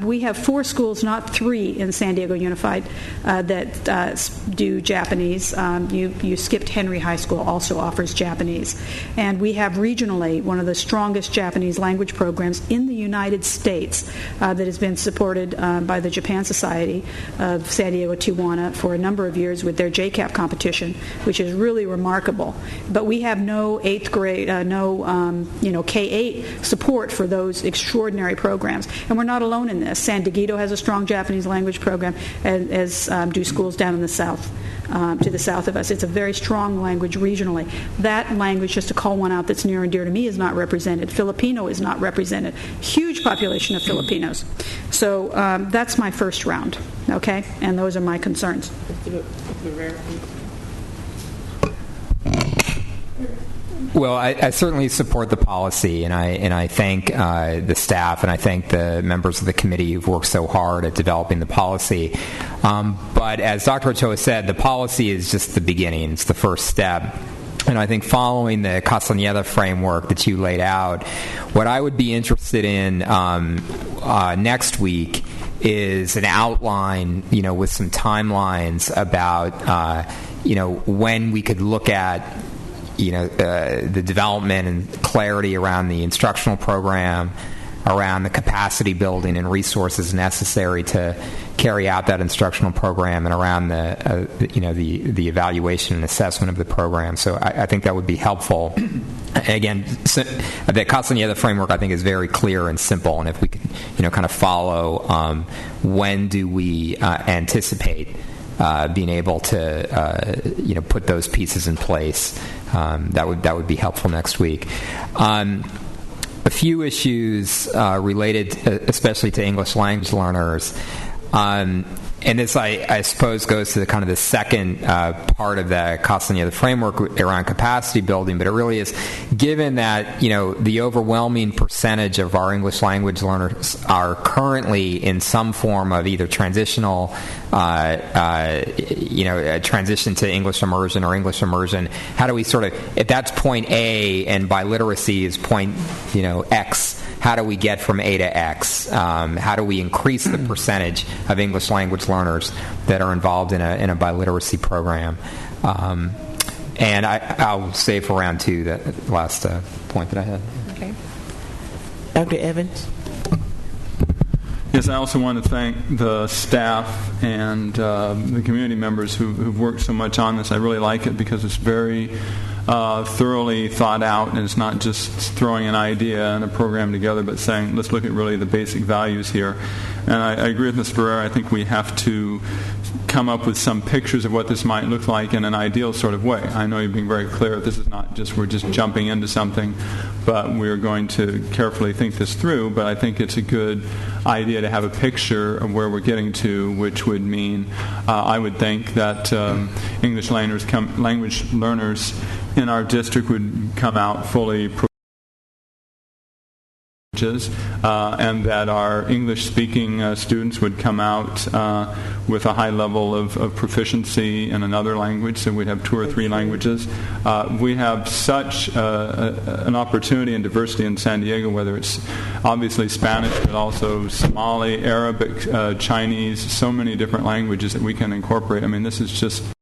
We have 4 schools, not 3, in San Diego Unified that do Japanese. You skipped Henry High School, also offers Japanese. And we have regionally one of the strongest Japanese language programs in the United States that has been supported by the Japan Society of San Diego Tijuana for a number of years with their JCAP competition, which is really remarkable. But we have no 8th grade, K-8 support for those extraordinary programs. And we're not alone in this. San Diego has a strong Japanese language program, as do schools down in the south. to the south of us. It's a very strong language regionally. That language, just to call one out that's near and dear to me, is not represented. Filipino is not represented. Huge population of Filipinos. So that's my first round, okay? And those are my concerns. Well, I certainly support the policy, and I thank the staff, and I thank the members of the committee who've worked so hard at developing the policy. But as Dr. Ochoa said, the policy is just the beginning. It's the first step. And I think following the Castañeda framework that you laid out, what I would be interested in next week is an outline, with some timelines about, when we could look at the development and clarity around the instructional program, around the capacity building and resources necessary to carry out that instructional program, and around the evaluation and assessment of the program. So I think that would be helpful. Again, the Castañeda framework I think is very clear and simple, and if we could kind of follow when do we anticipate being able to put those pieces in place, that would be helpful next week. A few issues related especially to English language learners, and this I suppose goes to the kind of the second part of the Castañeda framework around capacity building, but it really is, given that the overwhelming percentage of our English language learners are currently in some form of either transitional transition to English immersion or English immersion. How do we sort of, if that's point A and biliteracy is point X, how do we get from A to X? How do we increase the percentage of English language learners that are involved in a biliteracy program? And I'll save for round two that last point that I had. Okay. Dr. Evans? Yes, I also want to thank the staff and the community members who've worked so much on this. I really like it because it's very thoroughly thought out, and it's not just throwing an idea and a program together, but saying, let's look at really the basic values here. And I agree with Ms. Barrera. I think we have to come up with some pictures of what this might look like in an ideal sort of way. I know you're being very clear. This is not just we're just jumping into something, but we're going to carefully think this through. But I think it's a good idea to have a picture of where we're getting to, which would mean I would think that English language learners in our district would come out fully and that our English-speaking students would come out with a high level of proficiency in another language, so we'd have 2 or 3 languages. We have such an opportunity and diversity in San Diego, whether it's obviously Spanish, but also Somali, Arabic, Chinese, so many different languages that we can incorporate. I mean, this is just a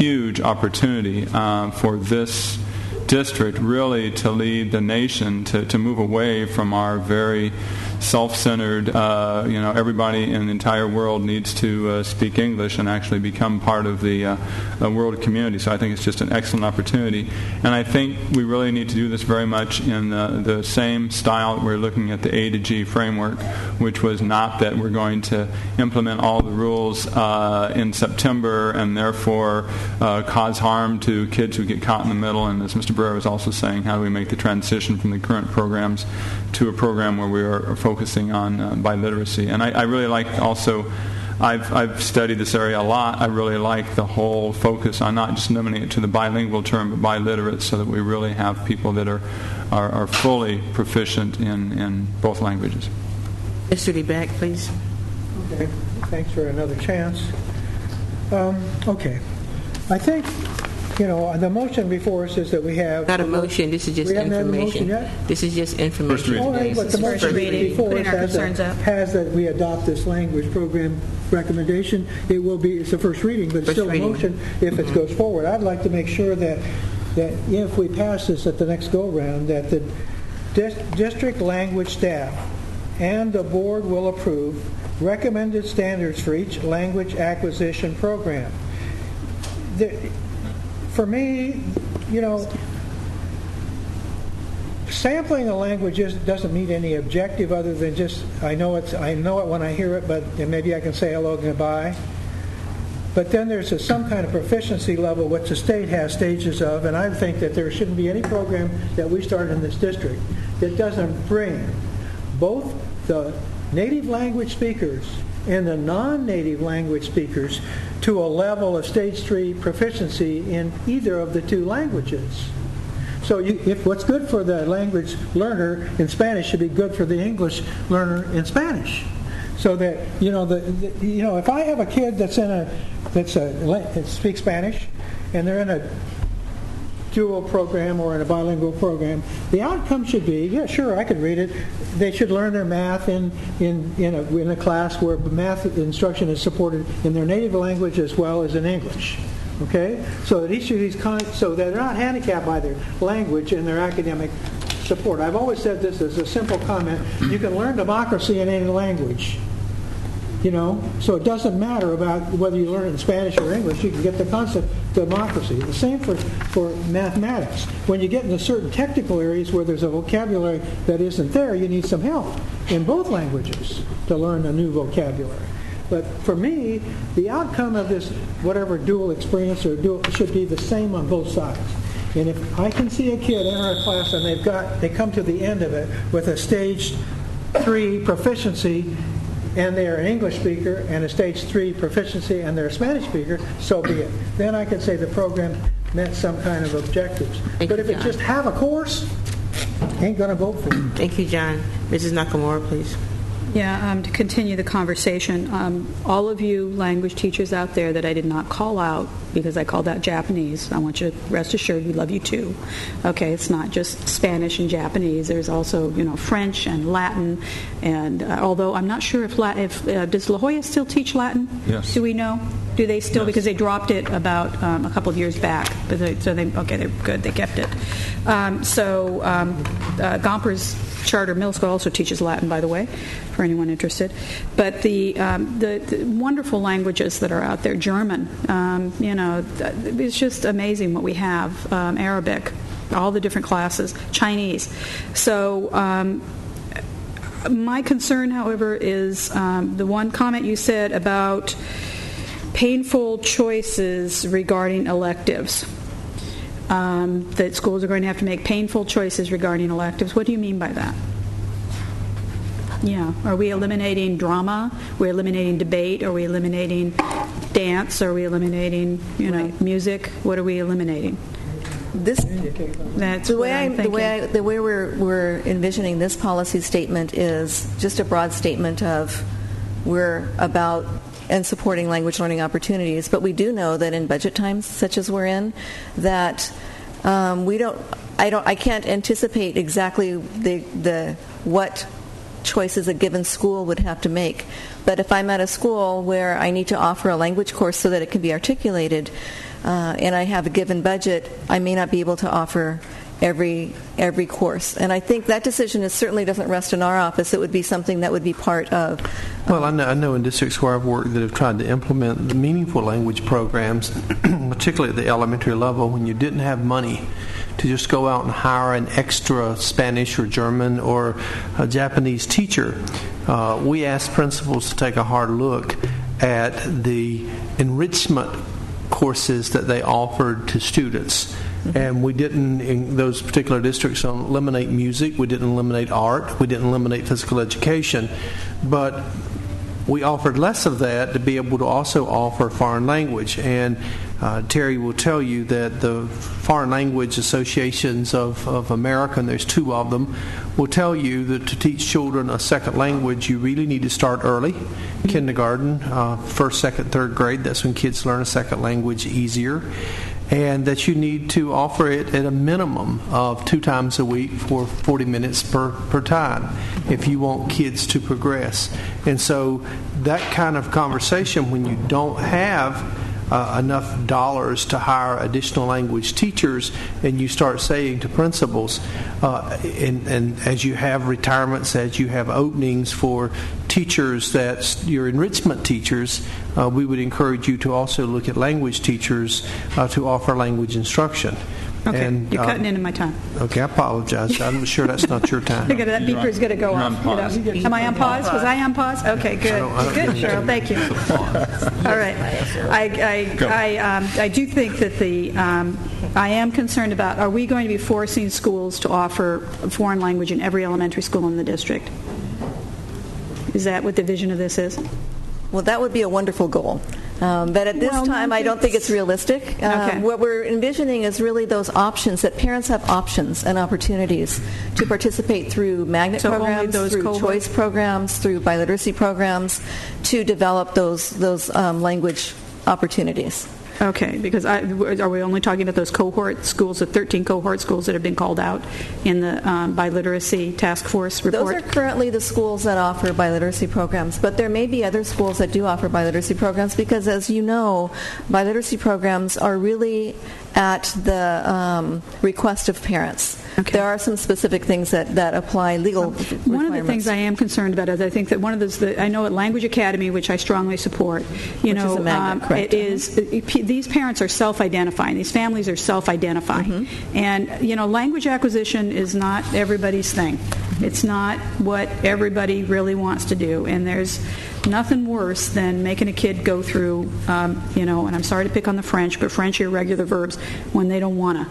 huge opportunity for this district really to lead the nation to move away from our very self-centered, everybody in the entire world needs to speak English and actually become part of the world community. So I think it's just an excellent opportunity. And I think we really need to do this very much in the same style that we're looking at the A to G framework, which was not that we're going to implement all the rules in September and therefore cause harm to kids who get caught in the middle. And as Mr. Barrera was also saying, how do we make the transition from the current programs to a program where we are focusing on biliteracy. And I really like also, I've studied this area a lot. I really like the whole focus on not just limiting it to the bilingual term, but biliterate, so that we really have people that are fully proficient in both languages. Mr. DeBack, please. Okay, thanks for another chance. Okay, I think, the motion before us is that we have... Not a motion, this is just information. We haven't had the motion yet? This is just information. All right, but the motion before us has that we adopt this language program recommendation. It's a first reading, but it's still a motion if it goes forward. I'd like to make sure that if we pass this at the next go-round, that the district language staff and the board will approve recommended standards for each language acquisition program. For me, sampling a language doesn't meet any objective other than just I know it when I hear it, but maybe I can say hello and goodbye. But then there's some kind of proficiency level, which the state has stages of, and I think that there shouldn't be any program that we start in this district that doesn't bring both the native language speakers and the non-native language speakers to a level of stage 3 proficiency in either of the two languages. So if what's good for the language learner in Spanish should be good for the English learner in Spanish. So that if I have a kid that speaks Spanish, and they're in a dual program or in a bilingual program, the outcome should be, yeah, sure, I could read it. They should learn their math in a class where math instruction is supported in their native language as well as in English. Okay, so that each of these so that they're not handicapped by their language and their academic support. I've always said this as a simple comment: you can learn democracy in any language. So it doesn't matter about whether you learn it in Spanish or English. You can get the concept of democracy. The same for mathematics. When you get into certain technical areas where there's a vocabulary that isn't there, you need some help in both languages to learn a new vocabulary. But for me, the outcome of this, whatever dual experience should be the same on both sides. And if I can see a kid enter a class and they come to the end of it with a stage 3 proficiency, and they're an English speaker, and a stage 3 proficiency, and they're a Spanish speaker, so be it. Then I can say the program met some kind of objectives. But if it just have a course, ain't going to vote for it. Thank you, John. Mrs. Nakamura, please. Yeah, to continue the conversation, all of you language teachers out there that I did not call out because I called out Japanese, I want you to rest assured we love you too. Okay, it's not just Spanish and Japanese. There's also, French and Latin, and although I'm not sure if does La Jolla still teach Latin? Yes. Do we know? Do they still? Yes. Because they dropped it about a couple of years back. But they're good. They kept it. Gompers Charter Middle School also teaches Latin, by the way, for anyone interested. But the wonderful languages that are out there, German, it's just amazing what we have. Arabic, all the different classes, Chinese. So my concern, however, is the one comment you said about painful choices regarding electives. That schools are going to have to make painful choices regarding electives. What do you mean by that? Yeah. Are we eliminating drama? We're eliminating debate? Are we eliminating dance? Are we eliminating, music? What are we eliminating? The way we're envisioning this policy statement is just a broad statement of we're about and supporting language learning opportunities. But we do know that in budget times, such as we're in, that I can't anticipate exactly what choices a given school would have to make. But if I'm at a school where I need to offer a language course so that it can be articulated, and I have a given budget, I may not be able to offer every course. And I think that decision certainly doesn't rest in our office. It would be something that would be part of... Well, I know in districts where I've worked that have tried to implement the meaningful language programs, particularly at the elementary level, when you didn't have money to just go out and hire an extra Spanish or German or a Japanese teacher, we asked principals to take a hard look at the enrichment courses that they offered to students. And we didn't, in those particular districts, eliminate music, we didn't eliminate art, we didn't eliminate physical education, but we offered less of that to be able to also offer foreign language. And Terry will tell you that the Foreign Language Associations of America, and there's 2 of them, will tell you that to teach children a second language, you really need to start early. Kindergarten, 1st, 2nd, 3rd grade, that's when kids learn a second language easier. And that you need to offer it at a minimum of 2 times a week for 40 minutes per time if you want kids to progress. And so that kind of conversation, when you don't have enough dollars to hire additional language teachers, and you start saying to principals, and as you have retirements, as you have openings for teachers, that's your enrichment teachers, we would encourage you to also look at language teachers to offer language instruction. Okay, And, you're cutting into my time. Okay, I apologize. I'm sure that's not your time. That beeper's going to go off. Am I on pause? Was I on pause? Okay, good. I don't Good, get Cheryl. Thank you. All right. I do think that I am concerned about, are we going to be forcing schools to offer a foreign language in every elementary school in the district? Is that what the vision of this is? Well, that would be a wonderful goal. But at this time, I don't think it's realistic. Okay. What we're envisioning is really those options, that parents have options and opportunities to participate through magnet So only programs, those through cohorts? choice programs, through biliteracy programs, to develop those language opportunities. Okay, because are we only talking about those cohort schools, the 13 cohort schools that have been called out in the biliteracy task force report? Those are currently the schools that offer biliteracy programs, but there may be other schools that do offer biliteracy programs because, as you know, biliteracy programs are really at the request of parents. Okay. There are some specific things that apply legal requirements. One of the things I am concerned about is I think that one of those, I know at Language Academy, which I strongly support, which is a magnet, correct? These parents are self-identifying. These families are self-identifying. Mm-hmm. And, language acquisition is not everybody's thing. It's not what everybody really wants to do. And there's nothing worse than making a kid go through, and I'm sorry to pick on the French, but French irregular verbs when they don't want to.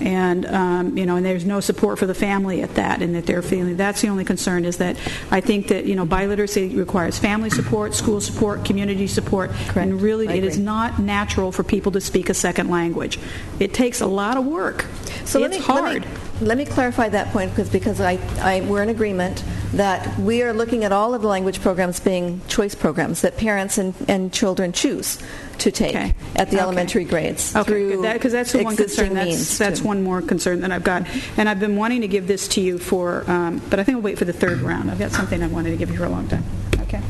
And, and there's no support for the family at that, and that they're feeling. That's the only concern, is that I think that, biliteracy requires family support, school support, community support. Correct. And really it is not natural for people to speak a second language. It takes a lot of work. So it's hard. Let me clarify that point because we're in agreement that we are looking at all of the language programs being choice programs that parents and children choose to take at the elementary grades. Okay, because that's the one concern. That's one more concern that I've got. And I've been wanting to give this to you for, but I think I'll wait for the third round. I've got something I wanted to give you for a long time. Okay.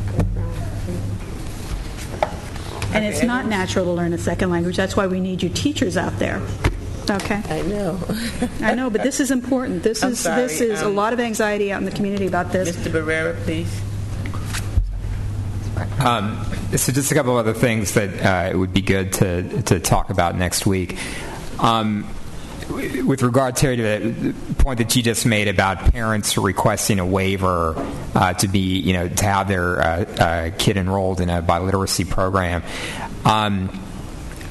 And it's not natural to learn a second language. That's why we need you teachers out there. Okay. I know. I know, but this is important. This is a lot of anxiety out in the community about this. Mr. Barrera, please. So just a couple of other things that it would be good to talk about next week. With regard, Terry, to the point that you just made about parents requesting a waiver to be, to have their kid enrolled in a biliteracy program.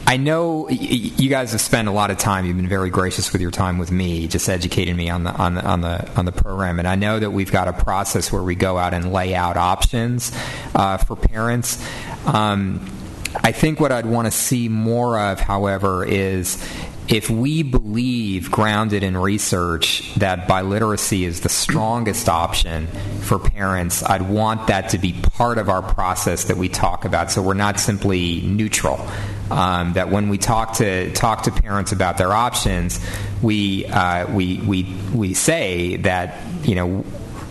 I know you guys have spent a lot of time. You've been very gracious with your time with me, just educating me on the program. And I know that we've got a process where we go out and lay out options for parents. I think what I'd want to see more of, however, is if we believe, grounded in research, that biliteracy is the strongest option for parents, I'd want that to be part of our process that we talk about, so we're not simply neutral. That when we talk to parents about their options, we say that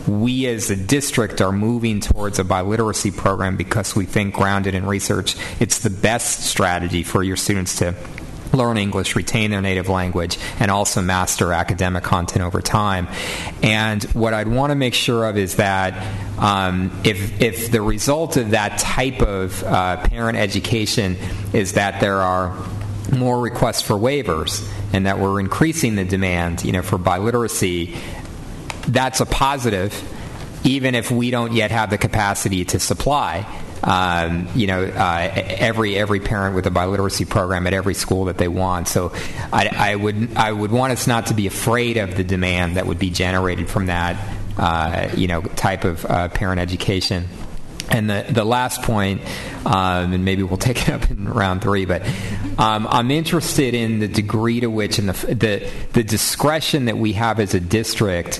we as a district are moving towards a biliteracy program because we think, grounded in research, it's the best strategy for your students to learn English, retain their native language, and also master academic content over time. And what I'd want to make sure of is that if the result of that type of parent education is that there are more requests for waivers and that we're increasing the demand, for biliteracy, that's a positive, even if we don't yet have the capacity to supply every parent with a biliteracy program at every school that they want. So I would want us not to be afraid of the demand that would be generated from that type of parent education. And the last point, and maybe we'll take it up in round 3, but I'm interested in the degree to which and the discretion that we have as a district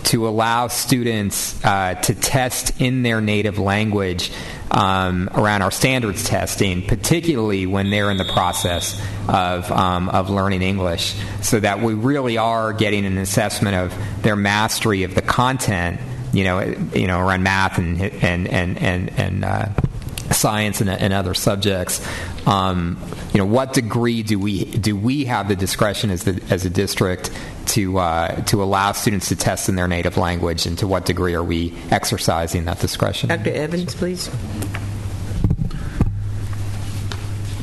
to allow students to test in their native language around our standards testing, particularly when they're in the process of learning English, so that we really are getting an assessment of their mastery of the content, around math and science and other subjects. What degree do we have the discretion as a district to allow students to test in their native language, and to what degree are we exercising that discretion? Dr. Evans, please.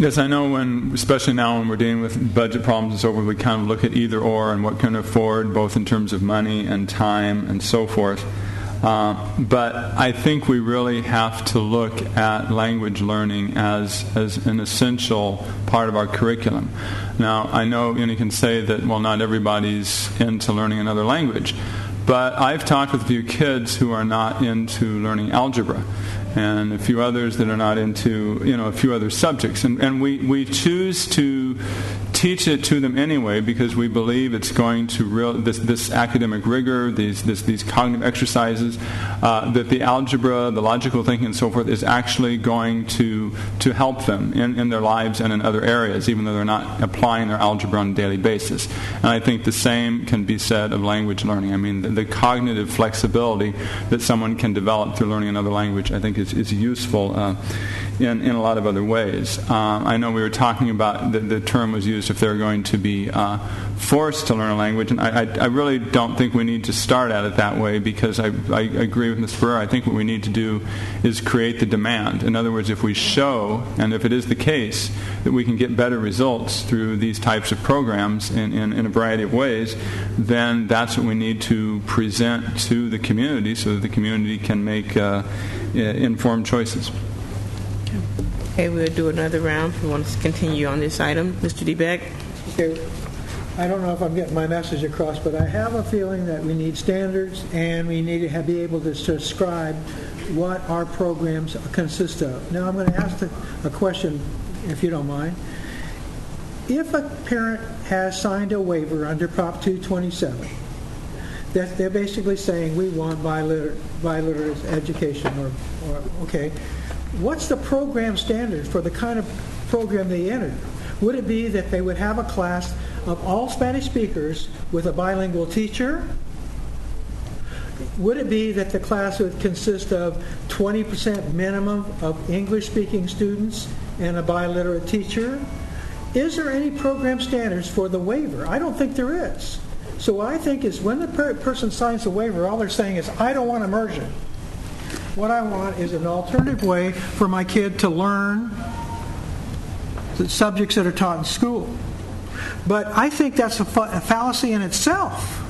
Yes, I know especially now when we're dealing with budget problems and so forth, we kind of look at either or and what can afford, both in terms of money and time and so forth. But I think we really have to look at language learning as an essential part of our curriculum. Now, I know you can say that, well, not everybody's into learning another language, but I've talked with a few kids who are not into learning algebra, and a few others that are not into, a few other subjects. And we choose to teach it to them anyway because we believe it's going to this academic rigor, these cognitive exercises, that the algebra, the logical thinking and so forth is actually going to help them in their lives and in other areas, even though they're not applying their algebra on a daily basis. And I think the same can be said of language learning. I mean, the cognitive flexibility that someone can develop through learning another language, I think is useful in a lot of other ways. I know we were talking about, the term was used if they're going to be forced to learn a language, and I really don't think we need to start at it that way, because I agree with Ms. Ferrer. I think what we need to do is create the demand. In other words, if we show, and if it is the case, that we can get better results through these types of programs in a variety of ways, then that's what we need to present to the community so that the community can make informed choices. Okay, we'll do another round if we want to continue on this item. Mr. DeBeck? Okay. I don't know if I'm getting my message across, but I have a feeling that we need standards and we need to be able to describe what our programs consist of. Now, I'm going to ask a question, if you don't mind. If a parent has signed a waiver under Prop 227, that they're basically saying we want biliterate education, or okay, what's the program standard for the kind of program they entered? Would it be that they would have a class of all Spanish speakers with a bilingual teacher? Would it be that the class would consist of 20% minimum of English-speaking students and a biliterate teacher? Is there any program standards for the waiver? I don't think there is. So what I think is when the person signs the waiver, all they're saying is, I don't want immersion. What I want is an alternative way for my kid to learn the subjects that are taught in school. But I think that's a fallacy in itself,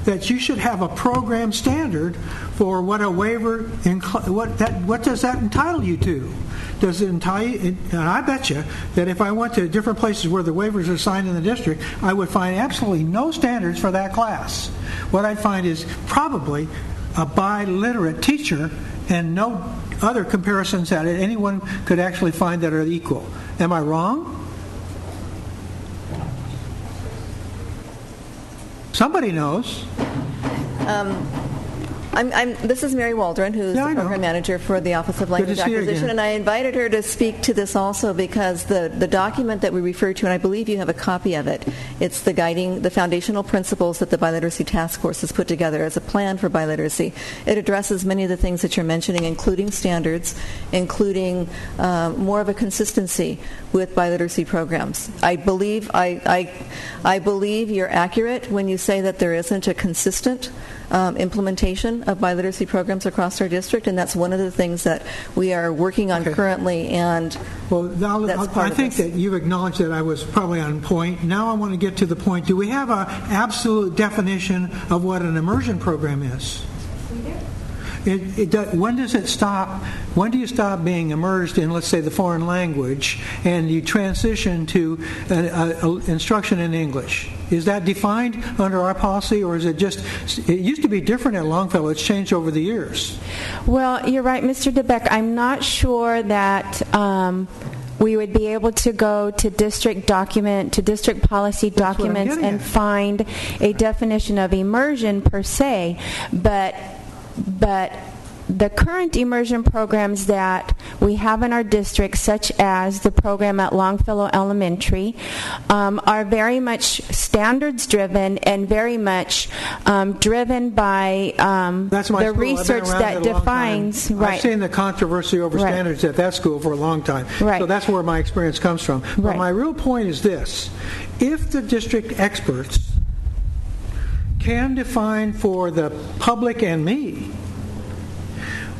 that you should have a program standard for what a waiver, what does that entitle you to? Does it entitle you, and I bet you that if I went to different places where the waivers are signed in the district, I would find absolutely no standards for that class. What I'd find is probably a biliterate teacher and no other comparisons that anyone could actually find that are equal. Am I wrong? Somebody knows. This is Mary Waldron, who's the program manager for the Office of Language Acquisition, and I invited her to speak to this also because the document that we refer to, and I believe you have a copy of it, it's the foundational principles that the Biliteracy Task Force has put together as a plan for biliteracy. It addresses many of the things that you're mentioning, including standards, including more of a consistency with biliteracy programs. I believe you're accurate when you say that there isn't a consistent implementation of biliteracy programs across our district, and that's one of the things that we are working on currently. And I think that you've acknowledged that I was probably on point. Now I want to get to the point. Do we have an absolute definition of what an immersion program is? When does it stop? When do you stop being immersed in, let's say, the foreign language, and you transition to instruction in English? Is that defined under our policy, or is it just? It used to be different at Longfellow. It's changed over the years. Well, you're right, Mr. DeBeck. I'm not sure that we would be able to go to district policy documents and find a definition of immersion per se, but the current immersion programs that we have in our district, such as the program at Longfellow Elementary, are very much standards driven and very much driven by the research that defines. Right. I've seen the controversy over standards at that school for a long time. Right. So that's where my experience comes from. But my real point is this: if the district experts can define for the public and me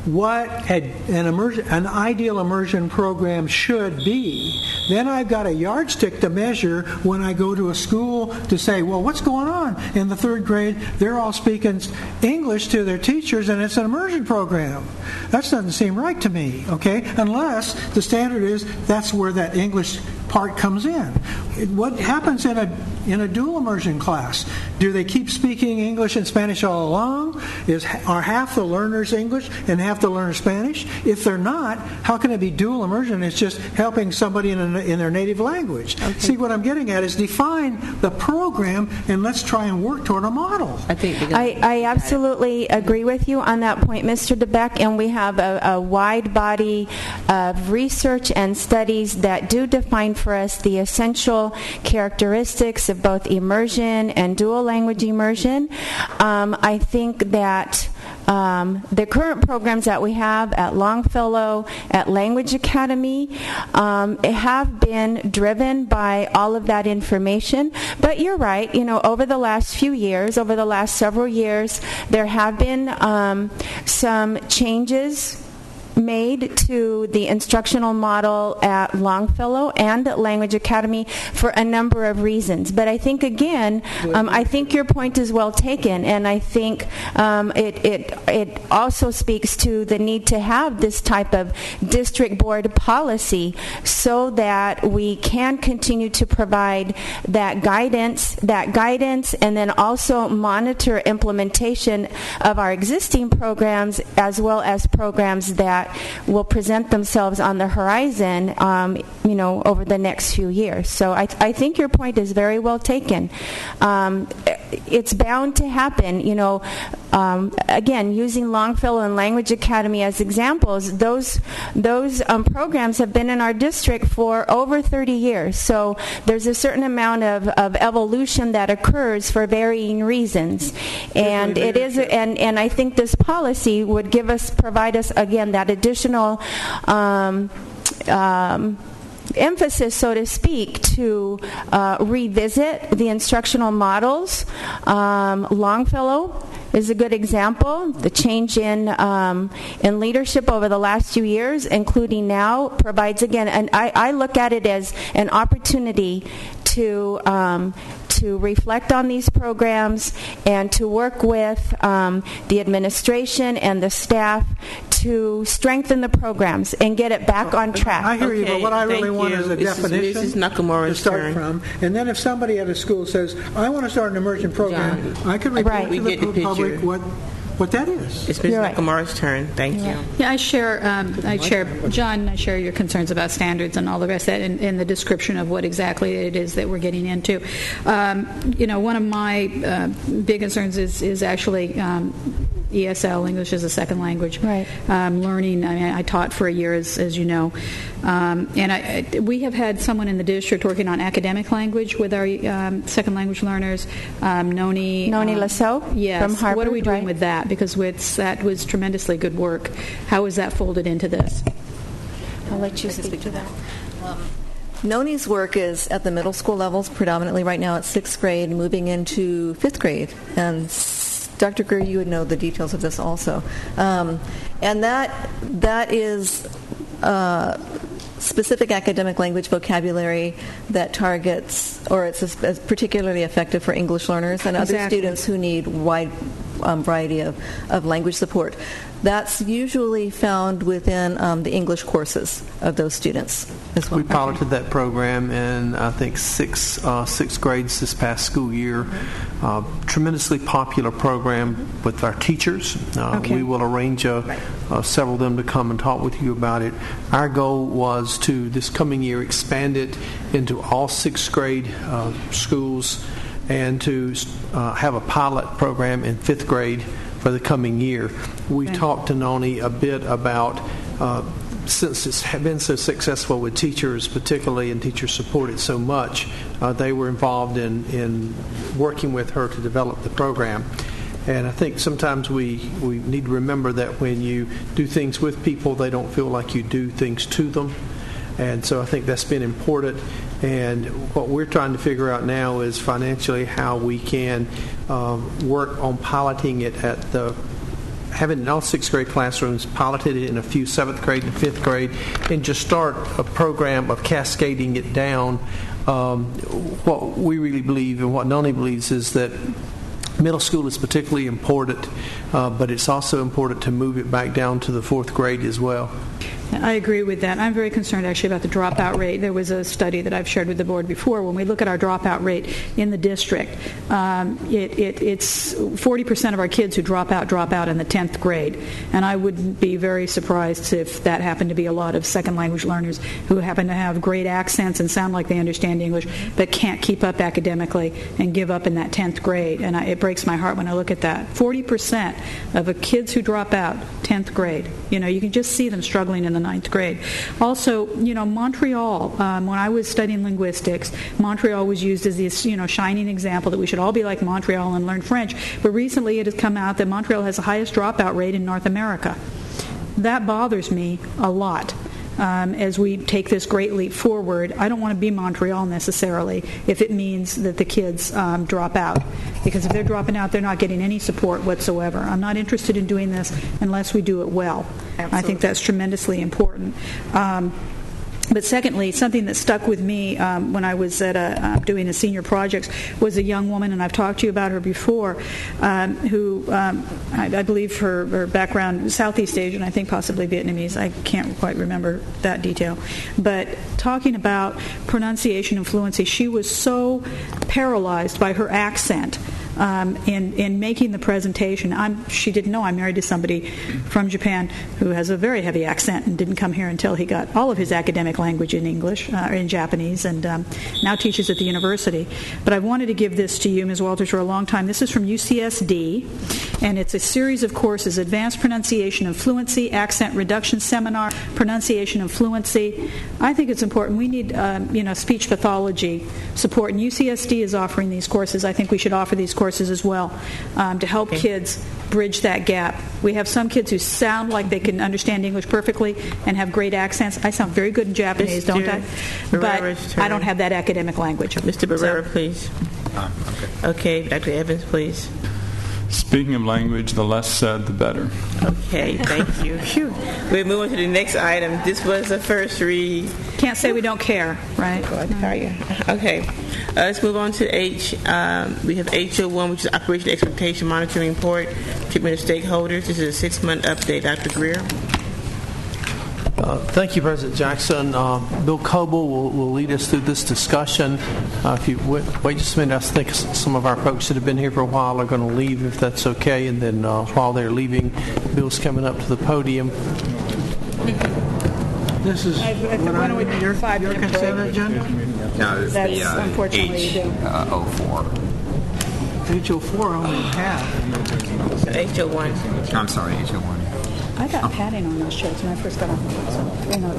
what an ideal immersion program should be, then I've got a yardstick to measure when I go to a school to say, well, what's going on? In the third grade, they're all speaking English to their teachers, and it's an immersion program. That doesn't seem right to me, okay? Unless the standard is that's where that English part comes in. What happens in a dual immersion class? Do they keep speaking English and Spanish all along? Are half the learners English and half the learners Spanish? If they're not, how can it be dual immersion? It's just helping somebody in their native language. Okay. See, what I'm getting at is define the program and let's try and work toward a model. I absolutely agree with you on that point, Mr. DeBeck, and we have a wide body of research and studies that do define for us the essential characteristics of both immersion and dual language immersion. I think that the current programs that we have at Longfellow, at Language Academy, have been driven by all of that information. But you're right, over the last few years, over the last several years, there have been some changes made to the instructional model at Longfellow and at Language Academy for a number of reasons. But I think, again, I think your point is well taken, and I think it also speaks to the need to have this type of district board policy so that we can continue to provide that guidance, and then also monitor implementation of our existing programs as well as programs that will present themselves on the horizon, over the next few years. So I think your point is very well taken. It's bound to happen. Again, using Longfellow and Language Academy as examples, those programs have been in our district for over 30 years. So there's a certain amount of evolution that occurs for varying reasons, and it is. And I think this policy would provide us again that additional emphasis, so to speak, to revisit the instructional models. Longfellow is a good example. The change in leadership over the last few years, including now, provides again, and I look at it as an opportunity to reflect on these programs and to work with the administration and the staff to strengthen the programs and get it back on track. I hear you, but what I really want is a definition to start from. And then if somebody at a school says, I want to start an immersion program, I could report to the public what that is. It's Ms. Nakamura's turn. Thank you. Yeah, I share your concerns about standards and all the rest of that in the description of what exactly it is that we're getting into. One of my big concerns is actually ESL, English as a second language. Right. Learning. I taught for a year, as you know. And we have had someone in the district working on academic language with our second language learners. Noni Lasso? Yes. From Harvard, what are we doing with that? Because that was tremendously good work. How is that folded into this? I'll let you speak to that. Noni's work is at the middle school levels, predominantly right now at 6th grade, moving into 5th grade. And Dr. Greer, you would know the details of this also. And that is specific academic language vocabulary that targets, or it's particularly effective for English learners and other students who need wide variety of language support. That's usually found within the English courses of those students as well. We piloted that program in, I think, six grades this past school year. Tremendously popular program with our teachers. We will arrange several of them to come and talk with you about it. Our goal was to, this coming year, expand it into all 6th grade schools and to have a pilot program in 5th grade for the coming year. We talked to Noni a bit about, since it's been so successful with teachers, particularly, and teachers support it so much, they were involved in working with her to develop the program. And I think sometimes we need to remember that when you do things with people, they don't feel like you do things to them. And so I think that's been important. And what we're trying to figure out now is financially how we can work on piloting it at the have it in all 6th grade classrooms, piloted it in a few 7th grade and 5th grade, and just start a program of cascading it down. What we really believe and what Noni believes is that middle school is particularly important, but it's also important to move it back down to the 4th grade as well. I agree with that. I'm very concerned actually about the dropout rate. There was a study that I've shared with the board before. When we look at our dropout rate in the district, it's 40% of our kids who drop out in the 10th grade. And I wouldn't be very surprised if that happened to be a lot of second language learners who happen to have great accents and sound like they understand English, but can't keep up academically and give up in that 10th grade. And it breaks my heart when I look at that. 40% of the kids who drop out 10th grade. You can just see them struggling in the 9th grade. Also, Montreal, when I was studying linguistics, Montreal was used as this, shining example that we should all be like Montreal and learn French. But recently it has come out that Montreal has the highest dropout rate in North America. That bothers me a lot. As we take this great leap forward, I don't want to be Montreal necessarily if it means that the kids drop out. Because if they're dropping out, they're not getting any support whatsoever. I'm not interested in doing this unless we do it well. Absolutely. I think that's tremendously important. But secondly, something that stuck with me when I was at doing a senior projects was a young woman, and I've talked to you about her before, who I believe her background Southeast Asian, I think possibly Vietnamese. I can't quite remember that detail. But talking about pronunciation and fluency, she was so paralyzed by her accent in making the presentation. She didn't know I'm married to somebody from Japan who has a very heavy accent and didn't come here until he got all of his academic language in English, or in Japanese, and now teaches at the university. But I've wanted to give this to you, Ms. Walters, for a long time. This is from UCSD, and it's a series of courses: Advanced Pronunciation and Fluency, Accent Reduction Seminar, Pronunciation and Fluency. I think it's important. We need, speech pathology support, and UCSD is offering these courses. I think we should offer these courses as well to help kids bridge that gap. We have some kids who sound like they can understand English perfectly and have great accents. I sound very good in Japanese, don't I? But I don't have that academic language. Mr. Barrera, please. Okay, Dr. Evans, please. Speaking of language, the less said, the better. Okay, thank you. Phew. We're moving to the next item. This was the first read. Can't say we don't care, right? Okay. Let's move on to H. We have HO1, which is Operation Expectation Monitoring Report, Treatment of Stakeholders. This is a 6-month update. Dr. Greer. Thank you, President Jackson. Bill Coble will lead us through this discussion. If you wait just a minute, I think some of our folks that have been here for a while are going to leave, if that's okay. And then while they're leaving, Bill's coming up to the podium. This is why don't we do your 5-minute consent break? agenda? No, it's That's the unfortunately you do. H04. H04 only have. HO1. I'm sorry, H01. I got padding on those shirts when I first got on the board.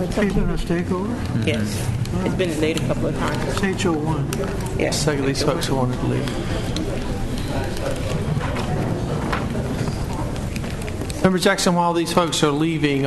It's He's been a stakeholder? Yes. It's been late a couple of times. It's HO1. Yes. Second, these folks who wanted to leave. Member Jackson, while these folks are leaving,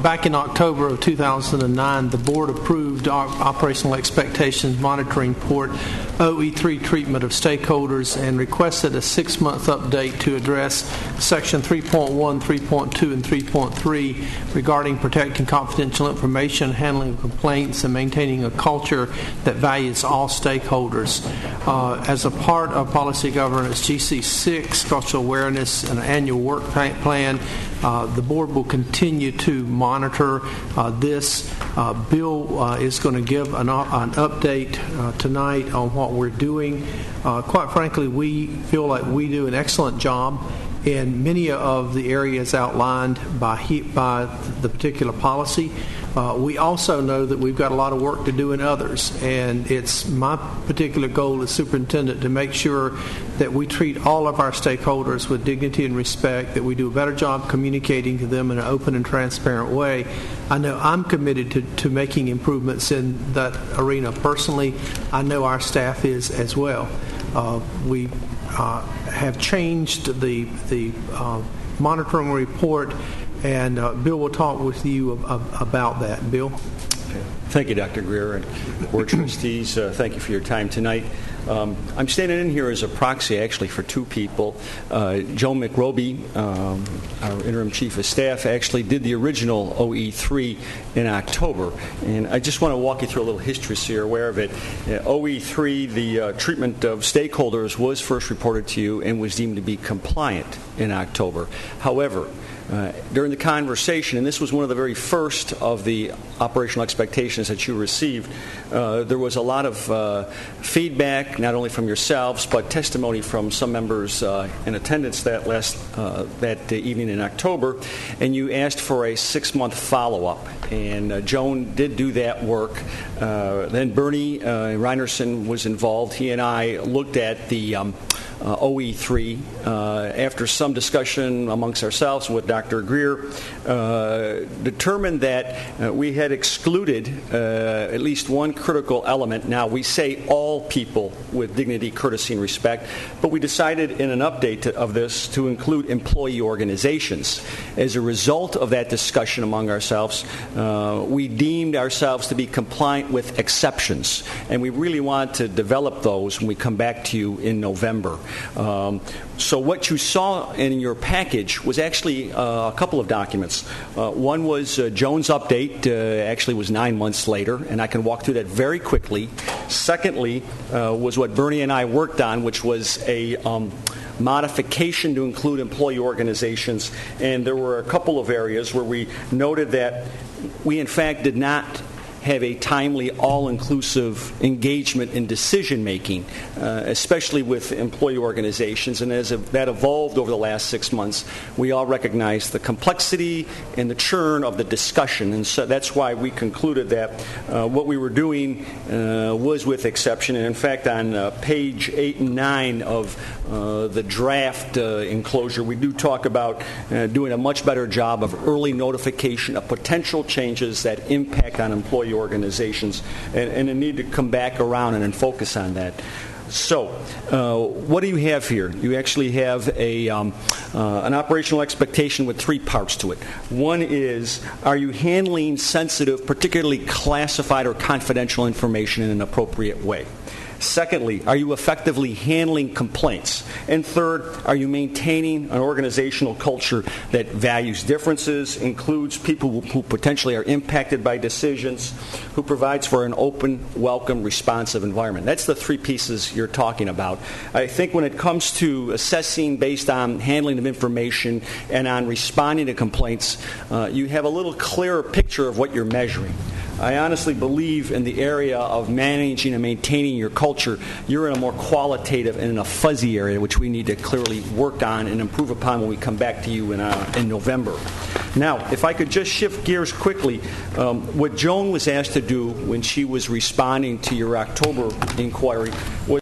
back in October of 2009, the board approved our Operational Expectations Monitoring Report, OE3 treatment of stakeholders, and requested a 6-month update to address Section 3.1, 3.2, and 3.3 regarding protecting confidential information, handling complaints, and maintaining a culture that values all stakeholders. As a part of policy governance GC6, cultural awareness, and an annual work plan, the board will continue to monitor this. Bill is going to give an update tonight on what we're doing. Quite frankly, we feel like we do an excellent job in many of the areas outlined by the particular policy. We also know that we've got a lot of work to do in others, and it's my particular goal as superintendent to make sure that we treat all of our stakeholders with dignity and respect, that we do a better job communicating to them in an open and transparent way. I know I'm committed to making improvements in that arena personally. I know our staff is as well. We have changed the monitoring report, and Bill will talk with you about that. Bill? Thank you, Dr. Greer, and board trustees. Thank you for your time tonight. I'm standing in here as a proxy, actually, for two people. Joan McRoby, our interim chief of staff, actually did the original OE3 in October. And I just want to walk you through a little history so you're aware of it. OE3, the treatment of stakeholders, was first reported to you and was deemed to be compliant in October. However, during the conversation, and this was one of the very first of the operational expectations that you received, there was a lot of feedback, not only from yourselves, but testimony from some members in attendance that evening in October, and you asked for a 6-month follow-up. And Joan did do that work. Then Bernie Reinerson was involved. He and I looked at the OE3 after some discussion amongst ourselves with Dr. Greer, determined that we had excluded at least one critical element. Now, we say all people with dignity, courtesy, and respect, but we decided in an update of this to include employee organizations. As a result of that discussion among ourselves, we deemed ourselves to be compliant with exceptions, and we really want to develop those when we come back to you in November. So what you saw in your package was actually a couple of documents. One was Joan's update, actually was 9 months later, and I can walk through that very quickly. Secondly, was what Bernie and I worked on, which was a modification to include employee organizations, and there were a couple of areas where we noted that we in fact did not have a timely, all-inclusive engagement in decision-making, especially with employee organizations. And as that evolved over the last 6 months, we all recognized the complexity and the churn of the discussion. And so that's why we concluded that what we were doing was with exception. And in fact, on page 8 and 9 of the draft enclosure, we do talk about doing a much better job of early notification of potential changes that impact on employee organizations, and a need to come back around and focus on that. So, what do you have here? You actually have an operational expectation with 3 parts to it. One is, are you handling sensitive, particularly classified or confidential information in an appropriate way? Secondly, are you effectively handling complaints? And third, are you maintaining an organizational culture that values differences, includes people who potentially are impacted by decisions, who provides for an open, welcome, responsive environment? That's the 3 pieces you're talking about. I think when it comes to assessing based on handling of information and on responding to complaints, you have a little clearer picture of what you're measuring. I honestly believe in the area of managing and maintaining your culture, you're in a more qualitative and in a fuzzy area, which we need to clearly work on and improve upon when we come back to you in November. Now, if I could just shift gears quickly, what Joan was asked to do when she was responding to your October inquiry was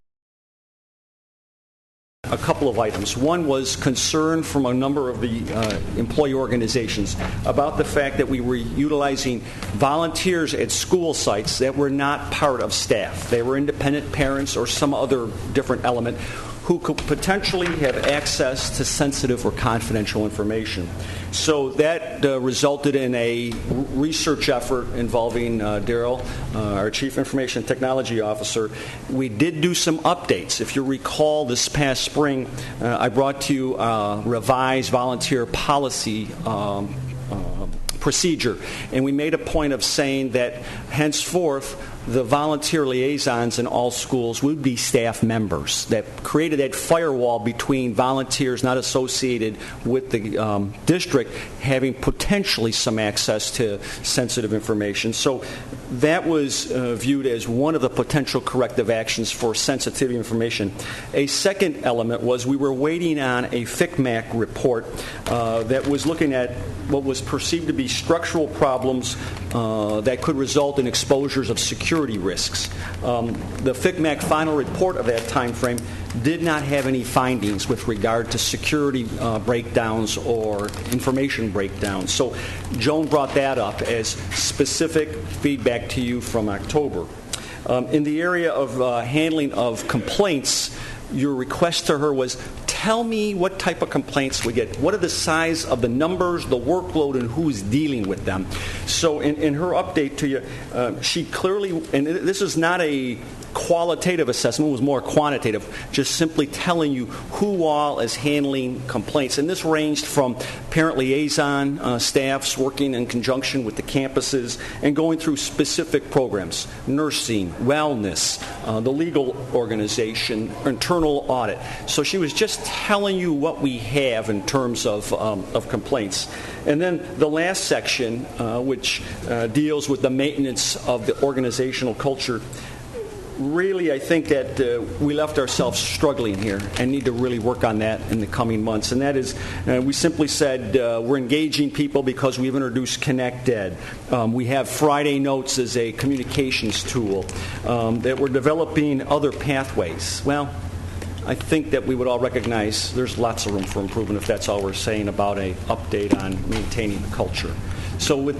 a couple of items. One was concern from a number of the employee organizations about the fact that we were utilizing volunteers at school sites that were not part of staff. They were independent parents or some other different element who could potentially have access to sensitive or confidential information. So that resulted in a research effort involving Daryl, our Chief Information Technology Officer. We did do some updates. If you recall, this past spring, I brought to you a revised volunteer policy procedure, and we made a point of saying that henceforth the volunteer liaisons in all schools would be staff members. That created that firewall between volunteers not associated with the district having potentially some access to sensitive information. So that was viewed as one of the potential corrective actions for sensitivity information. A second element was we were waiting on a FCMAC report that was looking at what was perceived to be structural problems that could result in exposures of security risks. The FCMAC final report of that time frame did not have any findings with regard to security breakdowns or information breakdowns. So Joan brought that up as specific feedback to you from October. In the area of handling of complaints, your request to her was tell me what type of complaints we get. What are the size of the numbers, the workload, and who's dealing with them? So in her update to you, she clearly, and this is not a qualitative assessment, it was more quantitative, just simply telling you who all is handling complaints. And this ranged from parent liaison staffs working in conjunction with the campuses and going through specific programs, nursing, wellness, the legal organization, internal audit. So she was just telling you what we have in terms of complaints. And then the last section, which deals with the maintenance of the organizational culture, really, I think that we left ourselves struggling here and need to really work on that in the coming months. And that is, we simply said we're engaging people because we've introduced ConnectEd. We have Friday Notes as a communications tool, that we're developing other pathways. Well, I think that we would all recognize there's lots of room for improvement if that's all we're saying about an update on maintaining the culture. So with,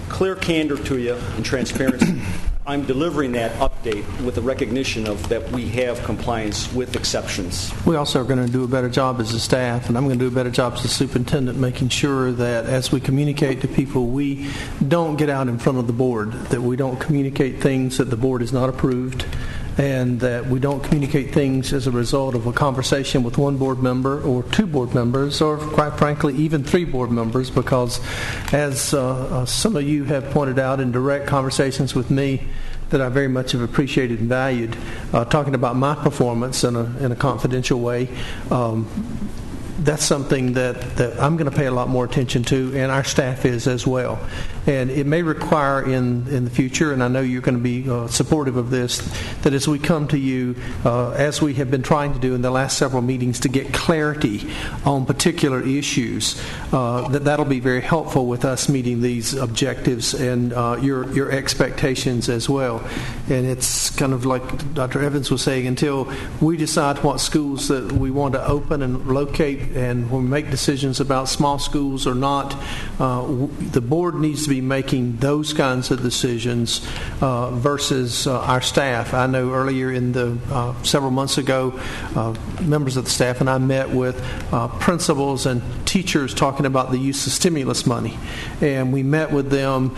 clear candor to you and transparency, I'm delivering that update with the recognition of that we have compliance with exceptions. We also are going to do a better job as a staff, and I'm going to do a better job as a superintendent making sure that as we communicate to people, we don't get out in front of the board, that we don't communicate things that the board has not approved, and that we don't communicate things as a result of a conversation with one board member or two board members or, quite frankly, even three board members, because as some of you have pointed out in direct conversations with me that I very much have appreciated and valued, talking about my performance in a confidential way, that's something that I'm going to pay a lot more attention to, and our staff is as well. And it may require in the future, and I know you're going to be supportive of this, that as we come to you, as we have been trying to do in the last several meetings, to get clarity on particular issues, that'll be very helpful with us meeting these objectives and your expectations as well. And it's kind of like Dr. Evans was saying, until we decide what schools that we want to open and locate, and when we make decisions about small schools or not, the board needs to be making those kinds of decisions versus our staff. I know earlier in the several months ago, members of the staff and I met with principals and teachers talking about the use of stimulus money, and we met with them,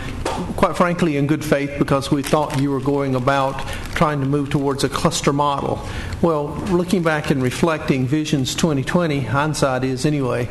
quite frankly, in good faith, because we thought you were going about trying to move towards a cluster model. Well, looking back and reflecting Visions 2020, hindsight is anyway,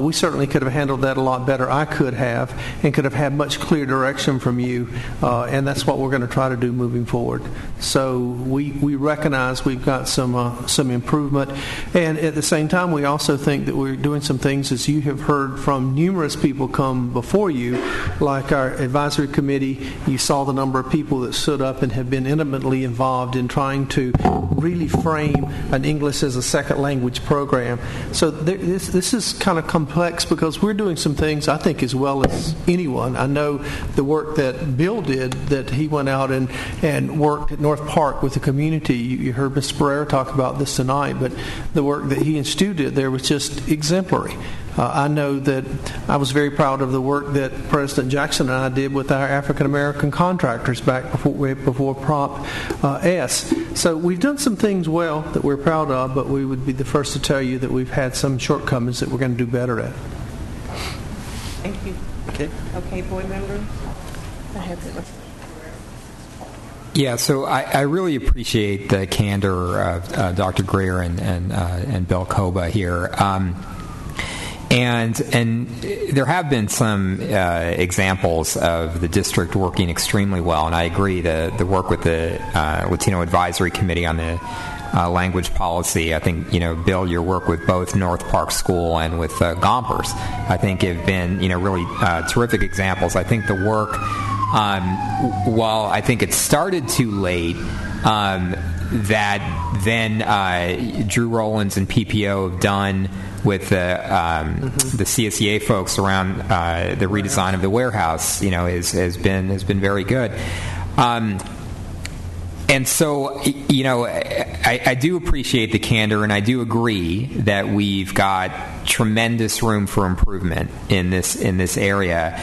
we certainly could have handled that a lot better. I could have, and could have had much clear direction from you, and that's what we're going to try to do moving forward. So we recognize we've got some improvement, and at the same time, we also think that we're doing some things, as you have heard from numerous people come before you, like our advisory committee. You saw the number of people that stood up and have been intimately involved in trying to really frame an English as a second language program. So this is kind of complex because we're doing some things, I think, as well as anyone. I know the work that Bill did, that he went out and worked at North Park with the community. You heard Mr. Pereira talk about this tonight, but the work that he and Stu did there was just exemplary. I know that I was very proud of the work that President Jackson and I did with our African American contractors back before Prop S. So we've done some things well that we're proud of, but we would be the first to tell you that we've had some shortcomings that we're going to do better at. Thank you. Okay, board members. I have it. Yeah, so I really appreciate the candor of Dr. Greer and Bill Koba here. And there have been some examples of the district working extremely well, and I agree. The work with the Latino Advisory Committee on the language policy, I think, Bill, your work with both North Park School and with Gompers, I think have been, really terrific examples. I think the work, while I think it started too late, that then Drew Rollins and PPO have done with the CSEA folks around the redesign of the warehouse, has been very good. And so, I do appreciate the candor, and I do agree that we've got tremendous room for improvement in this area,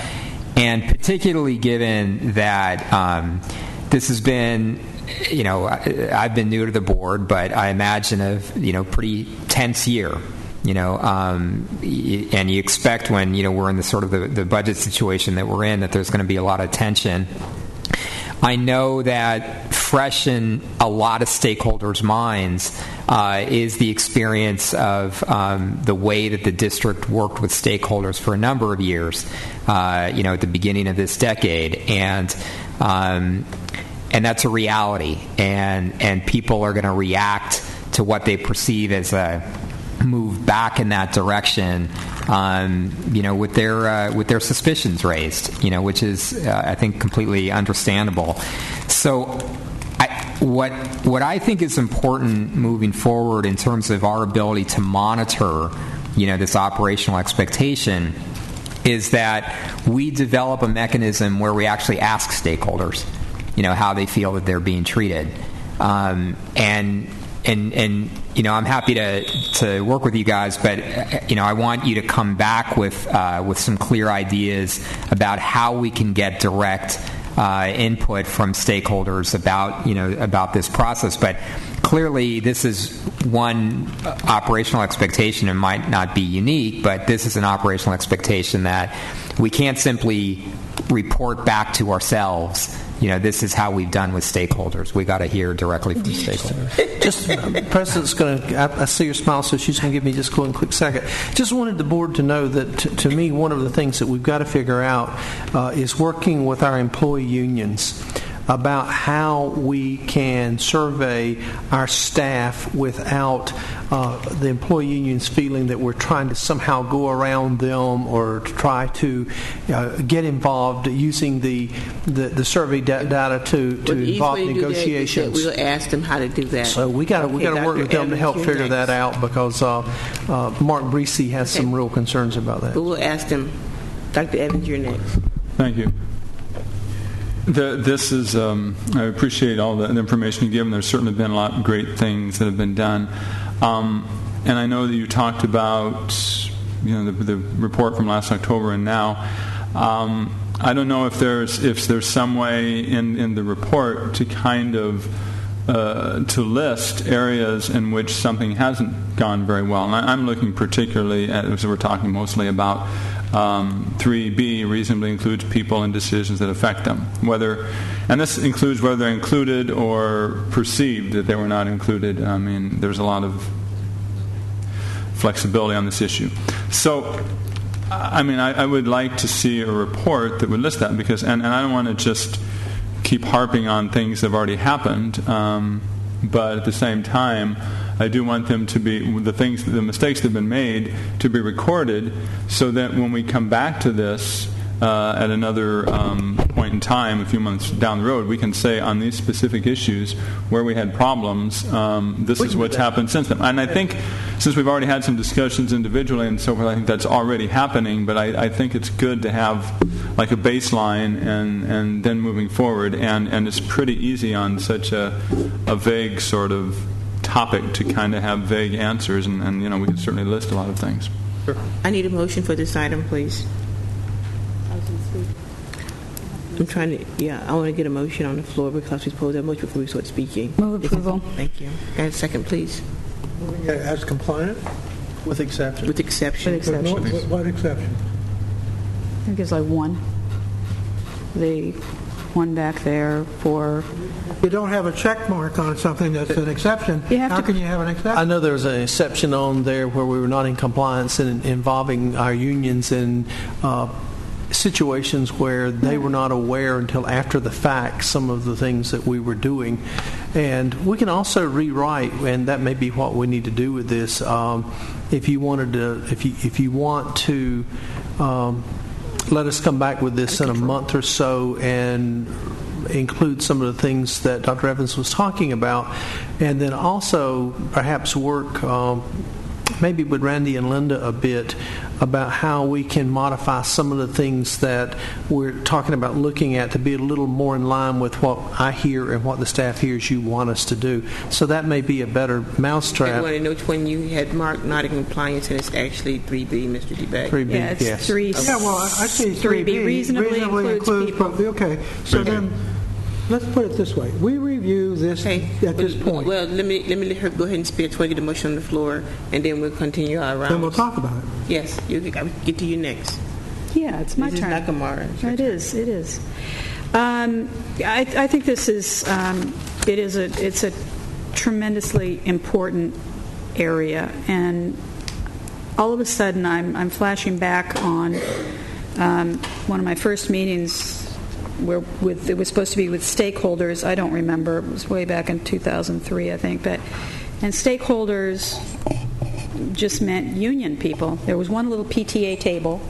and particularly given that this has been I've been new to the board, but I imagine a pretty tense year. And you expect when we're in the sort of the budget situation that we're in that there's going to be a lot of tension. I know that fresh in a lot of stakeholders' minds is the experience of the way that the district worked with stakeholders for a number of years, at the beginning of this decade, and that's a reality, and people are going to react to what they perceive as a move back in that direction, with their suspicions raised, which is I think completely understandable. So, what I think is important moving forward in terms of our ability to monitor, this operational expectation, is that we develop a mechanism where we actually ask stakeholders, how they feel that they're being treated, and I'm happy to work with you guys, but I want you to come back with some clear ideas about how we can get direct input from stakeholders about this process. But clearly, this is one operational expectation. It might not be unique, but this is an operational expectation that we can't simply report back to ourselves. This is how we've done with stakeholders. We got to hear directly from stakeholders. Just, President's going to, I see your smile, so she's going to give me just one quick second. Just wanted the board to know that, to me, one of the things that we've got to figure out is working with our employee unions about how we can survey our staff without the employee unions feeling that we're trying to somehow go around them or try to get involved using the survey data to involve negotiations. We'll ask them how to do that. So we got to work with them to help figure that out, because Mark Breesy has some real concerns about that. But we'll ask them. Dr. Evans, you're next. Thank you. This is, I appreciate all the information you've given. There's certainly been a lot of great things that have been done. And I know that you talked about, the report from last October and now. I don't know if there's some way in the report to kind of to list areas in which something hasn't gone very well. And I'm looking particularly at, as we're talking mostly about 3B reasonably includes people and decisions that affect them. And this includes whether they're included or perceived that they were not included. I mean, there's a lot of flexibility on this issue. So, I would like to see a report that would list that, because, and I don't want to just keep harping on things that have already happened, but at the same time, I do want them to be, the mistakes that have been made, to be recorded, so that when we come back to this at another point in time, a few months down the road, we can say on these specific issues where we had problems, this is what's happened since then. And I think, since we've already had some discussions individually and so forth, I think that's already happening, but I think it's good to have like a baseline and then moving forward, and it's pretty easy on such a vague sort of topic to kind of have vague answers, and we can certainly list a lot of things. Sure. I need a motion for this item, please. I'm trying to, I want to get a motion on the floor, because we supposed to have a motion before we start speaking. Move approval. Thank you. Got a second, please? As compliant? With exception? With exception. What exception? I think it's like one. The one back there for... You don't have a check mark on something that's an exception. How can you have an exception? I know there was an exception on there where we were not in compliance and involving our unions in situations where they were not aware until after the fact some of the things that we were doing. And we can also rewrite, and that may be what we need to do with this. If you want to let us come back with this in a month or so and include some of the things that Dr. Evans was talking about, and then also perhaps work maybe with Randy and Linda a bit about how we can modify some of the things that we're talking about looking at to be a little more in line with what I hear and what the staff hears you want us to do. So that may be a better mousetrap. I want to know which one you had marked not in compliance, and it's actually 3B, Mr. DeBay. 3B, yeah, it's yes. 3. Yeah, well, I see 3B. Reasonably includes people. Okay, so then let's put it this way. We review this at this point. Well, let me let her go ahead and speak before we get the motion on the floor, and then we'll continue our round. Then we'll talk about it. Yes, I'll get to you next. Yeah, it's my turn. This is Nakamura. It is. I think this is it's a tremendously important area, and all of a sudden I'm flashing back on one of my first meetings where it was supposed to be with stakeholders. I don't remember. It was way back in 2003, I think. And stakeholders just meant union people. There was one little PTA table,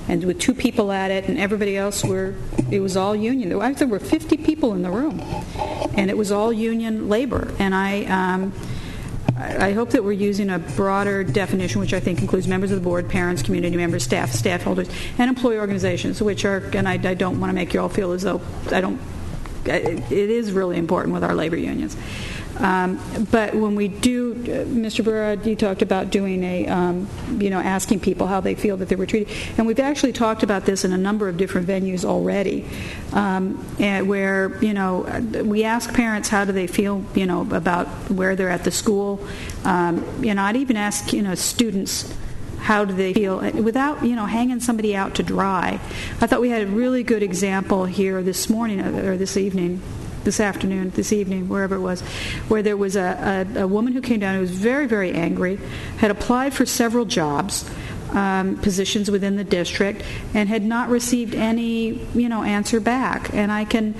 and with 2 people at it, and everybody else it was all union. There were 50 people in the room, and it was all union labor. And I hope that we're using a broader definition, which I think includes members of the board, parents, community members, staff holders, and employee organizations, which are, and I don't want to make you all feel as though it is really important with our labor unions. But when we do, Mr. Burrard, you talked about doing asking people how they feel that they were treated. And we've actually talked about this in a number of different venues already, where, we ask parents how do they feel, about where they're at the school. I'd even ask, students, how do they feel without, hanging somebody out to dry. I thought we had a really good example here this morning or this evening. This afternoon, this evening, wherever it was, where there was a woman who came down who was very, very angry, had applied for several jobs, positions within the district, and had not received any, answer back. And I can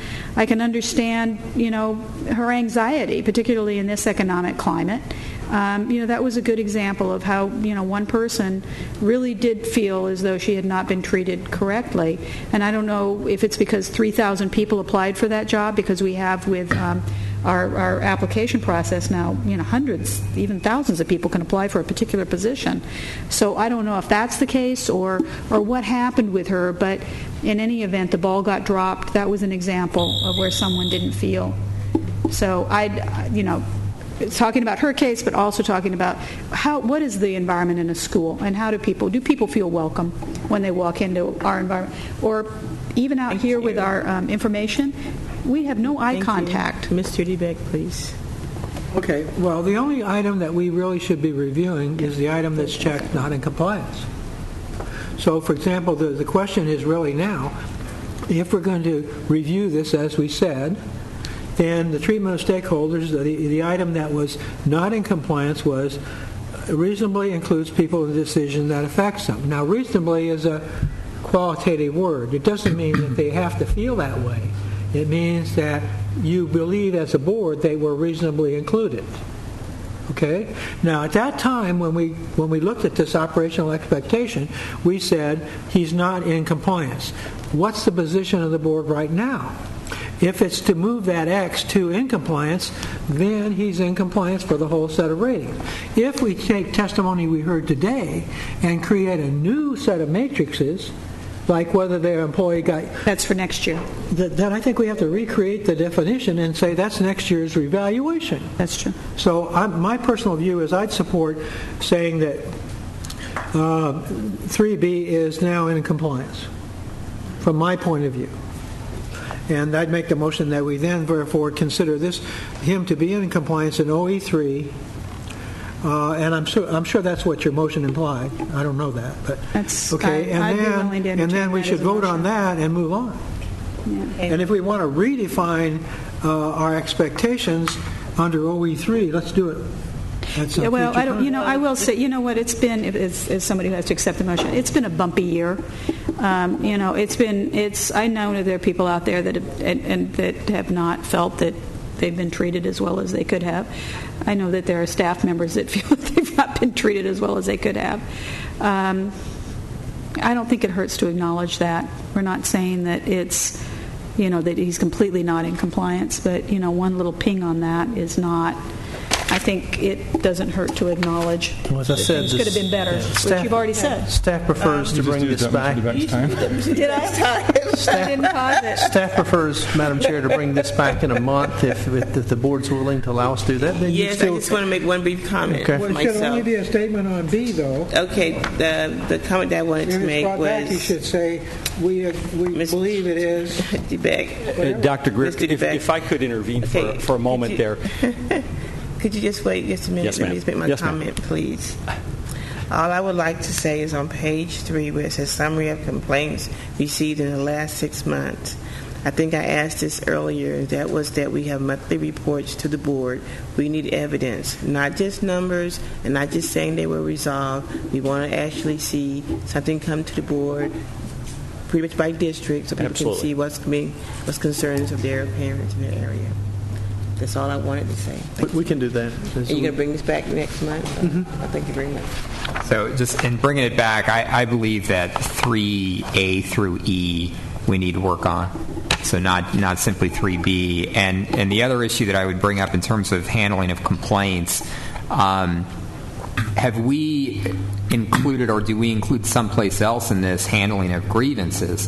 understand, her anxiety, particularly in this economic climate. That was a good example of how, one person really did feel as though she had not been treated correctly. And I don't know if it's because 3,000 people applied for that job, because we have with our application process now, hundreds, even thousands of people can apply for a particular position. So I don't know if that's the case or what happened with her, but in any event, the ball got dropped. That was an example of where someone didn't feel. So talking about her case, but also talking about what is the environment in a school, and how do people feel welcome when they walk into our environment, or even out here with our information, we have no eye contact. Mr. DeBeck, please. Okay. Well, the only item that we really should be reviewing is the item that's checked not in compliance. So, for example, the question is really now, if we're going to review this as we said, then the treatment of stakeholders, the item that was not in compliance was reasonably includes people in the decision that affects them. Now, reasonably is a qualitative word. It doesn't mean that they have to feel that way. It means that you believe as a board they were reasonably included. Okay? Now, at that time, when we looked at this operational expectation, we said he's not in compliance. What's the position of the board right now? If it's to move that X to in compliance, then he's in compliance for the whole set of ratings. If we take testimony we heard today and create a new set of matrices, like whether their employee got... That's for next year. Then I think we have to recreate the definition and say that's next year's revaluation. That's true. So my personal view is I'd support saying that 3B is now in compliance, from my point of view. And I'd make the motion that we then, therefore, consider him to be in compliance in OE3. And I'm sure that's what your motion implied. I don't know that, but that's okay. And then we should vote on that and move on. Yeah. And if we want to redefine our expectations under OE3, let's do it. Well, I don't. I will say. You know what? It's been as somebody who has to accept the motion. It's been a bumpy year. I know that there are people out there that have not felt that they've been treated as well as they could have. I know that there are staff members that feel that they've not been treated as well as they could have. I don't think it hurts to acknowledge that. We're not saying that it's, that he's completely not in compliance, but one little ping on that is not I think it doesn't hurt to acknowledge Well, as I that said, things could have been better, which you've already said. Staff prefers to bring this back. Did I? I didn't pause it. Staff prefers, Madam Chair, to bring this back in a month if the board's willing to allow us to do that. Then Yes, I just want to make one brief comment Okay. for Well, it should only myself. be a statement on B, though. Okay, the comment that I wanted to If it's make brought back, you was... should say, we believe it is. Dr. Greer, Mr. if I could intervene for a moment there. Could you just wait just a minute? Yes, Let me ma'am. just make my Yes, ma'am. comment, please. All I would like to say is on page 3, where it says summary of complaints received in the last 6 months. I think I asked this earlier, and that was that we have monthly reports to the board. We need evidence, not just numbers and not just saying they were resolved. We want to actually see something come to the board, pretty much by district, so people Absolutely. can see what's concerns of their parents in their area. That's all I wanted to say. We can do that. Are you going to bring this back next month? Thank you very much. So just in bringing it back, I believe that 3A through E we need to work on. So not simply 3B. And the other issue that I would bring up in terms of handling of complaints, have we included or do we include someplace else in this handling of grievances?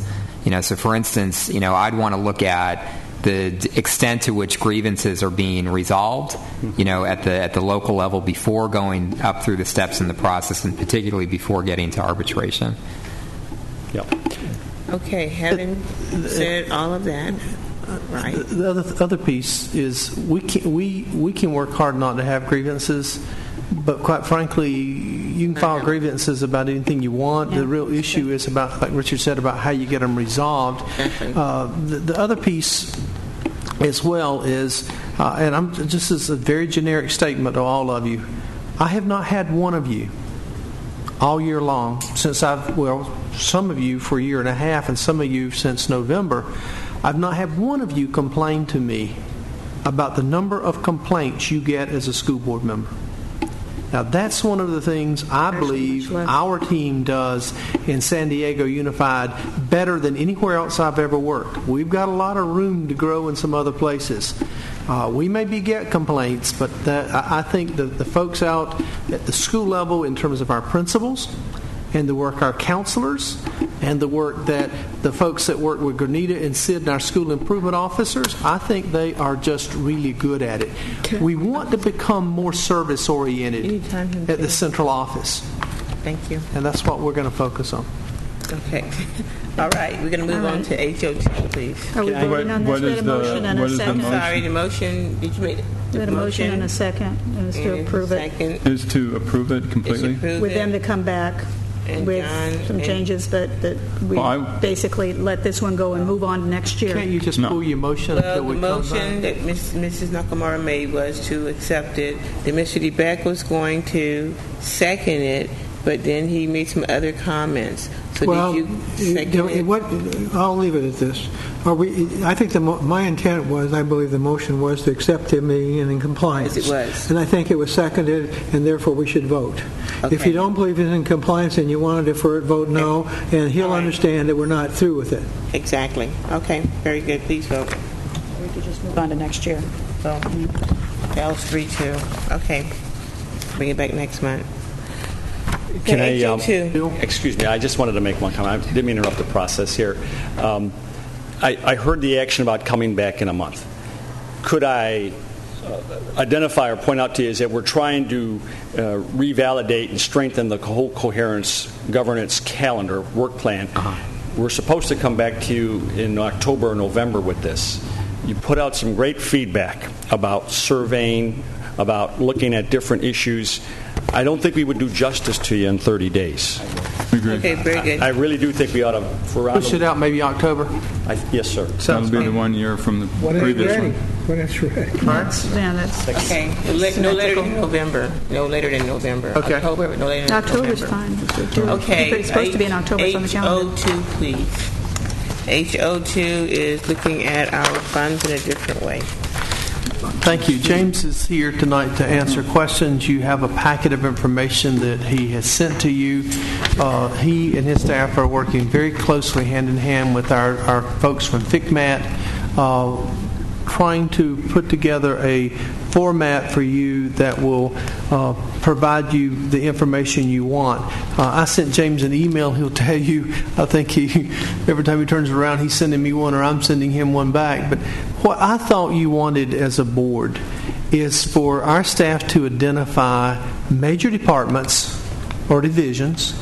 So for instance, I'd want to look at the extent to which grievances are being resolved, at the local level before going up through the steps in the process, and particularly before getting to arbitration. Yep. Okay, having said all of that, right? The other piece is we can work hard not to have grievances, but quite frankly, you can file grievances about anything you want. The real issue is about, like Richard said, about how you get them resolved. The other piece as well is, and I'm just as a very generic statement to all of you, I have not had one of you all year long since some of you for a year and a half and some of you since November, I've not had one of you complain to me about the number of complaints you get as a school board member. Now, that's one of the things I believe our team does in San Diego Unified better than anywhere else I've ever worked. We've got a lot of room to grow in some other places. We maybe get complaints, but I think the folks out at the school level in terms of our principals and the work our counselors and the work that the folks that work with Granita and Sid and our school improvement officers, I think they are just really good at it. We want to become more service-oriented at the central office. Thank you. And that's what we're going to focus on. Okay. All right. We're going to move on to HOT, please. Are we voting on this? We had a motion and a second. Sorry, the motion. Did you make it? We had a motion and a second. It was to approve it. Is to approve it completely? With them to come back with some changes, but that we basically let this one go and move on to next year. Can't you just pull your motion Well, until we the come motion back? that Mrs. Nakamura made was to accept it. Then Mr. DeBeck was going to second it, but then he made some other comments. So did you second it? I'll leave it at this. I think my intent was, I believe the motion was to accept him being in compliance. Yes, it was. And I think it was seconded, and therefore we should vote. Okay. If you don't believe he's in compliance and you want to defer it, vote no, and he'll understand that we're not through with it. Exactly. Okay. Very good. Please vote. We could just move on to next year. So that was 3-2. Okay. Bring it back next month. Can I, HO2. excuse me, I just wanted to make one comment. I didn't mean to interrupt the process here. I heard the action about coming back in a month. Could I identify or point out to you is that we're trying to revalidate and strengthen the whole coherence governance calendar work plan. We're supposed to come back to you in October or November with this. You put out some great feedback about surveying, about looking at different issues. I don't think we would do justice to you in 30 days. Okay, very good. I really do think we ought to Push it out maybe October? Yes, sir. That'll be the 1 year from the previous one. When it's ready. Okay. No later than November. No later than November. Okay. October, but no later than October's November. fine. Okay. It's supposed to be in October on the calendar. HO2, please. HO2 is looking at our funds in a different way. Thank you. James is here tonight to answer questions. You have a packet of information that he has sent to you. He and his staff are working very closely hand in hand with our folks from FICMAT. trying to put together a format for you that will provide you the information you want. I sent James an email. He'll tell you, I think every time he turns around, he's sending me one or I'm sending him one back. But what I thought you wanted as a board is for our staff to identify major departments or divisions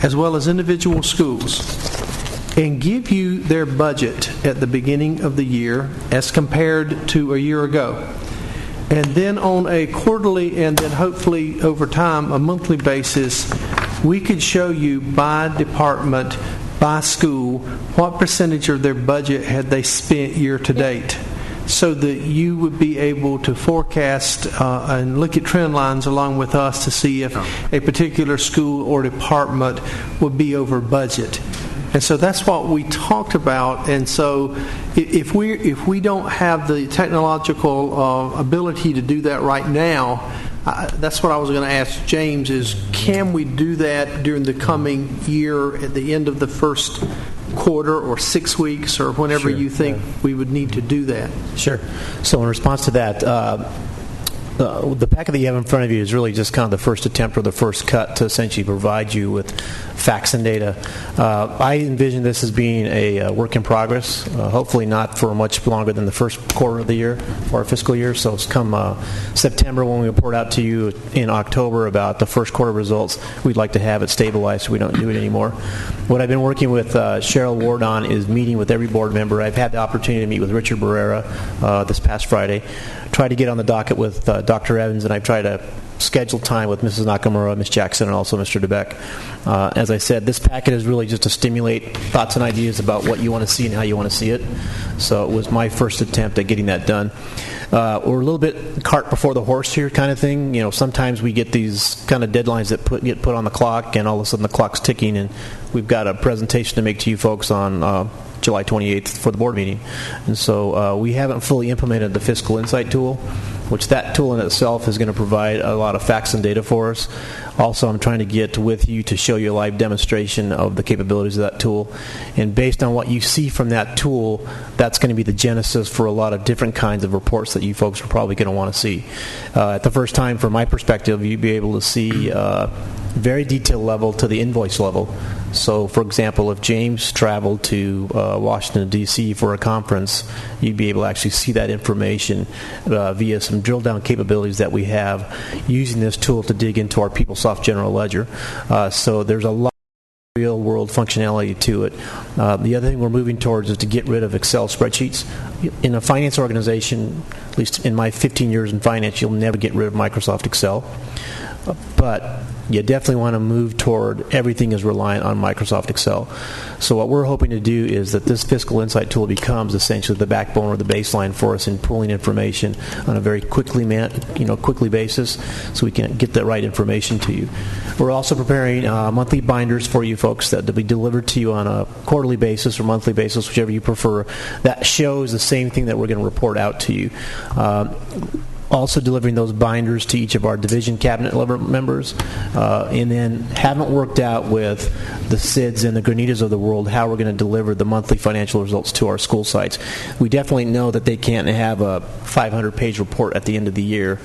as well as individual schools and give you their budget at the beginning of the year as compared to a year ago. And then on a quarterly and then hopefully over time a monthly basis, we could show you by department, by school, what percentage of their budget had they spent year to date, so that you would be able to forecast and look at trend lines along with us to see if a particular school or department would be over budget. And so that's what we talked about. And so if we don't have the technological ability to do that right now, that's what I was going to ask James is, can we do that during the coming year at the end of the first quarter or 6 weeks or whenever you think we would need to do that? Sure. So in response to that, the packet that you have in front of you is really just kind of the first attempt or the first cut to essentially provide you with facts and data. I envision this as being a work in progress, hopefully not for much longer than the first quarter of the year, for our fiscal year. So it's come September when we report out to you in October about the first quarter results. We'd like to have it stabilized so we don't do it anymore. What I've been working with Cheryl Ward on is meeting with every board member. I've had the opportunity to meet with Richard Barrera this past Friday, try to get on the docket with Dr. Evans, and I've tried to schedule time with Mrs. Nakamura, Ms. Jackson, and also Mr. DeBeck. As I said, this packet is really just to stimulate thoughts and ideas about what you want to see and how you want to see it. So it was my first attempt at getting that done. We're a little bit cart before the horse here kind of thing. You know, sometimes we get these kind of deadlines that get put on the clock, and all of a sudden the clock's ticking, and we've got a presentation to make to you folks on July 28th for the board meeting. And so we haven't fully implemented the Fiscal Insight tool, which that tool in itself is going to provide a lot of facts and data for us. Also, I'm trying to get with you to show you a live demonstration of the capabilities of that tool. And based on what you see from that tool, that's going to be the genesis for a lot of different kinds of reports that you folks are probably going to want to see. At the first time, from my perspective, you'd be able to see very detailed level to the invoice level. So, for example, if James traveled to Washington, D.C. for a conference, you'd be able to actually see that information via some drill-down capabilities that we have using this tool to dig into our PeopleSoft General Ledger. So there's a lot of real-world functionality to it. The other thing we're moving towards is to get rid of Excel spreadsheets. In a finance organization, at least in my 15 years in finance, you'll never get rid of Microsoft Excel. But you definitely want to move toward everything is reliant on Microsoft Excel. So what we're hoping to do is that this Fiscal Insight tool becomes essentially the backbone or the baseline for us in pulling information on a very quickly basis, so we can get the right information to you. We're also preparing monthly binders for you folks that will be delivered to you on a quarterly basis or monthly basis, whichever you prefer. That shows the same thing that we're going to report out to you. Also delivering those binders to each of our division cabinet members, and then haven't worked out with the SIDS and the Granitas of the world how we're going to deliver the monthly financial results to our school sites. We definitely know that they can't have a 500-page report at the end of the year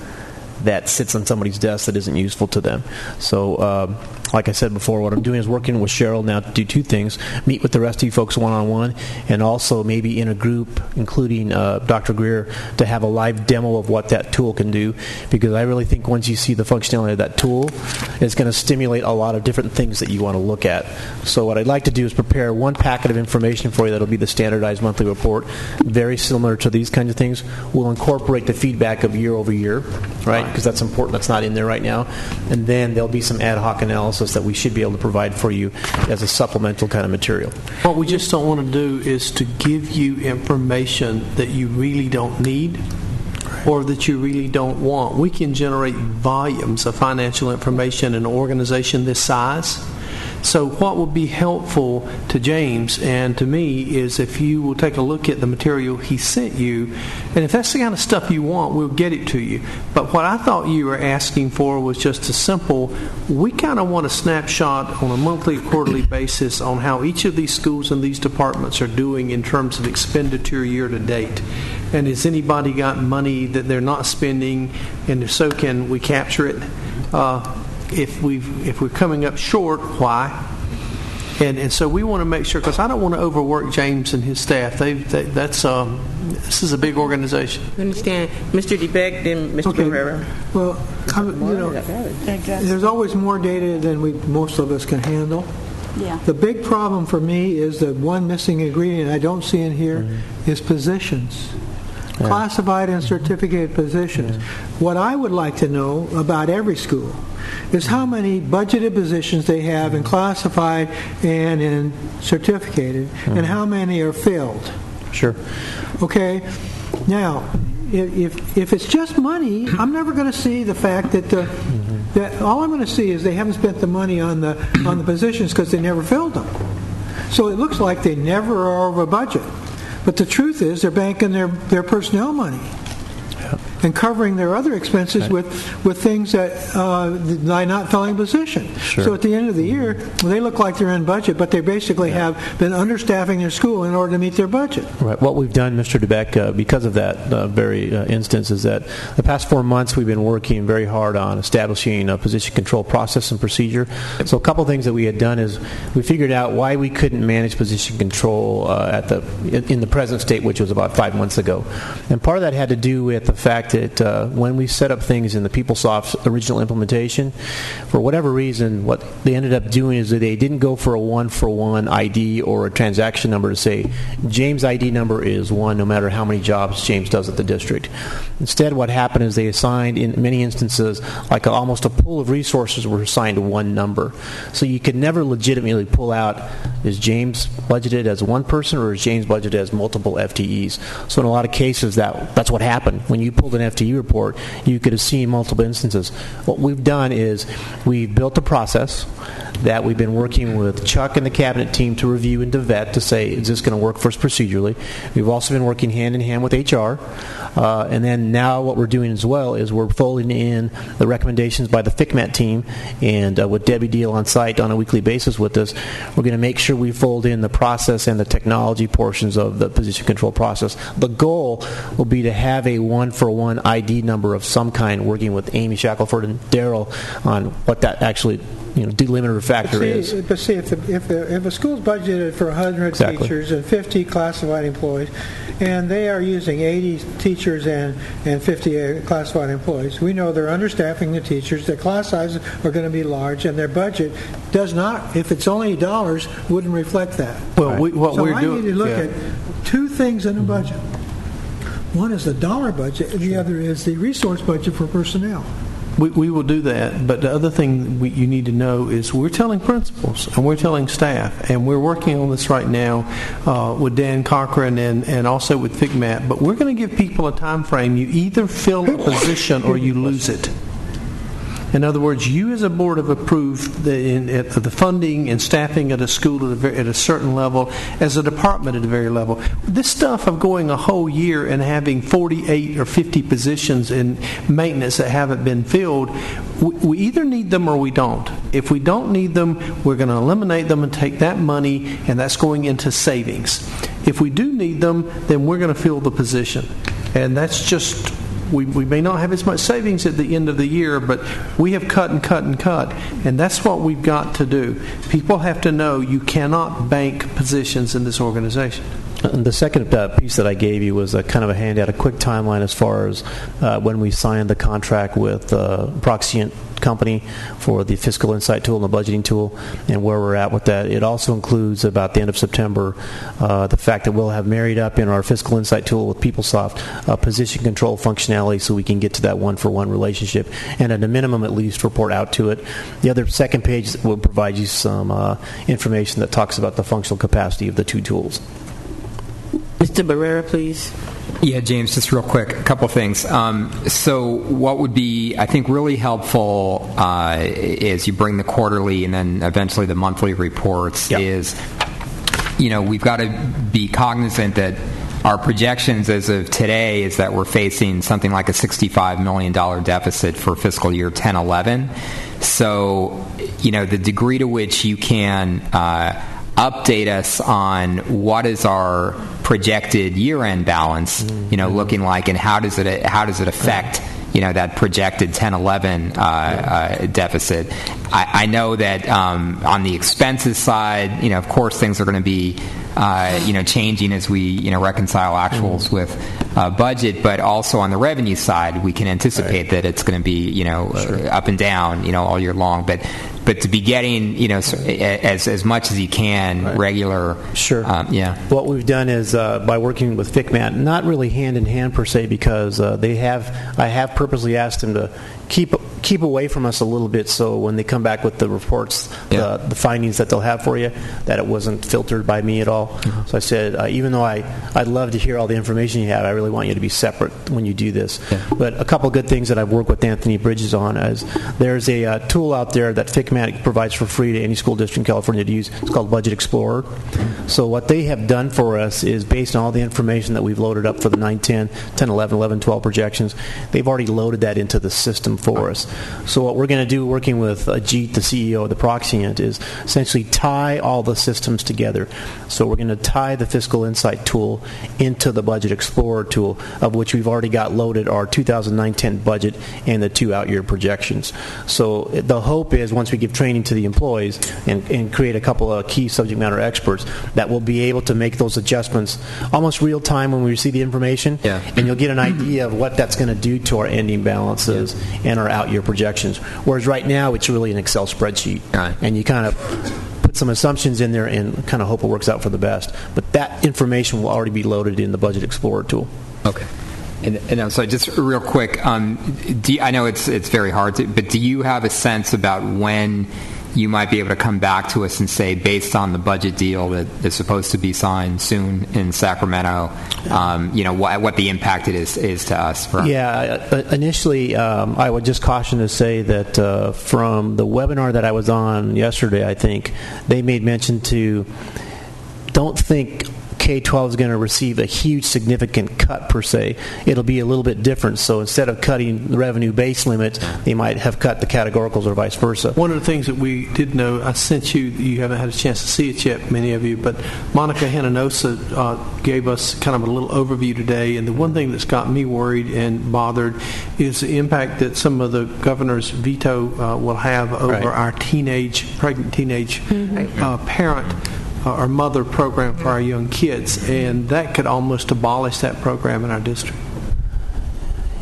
that sits on somebody's desk that isn't useful to them. So, like I said before, what I'm doing is working with Cheryl now to do two things: meet with the rest of you folks one-on-one, and also maybe in a group, including Dr. Greer, to have a live demo of what that tool can do, because I really think once you see the functionality of that tool, it's going to stimulate a lot of different things that you want to look at. So what I'd like to do is prepare one packet of information for you that'll be the standardized monthly report, very similar to these kinds of things. We'll incorporate the feedback of year over year, right? Because that's important. That's not in there right now. And then there'll be some ad hoc analysis that we should be able to provide for you as a supplemental kind of material. What we just don't want to do is to give you information that you really don't need or that you really don't want. We can generate volumes of financial information in an organization this size. So what would be helpful to James and to me is if you will take a look at the material he sent you, and if that's the kind of stuff you want, we'll get it to you. But what I thought you were asking for was just a simple, we kind of want a snapshot on a monthly or quarterly basis on how each of these schools and these departments are doing in terms of expenditure year to date. And has anybody got money that they're not spending? And if so, can we capture it? If we're coming up short, why? And so we want to make sure, because I don't want to overwork James and his staff. This is a big organization. I understand. Mr. DeBeck, then Mr. Guerrero. Well, there's always more data than most of us can handle. Yeah. The big problem for me is the one missing ingredient I don't see in here is positions. Yeah. Classified and certificated positions. What I would like to know about every school is how many budgeted positions they have in classified and in certificated, and how many are filled. Sure. Okay. Now, if it's just money, I'm never going to see the fact that that all I'm going to see is they haven't spent the money on the positions because they never filled them. So it looks like they never are over budget. But the truth is they're banking their personnel money and covering their other expenses with things that by not filling a position. Sure. So at the end of the year, they look like they're in budget, but they basically have been understaffing their school in order to meet their budget. Right. What we've done, Mr. DeBeck, because of that very instance, is that the past 4 months we've been working very hard on establishing a position control process and procedure. So a couple of things that we had done is we figured out why we couldn't manage position control in the present state, which was about 5 months ago. And part of that had to do with the fact that when we set up things in the PeopleSoft original implementation, for whatever reason, what they ended up doing is that they didn't go for a one-for-one ID or a transaction number to say, James' ID number is 1 no matter how many jobs James does at the district. Instead, what happened is they assigned, in many instances, like almost a pool of resources were assigned to one number. So you could never legitimately pull out, is James budgeted as one person or is James budgeted as multiple FTEs? So in a lot of cases, that's what happened. When you pulled an FTE report, you could have seen multiple instances. What we've done is we've built a process that we've been working with Chuck and the cabinet team to review and to vet to say, is this going to work for us procedurally? We've also been working hand in hand with HR. And then now what we're doing as well is we're folding in the recommendations by the FCMAT team, and with Debbie Deal on site on a weekly basis with us, we're going to make sure we fold in the process and the technology portions of the position control process. The goal will be to have a one-for-one ID number of some kind, working with Amy Shackelford and Daryl on what that actually delimiter factor is. But see, if a school's budgeted for 100 teachers and 50 classified employees, and they are using 80 teachers and 50 classified employees, we know they're understaffing the teachers, their class sizes are going to be large, and their budget does not, if it's only dollars, wouldn't reflect that. Well, I need to look at two things in the budget. One is the dollar budget, and the other is the resource budget for personnel. We will do that, but the other thing you need to know is we're telling principals and we're telling staff, and we're working on this right now with Dan Cochran and also with FCMAT, but we're going to give people a time frame. You either fill a position or you lose it. In other words, you as a board have approved the funding and staffing at a school at a certain level, as a department at a very level. This stuff of going a whole year and having 48 or 50 positions in maintenance that haven't been filled, we either need them or we don't. If we don't need them, we're going to eliminate them and take that money, and that's going into savings. If we do need them, then we're going to fill the position. And that's just... We may not have as much savings at the end of the year, but we have cut and cut and cut, and that's what we've got to do. People have to know you cannot bank positions in this organization. The second piece that I gave you was a kind of a handout, a quick timeline as far as when we signed the contract with Proxient Company for the Fiscal Insight tool and the budgeting tool, and where we're at with that. It also includes, about the end of September, the fact that we'll have married up in our Fiscal Insight tool with PeopleSoft position control functionality, so we can get to that one-for-one relationship, and at a minimum at least report out to it. The other second page will provide you some information that talks about the functional capacity of the two tools. Mr. Barrera, please. Yeah, James, just real quick, a couple things. So what would be, I think, really helpful is you bring the quarterly and then eventually the monthly reports is, we've got to be cognizant that our projections as of today is that we're facing something like a $65 million deficit for fiscal year 10-11. So, the degree to which you can update us on what is our projected year-end balance, looking like, and how does it affect that projected 10-11 deficit. I know that on the expenses side, of course things are going to be changing as we reconcile actuals with budget, but also on the revenue side, we can anticipate that it's going to be up and down all year long. But to be getting as much as you can regular. Sure. What we've done is by working with FCMAT, not really hand in hand per se, because I have purposely asked them to keep away from us a little bit, so when they come back with the reports, the findings that they'll have for you, that it wasn't filtered by me at all. Mm-hmm. So I said, even though I'd love to hear all the information you have, I really want you to be separate when you do this. Yeah. But a couple of good things that I've worked with Anthony Bridges on is there's a tool out there that FCMAT provides for free to any school district in California to use. It's called Budget Explorer. Mm-hmm. So what they have done for us is, based on all the information that we've loaded up for the 9, 10, 10, 11, 11, 12 projections, they've already loaded that into the system for us. So what we're going to do, working with Ajit, the CEO of the Proxient, is essentially tie all the systems together. So we're going to tie the Fiscal Insight tool into the Budget Explorer tool, of which we've already got loaded our 2009-10 budget and the 2 out-year projections. So the hope is, once we give training to the employees and create a couple of key subject matter experts, that we'll be able to make those adjustments almost real time when we receive the information, and you'll get an idea of what that's going to do to our ending balances and our out-year projections. Whereas right now, it's really an Excel spreadsheet, and you kind of put some assumptions in there and kind of hope it works out for the best. But that information will already be loaded in the Budget Explorer tool. Okay. And so just real quick, I know it's very hard to, but do you have a sense about when you might be able to come back to us and say, based on the budget deal that is supposed to be signed soon in Sacramento, what the impact is to us? Initially, I would just caution to say that from the webinar that I was on yesterday, I think, they made mention to, don't think K-12 is going to receive a huge significant cut per se. It'll be a little bit different. So instead of cutting the revenue base limits, they might have cut the categoricals or vice versa. One of the things that we did know, I sent you haven't had a chance to see it yet, many of you, but Monica Hananosa gave us kind of a little overview today, and the one thing that's got me worried and bothered is the impact that some of the governor's veto will have over our pregnant teenage parent or mother program for our young kids, and that could almost abolish that program in our district.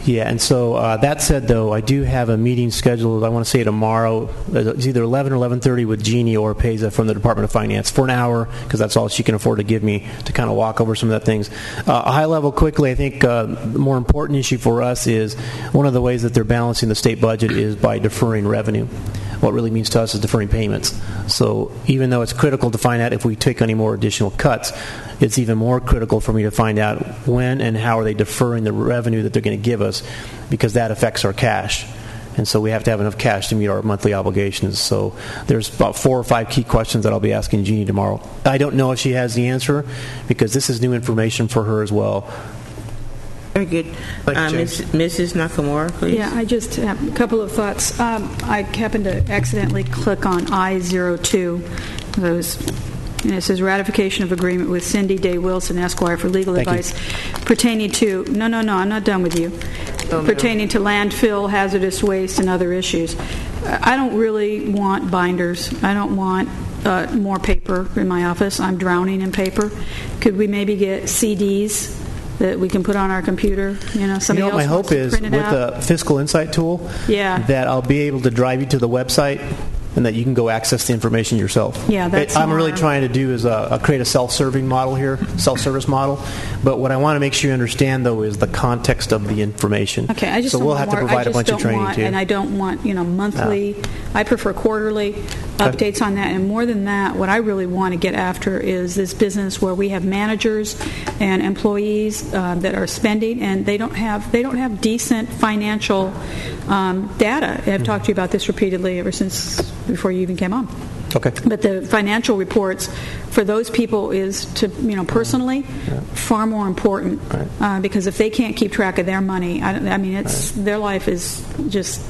Yeah, and so that said, though, I do have a meeting scheduled, I want to say tomorrow. It's either 11 or 11:30 with Jeannie Oropeza from the Department of Finance for an hour, because that's all she can afford to give me to kind of walk over some of that things. A high level, quickly, I think the more important issue for us is one of the ways that they're balancing the state budget is by deferring revenue. What really means to us is deferring payments. So even though it's critical to find out if we take any more additional cuts, it's even more critical for me to find out when and how are they deferring the revenue that they're going to give us, because that affects our cash. And so we have to have enough cash to meet our monthly obligations. So there's about 4 or 5 key questions that I'll be asking Jeannie tomorrow. I don't know if she has the answer, because this is new information for her as well. Very good. Mrs. Nakamura, please. Yeah, I just have a couple of thoughts. I happened to accidentally click on I-02. It says ratification of agreement with Cindy Day Wilson, Esquire, for legal advice pertaining to, no, I'm not done with you, pertaining to landfill, hazardous waste, and other issues. I don't really want binders. I don't want more paper in my office. I'm drowning in paper. Could we maybe get CDs that we can put on our computer? My hope is with the Fiscal Insight tool that I'll be able to drive you to the website and that you can go access the information yourself. Yeah, that's I'm really trying to do is create a self-serving model here, self-service model. But what I want to make sure you understand, though, is the context of the information. Okay, I just so don't we'll want have to provide a bunch of training to you. And I don't want monthly. I prefer quarterly updates on that. And more than that, what I really want to get after is this business where we have managers and employees that are spending, and they don't have decent financial data. I've talked to you about this repeatedly ever since before you even came on. Okay. But the financial reports for those people is to, personally, far more important, because if they can't keep track of their money, their life is just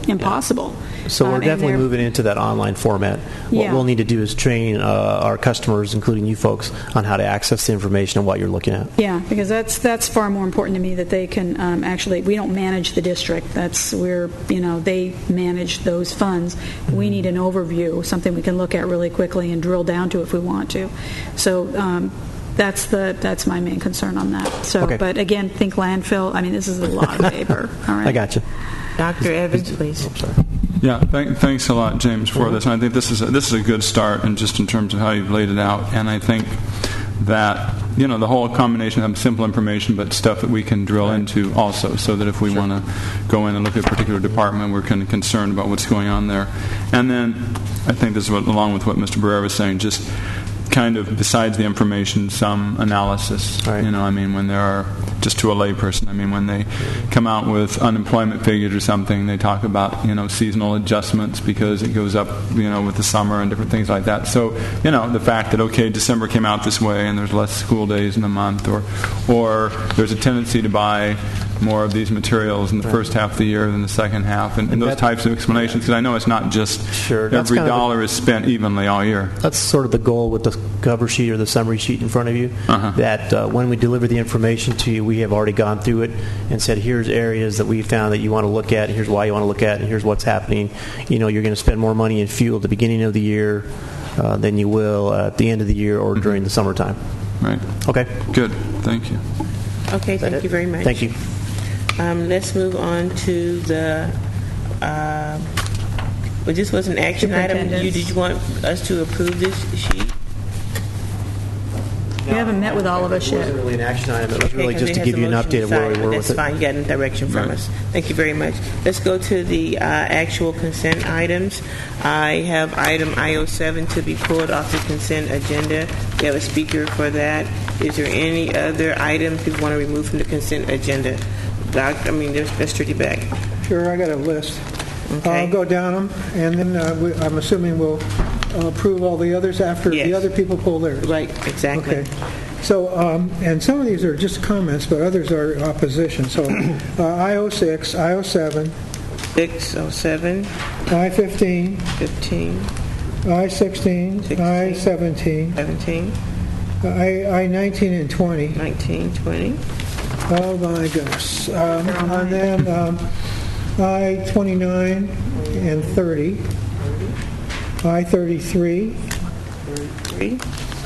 impossible. So we're And definitely they're- moving into that online format. What Yeah. we'll need to do is train our customers, including you folks, on how to access the information and what you're looking at. Yeah, because that's far more important to me, that they can actually, we don't manage the district. They manage those funds. We need an overview, something we can look at really quickly and drill down to if we want to. So that's my main concern on that. So, Okay. but again, think landfill. I mean, this is a lot of paper. All right. I got you. Dr. Evans, please. Yeah, thanks a lot, James, for this. And I think this is a good start, and just in terms of how you've laid it out. And I think that the whole combination of simple information, but stuff that we can drill into also, so that if we want to go in and look at a particular department, we're kind of concerned about what's going on there. And then I think this is along with what Mr. Barrera was saying, just kind of besides the information, some analysis. Right. When there are, just to a layperson, when they come out with unemployment figures or something, they talk about seasonal adjustments because it goes up with the summer and different things like that. So the fact that December came out this way and there's less school days in the month, or there's a tendency to buy more of these materials in the first half of the year than the second half, and those types of explanations, because I know it's not just every dollar is spent evenly all year. That's sort of the goal with the cover sheet or the summary sheet in front of you, that when we deliver the information to you, we have already gone through it and said, here's areas that we found that you want to look at, and here's why you want to look at it, and here's what's happening. You're going to spend more money in fuel at the beginning of the year than you will at the end of the year or during the summertime. Right. Okay. Good. Thank you. Okay, thank you very much. Thank you. Let's move on to the. This was an action item. Did you want us to approve this sheet? You haven't met with all of us It yet. wasn't really an action item. It was really just to give you an update of where we were with it. That's fine. You got a direction from us. Thank you very much. Let's go to the actual consent items. I have item IO7 to be pulled off the consent agenda. We have a speaker for that. Is there any other items we want to remove from the consent agenda? There's Mr. DeBeck. Sure, I got a list. Okay. I'll go down them, and then I'm assuming we'll approve all the others after the other people pull theirs. Right, exactly. Okay. So, and some of these are just comments, but others are opposition. So, IO6, IO7, 607, I-15, 15, I-16, I-17, 17, I-19 and 20. 19, 20. Oh my goodness. And then I-29 and 30, I-33,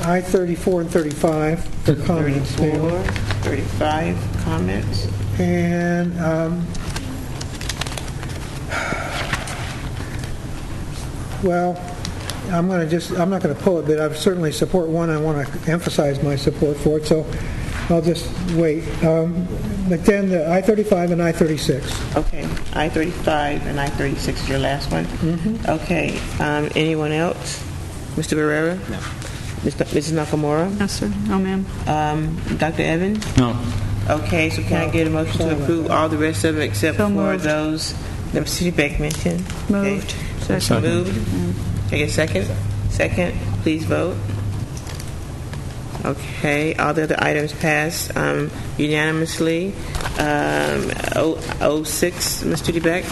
I-34 and 35 for comments. 34, 35 comments. And I'm not going to pull it, but I certainly support one. I want to emphasize my support for it, so I'll just wait. But then the I-35 and I-36. Okay, I-35 and I-36 is your last one? Mm-hmm. Okay, anyone else? Mr. Barrera? No. Mrs. Nakamura? No, sir. No, ma'am. Dr. Evans? No. Okay, so can I get a motion to approve all the rest of them except for those that Mr. DeBeck mentioned? Moved. Okay. Second. Moved. Take a second. Second. Please vote. Okay, all the other items passed unanimously. 06, Mr. DeBeck.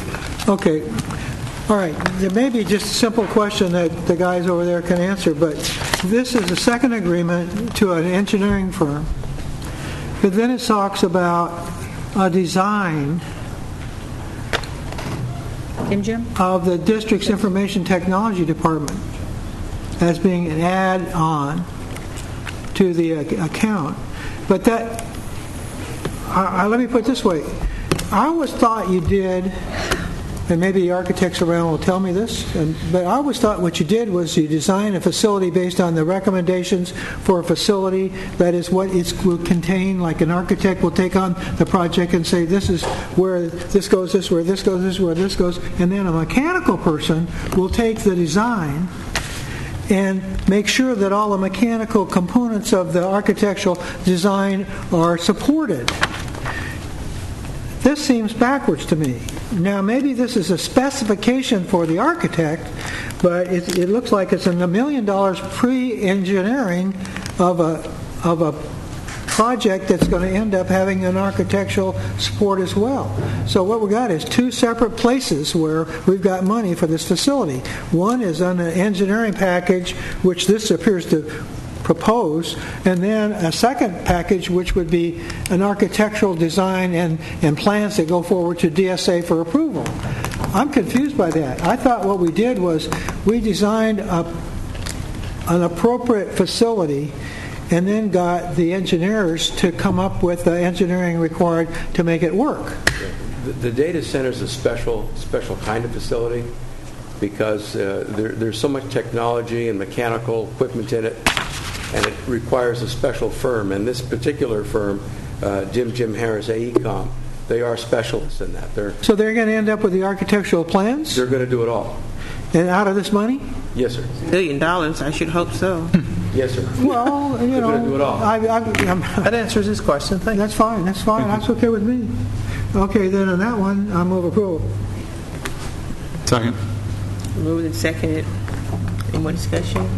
Okay. All right. There may be just a simple question that the guys over there can answer, but this is a second agreement to an engineering firm. But then it talks about a design of the district's information technology department as being an add-on to the account. But that, let me put it this way. I always thought you did, and maybe the architects around will tell me this, but I always thought what you did was you design a facility based on the recommendations for a facility. That is what it will contain. Like an architect will take on the project and say, this is where this goes, this is where this goes, this is where this goes. And then a mechanical person will take the design and make sure that all the mechanical components of the architectural design are supported. This seems backwards to me. Now, maybe this is a specification for the architect, but it looks like it's $1 million pre-engineering of a project that's going to end up having an architectural support as well. So what we got is two separate places where we've got money for this facility. One is on the engineering package, which this appears to propose, and then a second package which would be an architectural design and plans that go forward to DSA for approval. I'm confused by that. I thought what we did was we designed an appropriate facility and then got the engineers to come up with the engineering required to make it work. The data center is a special kind of facility because there's so much technology and mechanical equipment in it, and it requires a special firm. And this particular firm, Jim Harris AECOM, they are specialists in that. So they're going to end up with the architectural plans? They're going to do it all. And out of this money? Yes, sir. $1 billion, I should hope so. Yes, sir. Well, they're going to do it all. That answers his question. That's fine. That's okay with me. Okay, then on that one, I move approval. Second. Moved and seconded. Any more discussion?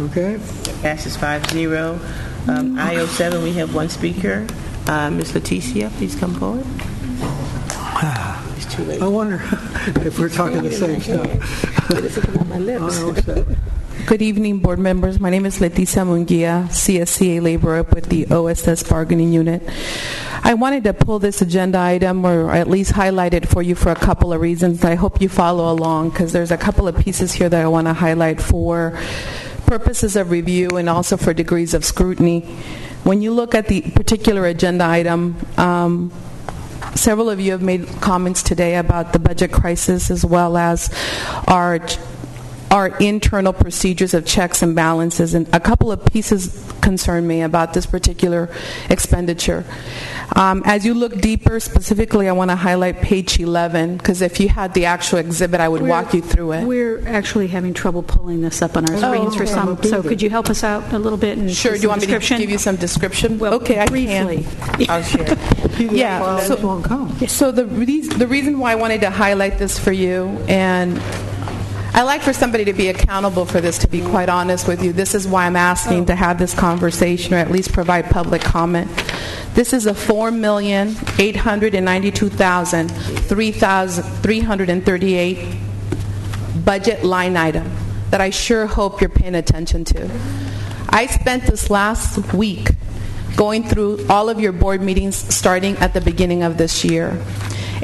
Okay. Passes 5-0. IO7, we have one speaker. Ms. Leticia, please come forward. It's too late. I wonder if we're talking the same stuff. Good evening, board members. My name is Leticia Munguia, CSCA labor rep with the OSS bargaining unit. I wanted to pull this agenda item, or at least highlight it for you for a couple of reasons. I hope you follow along, because there's a couple of pieces here that I want to highlight for purposes of review and also for degrees of scrutiny. When you look at the particular agenda item, several of you have made comments today about the budget crisis as well as our internal procedures of checks and balances, and a couple of pieces concern me about this particular expenditure. As you look deeper, specifically I want to highlight page 11, because if you had the actual exhibit, I would walk you through it. We're actually having trouble pulling this up on our screens for some, so could you help us out a little bit? And sure, do you want me to give you some description? Well, okay, briefly. I'll share. Yeah, so the reason why I wanted to highlight this for you, and I like for somebody to be accountable for this, to be quite honest with you. This is why I'm asking to have this conversation, or at least provide public comment. This is a $4,892,338 budget line item that I sure hope you're paying attention to. I spent this last week going through all of your board meetings starting at the beginning of this year.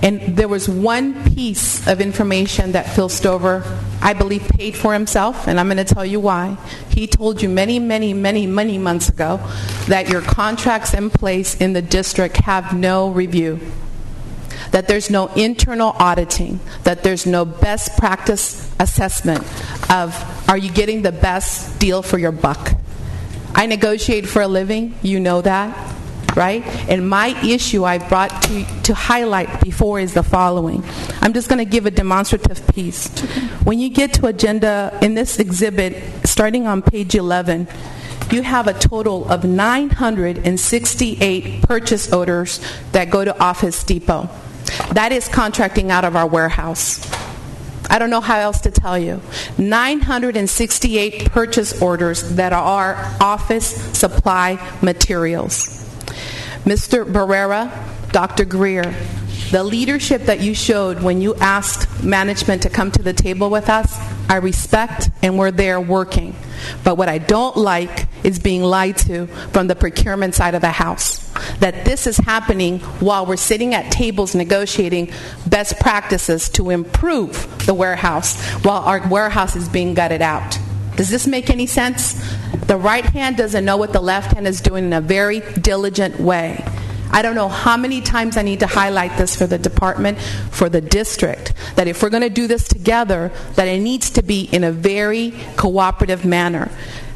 And there was one piece of information that Phil Stover, I believe, paid for himself, and I'm going to tell you why. He told you many months ago that your contracts in place in the district have no review, that there's no internal auditing, that there's no best practice assessment of, are you getting the best deal for your buck? I negotiate for a living, you know that, right? And my issue I brought to highlight before is the following. I'm just going to give a demonstrative piece. When you get to agenda, in this exhibit, starting on page 11, you have a total of 968 purchase orders that go to Office Depot. That is contracting out of our warehouse. I don't know how else to tell you. 968 purchase orders that are office supply materials. Mr. Barrera, Dr. Greer, the leadership that you showed when you asked management to come to the table with us, I respect, and we're there working. But what I don't like is being lied to from the procurement side of the house. That this is happening while we're sitting at tables negotiating best practices to improve the warehouse while our warehouse is being gutted out. Does this make any sense? The right hand doesn't know what the left hand is doing in a very diligent way. I don't know how many times I need to highlight this for the department, for the district, that if we're going to do this together, that it needs to be in a very cooperative manner.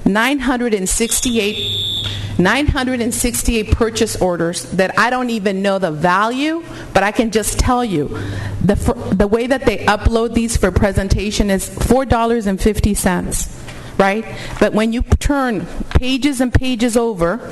968 purchase orders that I don't even know the value, but I can just tell you the way that they upload these for presentation is $4.50, right? But when you turn pages and pages over,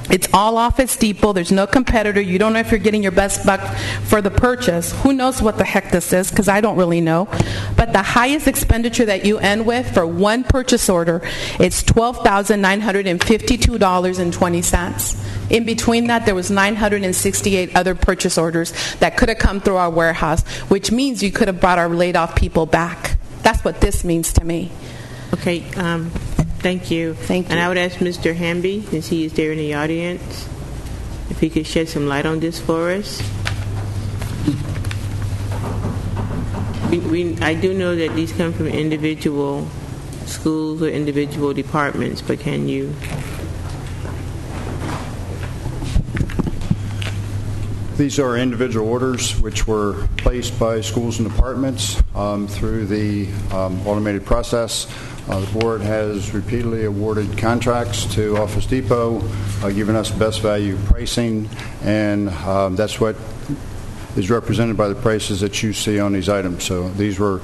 It's all Office Depot. There's no competitor. You don't know if you're getting your best buck for the purchase. Who knows what the heck this is, because I don't really know. But the highest expenditure that you end with for one purchase order is $12,952.20. In between that, there was 968 other purchase orders that could have come through our warehouse, which means you could have brought our laid-off people back. That's what this means to me. Okay, thank you. Thank you. And I would ask Mr. Hamby, since he is there in the audience, if he could shed some light on this for us. I do know that these come from individual schools or individual departments, but can you? These are individual orders which were placed by schools and departments through the automated process. The board has repeatedly awarded contracts to Office Depot, giving us best value pricing, and that's what is represented by the prices that you see on these items. So these were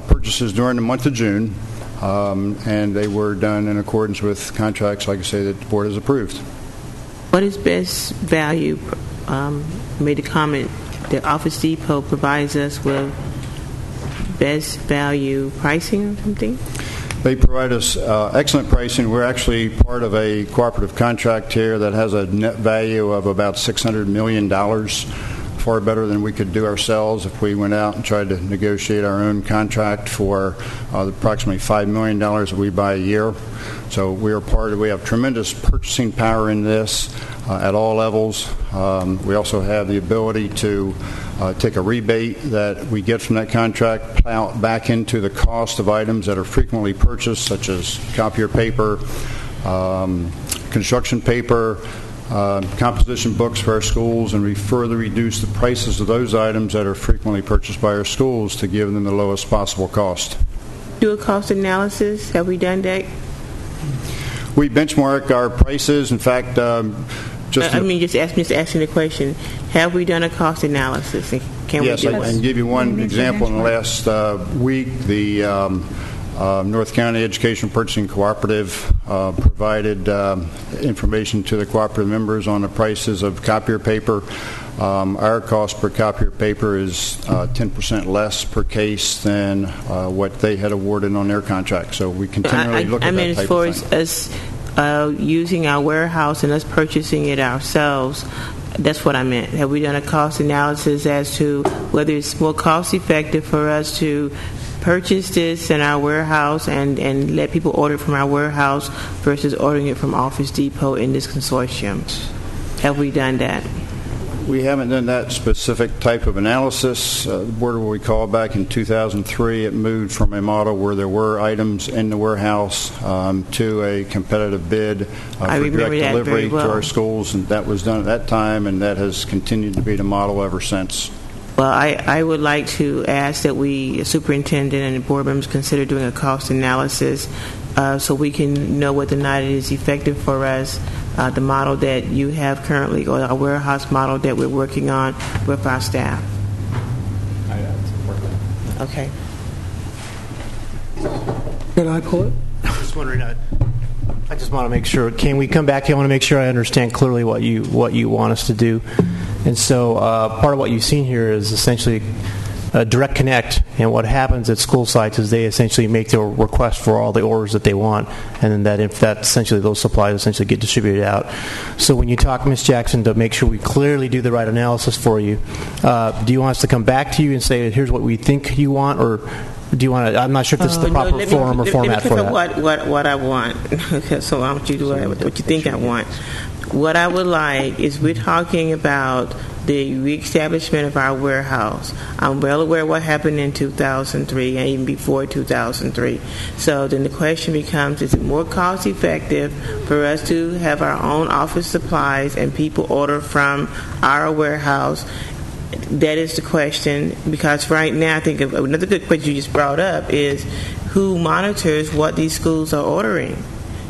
purchases during the month of June, and they were done in accordance with contracts, like I say, that the board has approved. What is best value? Made a comment that Office Depot provides us with best value pricing or something? They provide us excellent pricing. We're actually part of a cooperative contract here that has a net value of about $600 million, far better than we could do ourselves if we went out and tried to negotiate our own contract for approximately $5 million that we buy a year. So we have tremendous purchasing power in this at all levels. We also have the ability to take a rebate that we get from that contract, plow it back into the cost of items that are frequently purchased, such as copier paper, construction paper, composition books for our schools, and we further reduce the prices of those items that are frequently purchased by our schools to give them the lowest possible cost. Do a cost analysis? Have we done that? We benchmark our prices. In fact, just asking the question. Have we done a cost analysis? Yes, I can give you one example. In the last week, the North County Education Purchasing Cooperative provided information to the cooperative members on the prices of copier paper. Our cost per copier paper is 10% less per case than what they had awarded on their contract. So we continually look at that type of thing. As far as us using our warehouse and us purchasing it ourselves, that's what I meant. Have we done a cost analysis as to whether it's more cost effective for us to purchase this in our warehouse and let people order from our warehouse versus ordering it from Office Depot in this consortium? Have we done that? We haven't done that specific type of analysis. The board will recall back in 2003 it moved from a model where there were items in the warehouse to a competitive bid for direct delivery to our schools, and that was done at that time, and that has continued to be the model ever since. Well, I would like to ask that we, superintendent and the board members, consider doing a cost analysis so we can know whether or not it is effective for us. The model that you have currently, or our warehouse model that we're working on with our staff. Okay. Can I pull it? Just wondering. I just want to make sure. Can we come back here? I want to make sure I understand clearly what you want us to do. And so part of what you've seen here is essentially a direct connect, and what happens at school sites is they essentially make their request for all the orders that they want, and then those supplies essentially get distributed out. So when you talk, Ms. Jackson, to make sure we clearly do the right analysis for you, do you want us to come back to you and say, here's what we think you want, or do you want to? I'm not sure if this is the proper form or format for that. What I want. Okay, so I want you to do what you think I want. What I would like is, we're talking about the reestablishment of our warehouse. I'm well aware of what happened in 2003 and even before 2003. So then the question becomes, is it more cost effective for us to have our own office supplies and people order from our warehouse? That is the question, because right now I think another good question you just brought up is who monitors what these schools are ordering.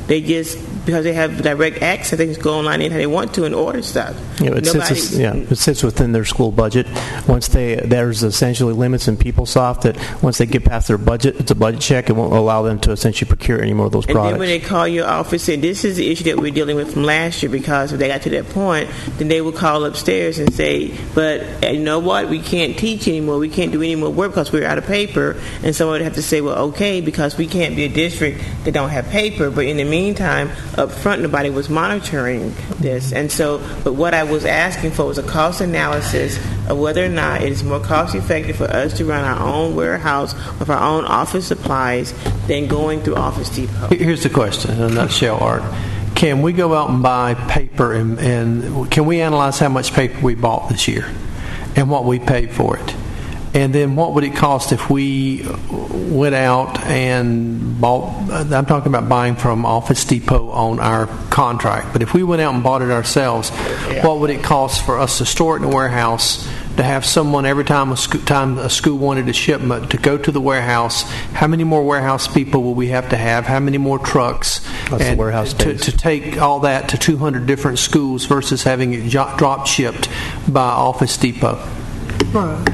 They just because they have direct access. They can go online anytime they want to and order stuff. It sits within their school budget. There's essentially limits in PeopleSoft that once they get past their budget, it's a budget check. It won't allow them to essentially procure any more of those products. And then when they call your office, and this is the issue that we're dealing with from last year, because if they got to that point, then they will call upstairs and say, but you know what, we can't teach anymore, we can't do any more work because we're out of paper. And someone would have to say, well, okay, because we can't be a district that don't have paper. But in the meantime, up front, nobody was monitoring this. And so, but what I was asking for was a cost analysis of whether or not it is more cost effective for us to run our own warehouse of our own office supplies than going through Office Depot. Here's the question in a nutshell, Art. Can we go out and buy paper and can we analyze how much paper we bought this year and what we paid for it? And then what would it cost if we went out and bought, I'm talking about buying from Office Depot on our contract, but if we went out and bought it ourselves, what would it cost for us to store it in a warehouse, to have someone every time a school wanted a shipment to go to the warehouse? How many more warehouse people will we have to have? How many more trucks? That's the warehouse space. To take all that to 200 different schools versus having it drop shipped by Office Depot. Right.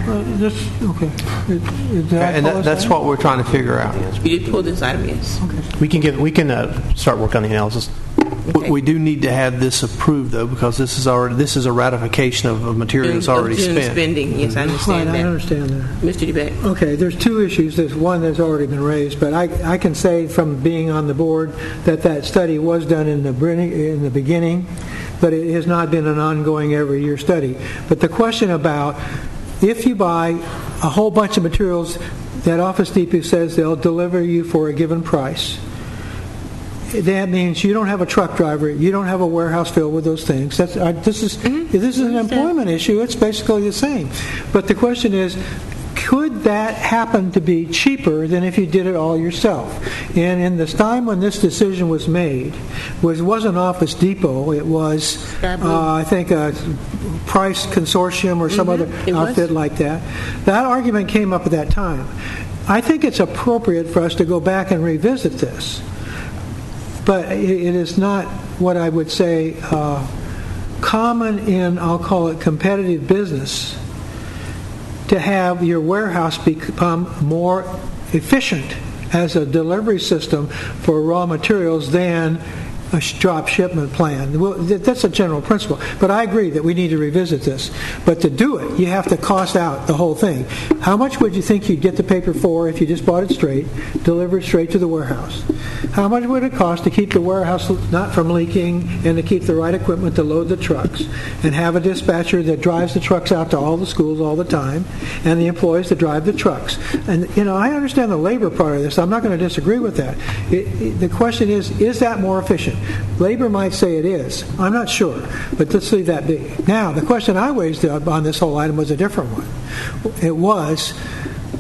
That's what we're trying to figure out. You did pull this item, yes. Okay. We can start work on the analysis. Okay. We do need to have this approved, though, because this is a ratification of materials already spent. Spending, yes, I understand that. I understand that. Mr. DeBeck. Okay, there's two issues. There's one that's already been raised, but I can say from being on the board that study was done in the beginning, but it has not been an ongoing every year study. But the question about if you buy a whole bunch of materials that Office Depot says they'll deliver you for a given price, that means you don't have a truck driver, you don't have a warehouse filled with those things. This is an employment issue. It's basically the same. But the question is, could that happen to be cheaper than if you did it all yourself? And in this time when this decision was made, it wasn't Office Depot, it was, I think, a Price Consortium or some other outfit like that. That argument came up at that time. I think it's appropriate for us to go back and revisit this. But it is not what I would say common in, I'll call it, competitive business to have your warehouse become more efficient as a delivery system for raw materials than a drop shipment plan. Well, that's a general principle. But I agree that we need to revisit this. But to do it, you have to cost out the whole thing. How much would you think you'd get the paper for if you just bought it straight, delivered straight to the warehouse? How much would it cost to keep the warehouse not from leaking and to keep the right equipment to load the trucks and have a dispatcher that drives the trucks out to all the schools all the time and the employees that drive the trucks? And, I understand the labor part of this. I'm not going to disagree with that. The question is that more efficient? Labor might say it is. I'm not sure, but let's leave that be. Now, the question I raised on this whole item was a different one. It was,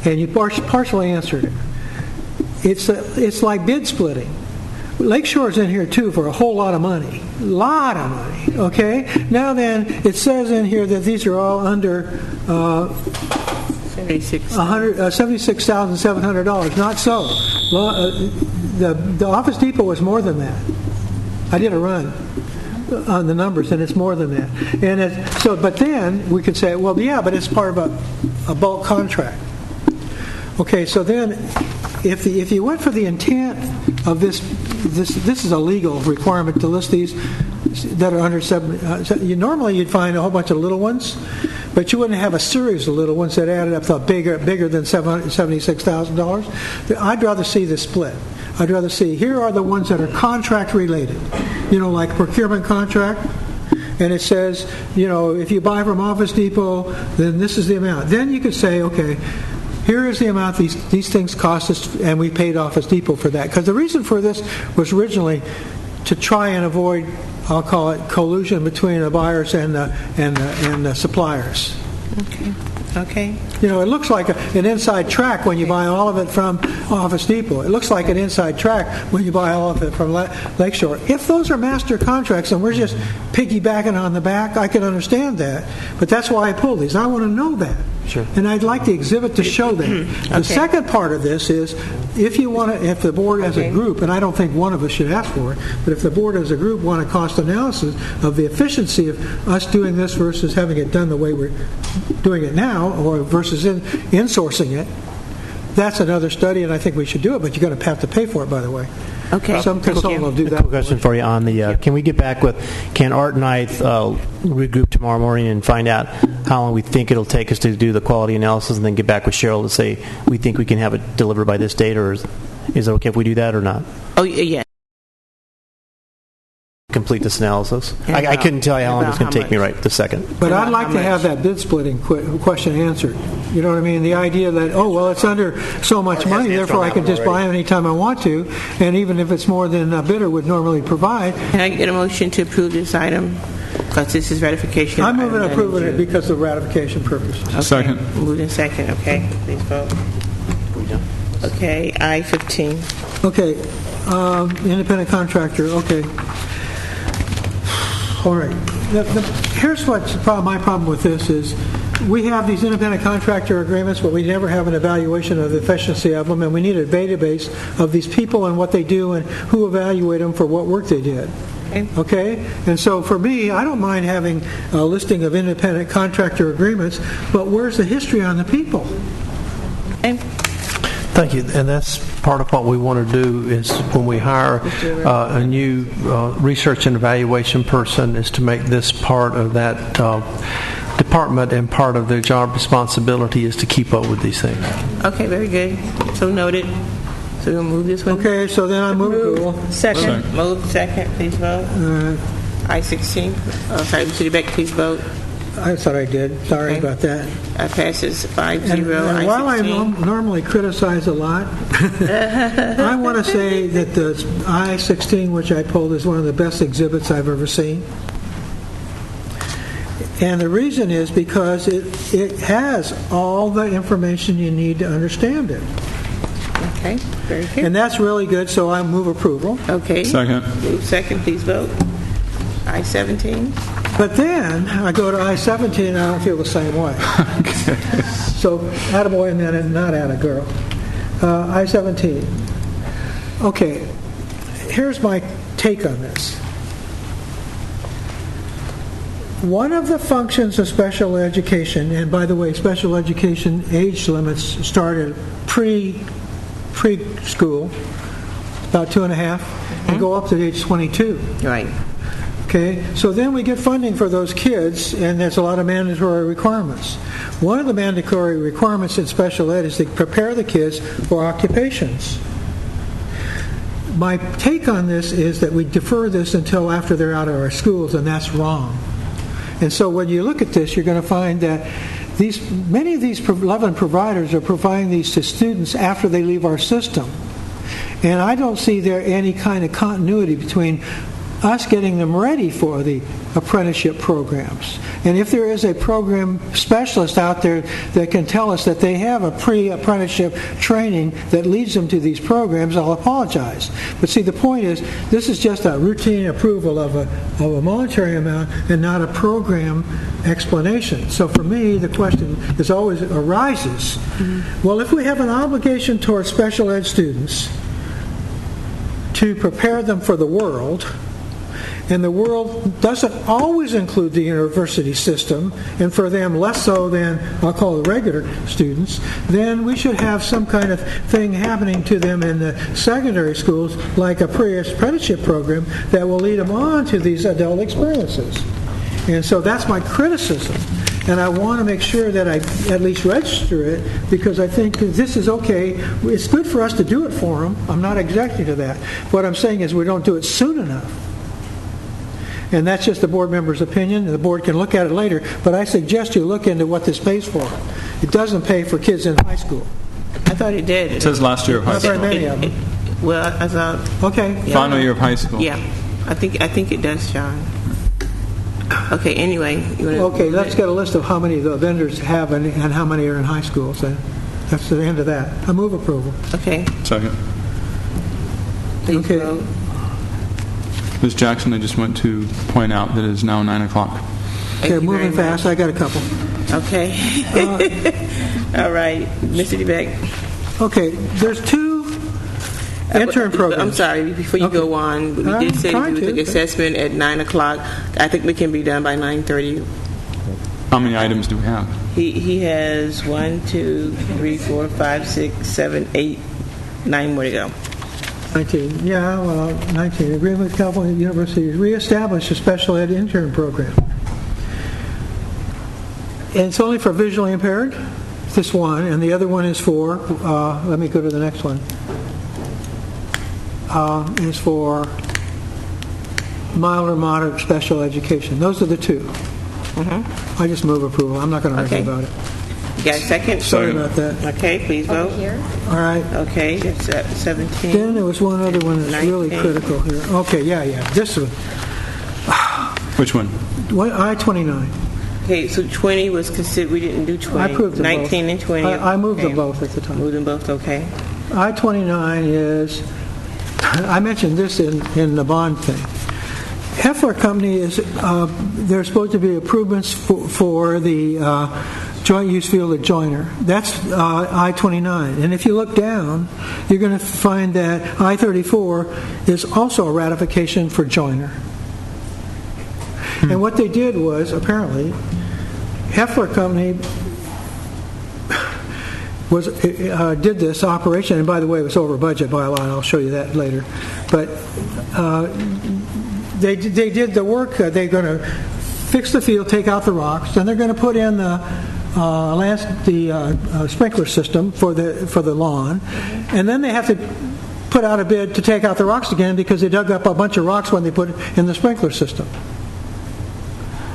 and you partially answered it, it's like bid splitting. Lakeshore's in here, too, for a whole lot of money. Okay? Now then, it says in here that these are all under $76,700. Not so. The Office Depot was more than that. I did a run on the numbers, and it's more than that. And but then we could say, well, yeah, but it's part of a bulk contract. Okay, so then if you went for the intent of this is a legal requirement to list these that are under 7. Normally you'd find a whole bunch of little ones, but you wouldn't have a series of little ones that added up to bigger than $76,000. I'd rather see the split. I'd rather see, here are the ones that are contract related, like procurement contract, and it says, if you buy from Office Depot, then this is the amount. Then you could say, okay, here is the amount these things cost us, and we paid Office Depot for that. Because the reason for this was originally to try and avoid, I'll call it, collusion between the buyers and the suppliers. Okay. You know, it looks like an inside track when you buy all of it from Office Depot. It looks like an inside track when you buy all of it from Lakeshore. If those are master contracts and we're just piggybacking on the back, I can understand that. But that's why I pulled these. I want to know that. Sure. And I'd like the exhibit to show that. The second part of this is if the board as a group, and I don't think one of us should ask for it, but if the board as a group want a cost analysis of the efficiency of us doing this versus having it done the way we're doing it now, or versus insourcing it, that's another study, and I think we should do it, but you're going to have to pay for it, by the way. Okay. Some consultant will do A that. quick question for you on the, can we get back with, can Art and I regroup tomorrow morning and find out how long we think it'll take us to do the quality analysis, and then get back with Cheryl to say we think we can have it delivered by this date, or is it okay if we do that or not? Oh, yeah. Complete this analysis? I couldn't tell you how long it's going to take me right this second. But I'd like to have that bid splitting question answered. You know what I mean? The idea that, it's under so much money, therefore I can just buy it anytime I want to, and even if it's more than a bidder would normally provide. Can I get a motion to approve this item? Because this is ratification. I'm moving to approve it because of ratification purposes. Okay. Second. Moved in second. Okay. Please vote. Okay. I-15. Okay. Independent contractor. Okay. All right. Here's what's my problem with this is we have these independent contractor agreements, but we never have an evaluation of the efficiency of them, and we need a database of these people and what they do and who evaluate them for what work they did. Okay? And so for me, I don't mind having a listing of independent contractor agreements, but where's the history on the people? Thank you. And that's part of what we want to do is when we hire a new research and evaluation person is to make this part of that department, and part of their job responsibility is to keep up with these things. Okay, very good. So noted. So we'll move this one. Okay, so then I move approval. Second. Move second. Please vote. I-16. Oh, sorry, Mr. DeBeck, please vote. I thought I did. Sorry about that. Passes 5-0. And while I normally criticize a lot, I want to say that the I-16, which I pulled, is one of the best exhibits I've ever seen. And the reason is because it has all the information you need to understand it. Okay, very good. And that's really good, so I move approval. Okay. Second. Move second, please vote. I-17. But then I go to I-17 and I don't feel the same way. So attaboy and then not attagirl. I-17. Okay, here's my take on this. One of the functions of special education, and by the way, special education age limits started preschool, about 2.5, and go up to age 22. Right. Okay, so then we get funding for those kids, and there's a lot of mandatory requirements. One of the mandatory requirements in special ed is to prepare the kids for occupations. My take on this is that we defer this until after they're out of our schools, and that's wrong. And so when you look at this, you're going to find that many of these 11 providers are providing these to students after they leave our system. And I don't see there any kind of continuity between us getting them ready for the apprenticeship programs. And if there is a program specialist out there that can tell us that they have a pre-apprenticeship training that leads them to these programs, I'll apologize. But see, the point is, this is just a routine approval of a monetary amount and not a program explanation. So for me, the question always arises, well, if we have an obligation towards special ed students to prepare them for the world, and the world doesn't always include the university system, and for them less so than I'll call the regular students, then we should have some kind of thing happening to them in the secondary schools, like a pre-apprenticeship program that will lead them on to these adult experiences. And so that's my criticism. And I want to make sure that I at least register it, because I think this is okay. It's good for us to do it for them. I'm not objecting to that. What I'm saying is we don't do it soon enough. And that's just the board member's opinion, and the board can look at it later. But I suggest you look into what this pays for. It doesn't pay for kids in high school. I thought it did. It says last year of high school. Not very many of them. Well, I thought. Okay. Final year of high school. Yeah, I think it does, John. Okay, anyway. Okay, let's get a list of how many the vendors have and how many are in high schools then. That's the end of that. I move approval. Okay. Second. Please Okay. vote. Ms. Jackson, I just want to point out that it is now 9 o'clock. Okay, moving fast. I got a couple. Okay. All right. Mr. DeBeck. Okay, there's two intern programs. I'm sorry, before you go on, we did say we would take assessment at 9 o'clock. I think we can be done by 9:30. How many items do we have? He has 1, 2, 3, 4, 5, 6, 7, 8, 9 more to go. 19. Yeah, well, 19. Agreement with California University to reestablish a special ed intern program. And it's only for visually impaired, this one, and the other one is for, let me go to the next one, is for mild or moderate special education. Those are the two. I just move approval. I'm not going to argue about it. You got a second? Sorry about that. Okay, please vote. All right. Okay, it's 17. Then there was one other one that's 19. really critical here. Okay, yeah. This one. Which one? I-29. Okay, so 20 was considered, we didn't do 20. I approved them 19 both. and 20. I moved them Okay. both at the time. Moved them both, okay. I-29 is, I mentioned this in the bond thing. Heffler Company is, there's supposed to be improvements for the joint use field at Joyner. That's I-29. And if you look down, you're going to find that I-34 is also a ratification for Joyner. And what they did was, apparently, Heffler Company did this operation, and by the way, it was over budget by a lot. I'll show you that later. But they did the work. They're going to fix the field, take out the rocks, then they're going to put in the sprinkler system for the lawn, and then they have to put out a bid to take out the rocks again because they dug up a bunch of rocks when they put it in the sprinkler system.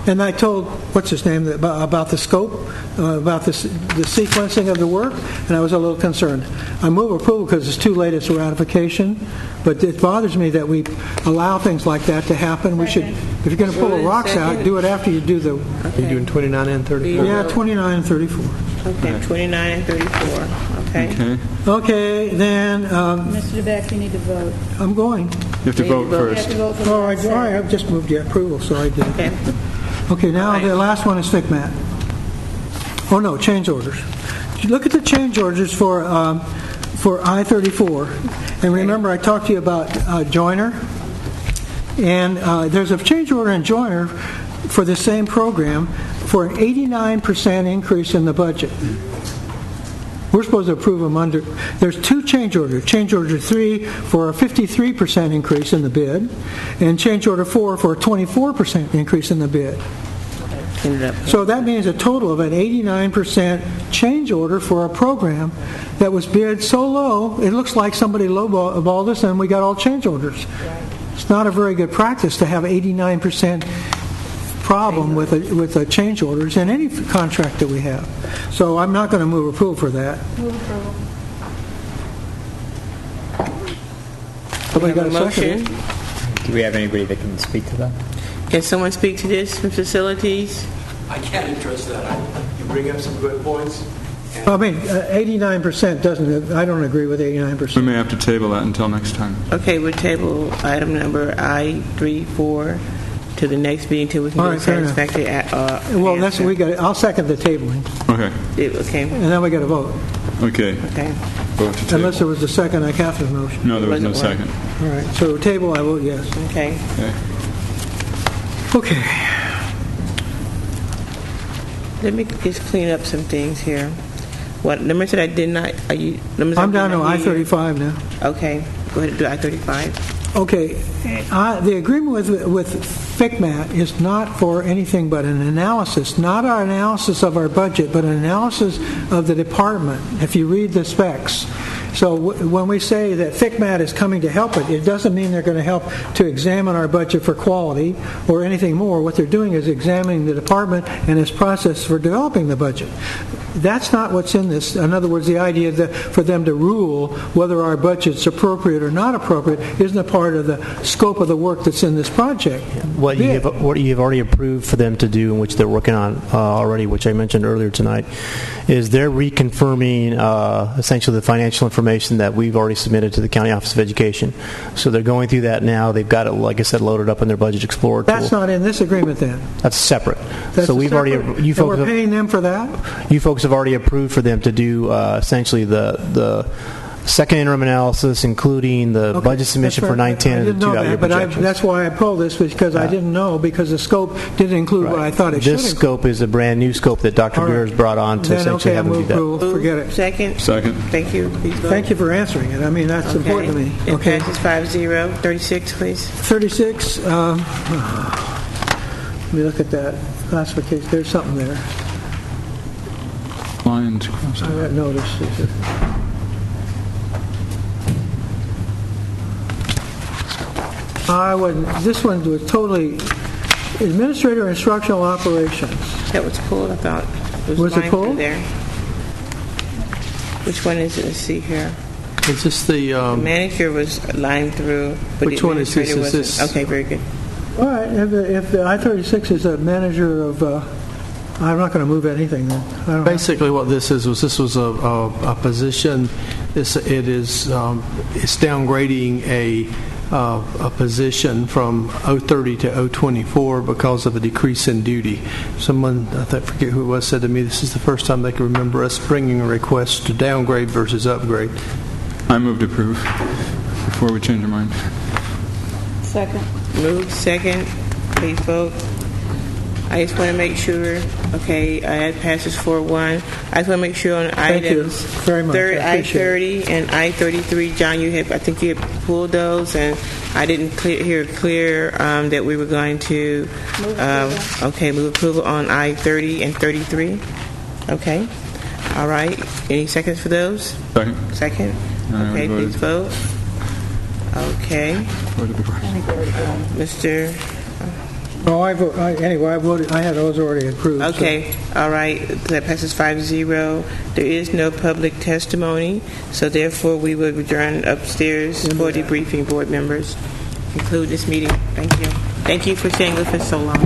And I told, what's his name, about the scope, about the sequencing of the work, and I was a little concerned. I move approval because it's too late, it's a ratification, but it bothers me that we allow things like that to happen. We should, if you're going to pull the rocks out, do it after you do the... Are you doing 29 and 34? Yeah, 29 and 34. Okay, 29 and 34. Okay. Okay, then... Mr. DeBeck, you need to vote. I'm going. You have to vote first. Oh, I just moved the approval, so I did. Okay, now the last one is FICMAT. Oh no, change orders. Look at the change orders for I-34. And remember, I talked to you about Joyner. And there's a change order in Joyner for the same program for an 89% increase in the budget. We're supposed to approve them under... There's two change orders. Change order 3 for a 53% increase in the bid, and change order 4 for a 24% increase in the bid. So that means a total of an 89% change order for a program that was bid so low, it looks like somebody lowballed us and we got all change orders. It's not a very good practice to have 89% problem with a change orders in any contract that we have. So I'm not going to move approval for that. Move approval. Somebody got a motion? second? Do we have anybody that can speak to that? Can someone speak to this from facilities? I can't address that. You bring up some good points. I mean, 89% doesn't, I don't agree with 89%. We may have to table that until next time. Okay, we'll table item number I-34 to the next meeting until we can All get right, fair enough. satisfactory Well, that's what we got. I'll second the tabling. Okay. Okay. And then we got to vote. Okay. Okay. Vote to table. Unless there was a second on Catherine's motion. No, there was no second. All right. So table, I vote yes. Okay. Okay. Let me just clean up some things here. What numbers that I did not? Are you? Numbers I'm I down did to not hear? I-35 now. Okay. Go ahead and do I-35. Okay. The agreement with FICMAT is not for anything but an analysis, not our analysis of our budget, but an analysis of the department. If you read the specs, So when we say that FICMAT is coming to help it doesn't mean they're going to help to examine our budget for quality or anything more. What they're doing is examining the department and its process for developing the budget. That's not what's in this. In other words, the idea that for them to rule whether our budget's appropriate or not appropriate isn't a part of the scope of the work that's in this project. What you have already approved for them to do, and which they're working on already, which I mentioned earlier tonight, is they're reconfirming essentially the financial information that we've already submitted to the County Office of Education. So they're going through that now. They've got it, like I said, loaded up in their Budget Explorer tool. That's not in this agreement then? That's separate. That's so we've separate, already. You folks we're paying them for that? You folks have already approved for them to do essentially the second interim analysis, including the budget submission for 910 and the 2-year projections. That's why I pulled this, because I didn't know, because the scope didn't include what I thought it should include. This scope is a brand new scope that Dr. Greer has brought on to essentially have them do that. Approval. Forget it. Second. Thank you. Please vote. Thank you for answering it. I mean, that's important to me. It passes 5-0. 36, please. 36. Let me look at that classification. There's something there. Lines crossed. I got notice. This one was totally administrator instructional operations. That was pulled, I thought. Was it pulled? There. Which one is it? Let's see here. Is this the manager was lined through, but which one is this? Is this? Okay, very good. All right. If the I-36 is a manager of, I'm not going to move anything then. Basically, what this is was a position. It's downgrading a position from 030 to 024 because of a decrease in duty. Someone, I forget who it was, said to me this is the first time they can remember us bringing a request to downgrade versus upgrade. I move to approve before we change our mind. Second. Move second. Please vote. I just want to make sure. Okay, it passes 4-1. I just want to make sure on items very much. I-30 and I-33. John, I think you had pulled those, and I didn't hear clear that we were going to. Move approval on I-30 and 33. Okay. All right. Any seconds for those? Second. Okay, please vote. Okay. Mr. Oh, I voted. I had those already approved. Okay, all right. That passes 5-0. There is no public testimony, so therefore we will adjourn upstairs for debriefing board members. Conclude this meeting. Thank you. Thank you for staying with us so long.